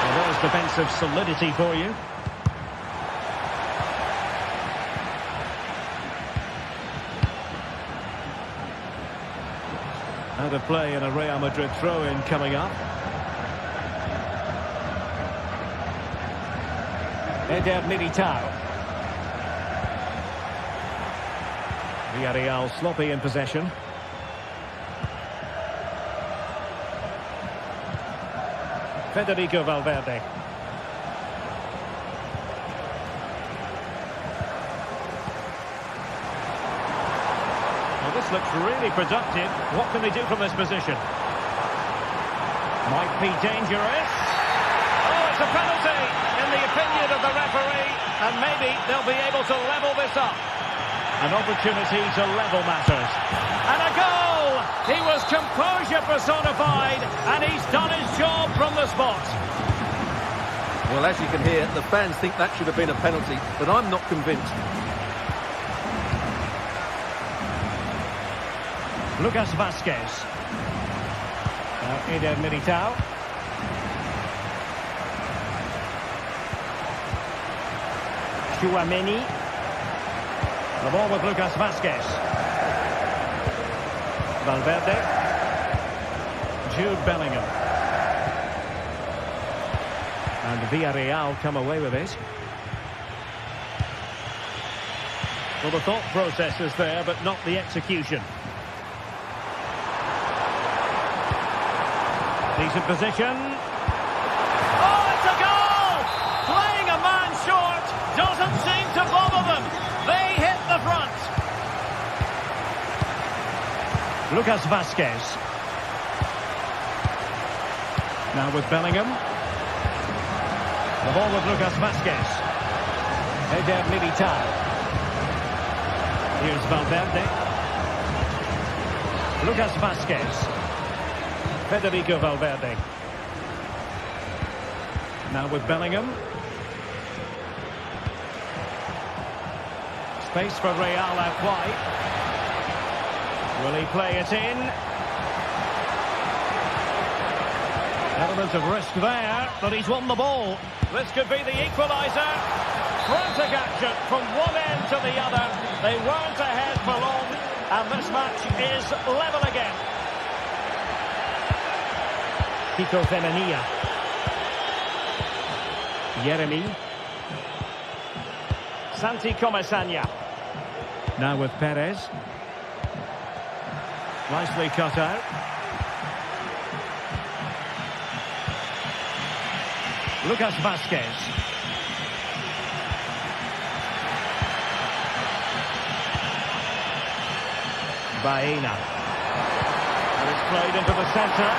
Well, there's defensive solidity for you. Out of play and a Real Madrid throw-in coming up. Eder Militao. Villarreal sloppy in possession. Federico Valverde. This looks really productive. What can they do from this position? Might be dangerous. Oh, it's a penalty in the opinion of the referee, and maybe they'll be able to level this up. An opportunity to level matters. And a goal! He was composure personified, and he's done his job from the spot. Well, as you can hear, the fans think that should have been a penalty, but I'm not convinced. Lucas Vazquez. Now Eder Militao. Tchouameni. The ball with Lucas Vazquez. Valverde. Jude Bellingham. And Villarreal come away with it. Well, the thought process is there, but not the execution. Decent position. Oh, it's a goal! Playing a man short doesn't seem to bother them. They hit the front. Lucas Vasquez. Now with Bellingham. The ball with Lucas Vasquez. Eder Militao. Here's Valverde. Lucas Vasquez. Federico Valverde. Now with Bellingham. Space for Real out wide. Will he play it in? Element of risk there, but he's won the ball. This could be the equaliser. Frantic action from one end to the other. They weren't ahead for long, and this match is level again. Kiko Femenia. Yeremy. Santi Comesaña. Now with Perez. Nicely cut out. Lucas Vasquez. Baena. And it's played into the centre.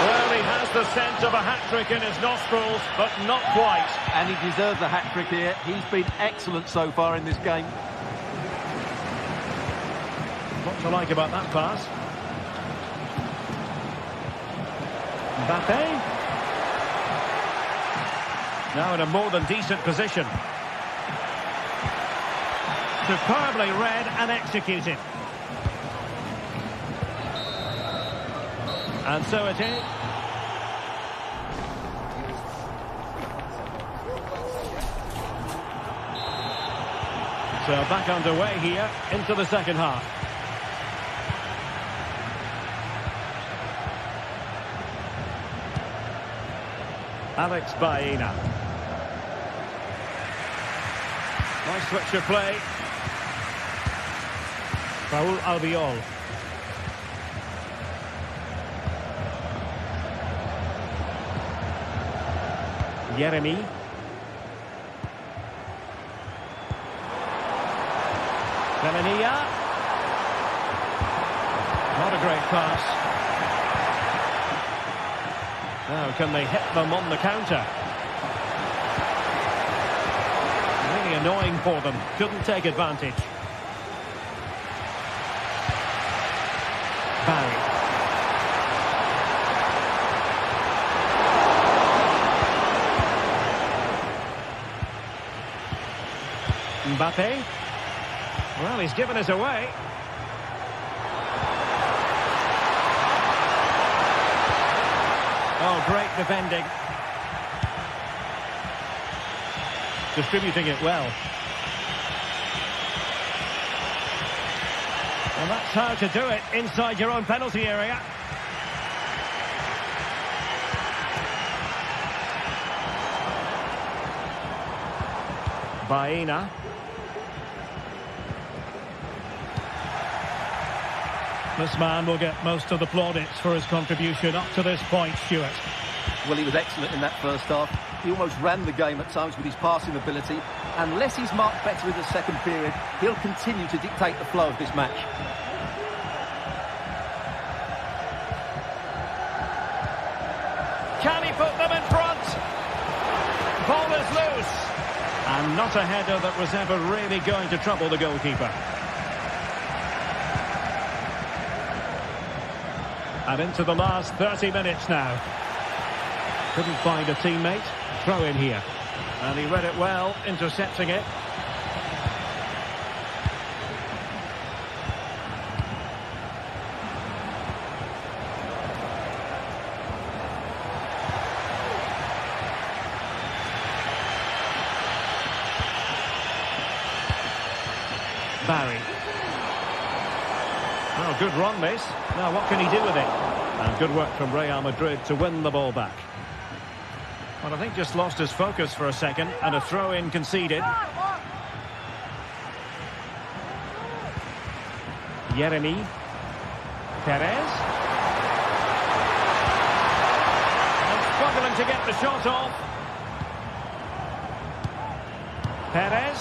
Well, he has the scent of a hat-trick in his nostrils, but not quite. And he deserves a hat-trick here. He's been excellent so far in this game. What to like about that pass? Mbappe. Now in a more than decent position. Superbly read and executed. And so it is. So back underway here into the second half. Alex Baena. Nice switch of play. Raúl Albiol. Yeremy. Femenia. Not a great pass. Now can they hit them on the counter? Really annoying for them. Couldn't take advantage. Barry. Mbappe. Well, he's given us away. Oh, great defending. Distributing it well. Well, that's how to do it inside your own penalty area. Baena. This man will get most of the plaudits for his contribution up to this point, Stuart. Well, he was excellent in that first half. He almost ran the game at times with his passing ability. Unless he's marked better in the second period, he'll continue to dictate the flow of this match. Can he put them in front? Ball is loose. And not a header that was ever really going to trouble the goalkeeper. And into the last 30 minutes now. Couldn't find a teammate. Throw in here. And he read it well, intercepting it. Barry. Oh, good run, this. Now, what can he do with it? And good work from Real Madrid to win the ball back. Well, I think just lost his focus for a second, and a throw-in conceded. Yeremy. Perez. And struggling to get the shot off. Perez.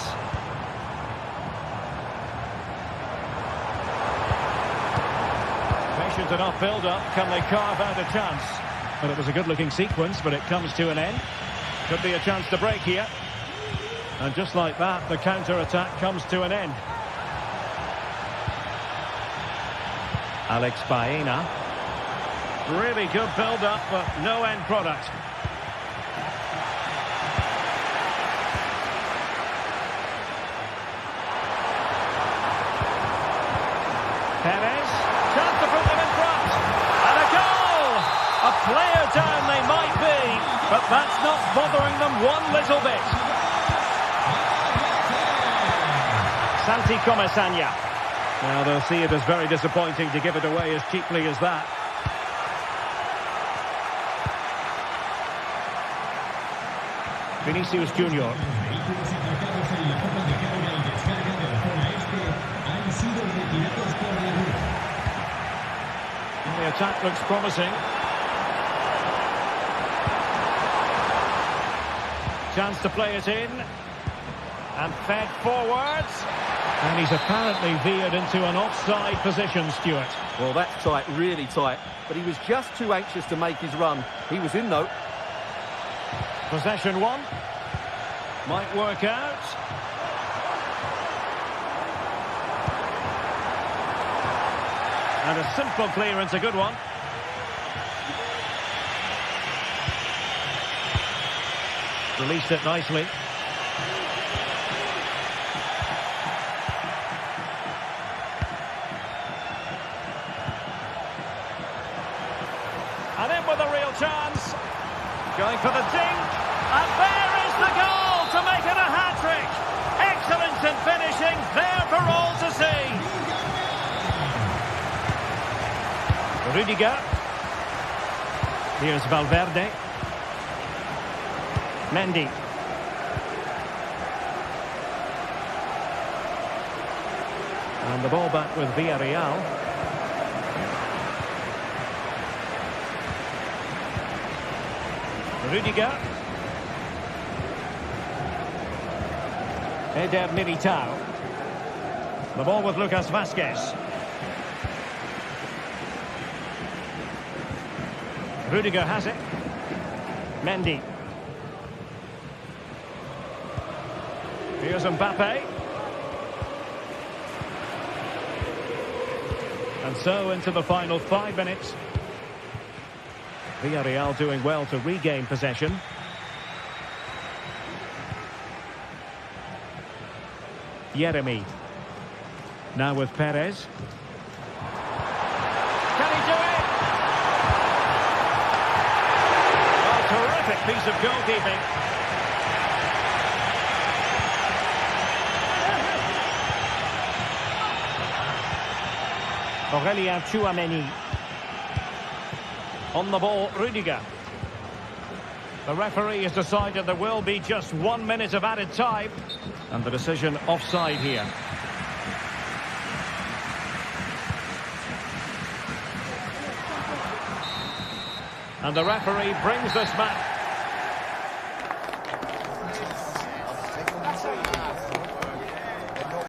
With enough build-up, can they carve out a chance? Well, it was a good-looking sequence, but it comes to an end. Could be a chance to break here. And just like that, the counter-attack comes to an end. Alex Baena. Really good build-up, but no end product. Perez. Chance to put them in front. And a goal! A player down they might be, but that's not bothering them one little bit. Santi Comesaña. Now they'll see it as very disappointing to give it away as cheaply as that. Vinicius Junior. The attack looks promising. Chance to play it in. And fed forwards. And he's apparently veered into an offside position, Stuart. Well, that's tight, really tight. But he was just too anxious to make his run. He was in, though. Possession one. Might work out. And a simple clearance, a good one. Released it nicely. And in with a real chance. Going for the dink. And there is the goal to make it a hat-trick. Excellence in finishing, there for all to see. Rudiger. Here's Valverde. Mendy. And the ball back with Villarreal. Rudiger. Eder Militao. The ball with Lucas Vázquez. Rudiger has it. Mendy. Here's Mbappe. And so into the final 5 minutes. Villarreal doing well to regain possession. Yeremi. Now with Perez. Can he do it? A terrific piece of goalkeeping. Aurélien Tchouaméni. On the ball, Rudiger. The referee has decided there will be just 1 minute of added time. And the decision offside here. And the referee brings this match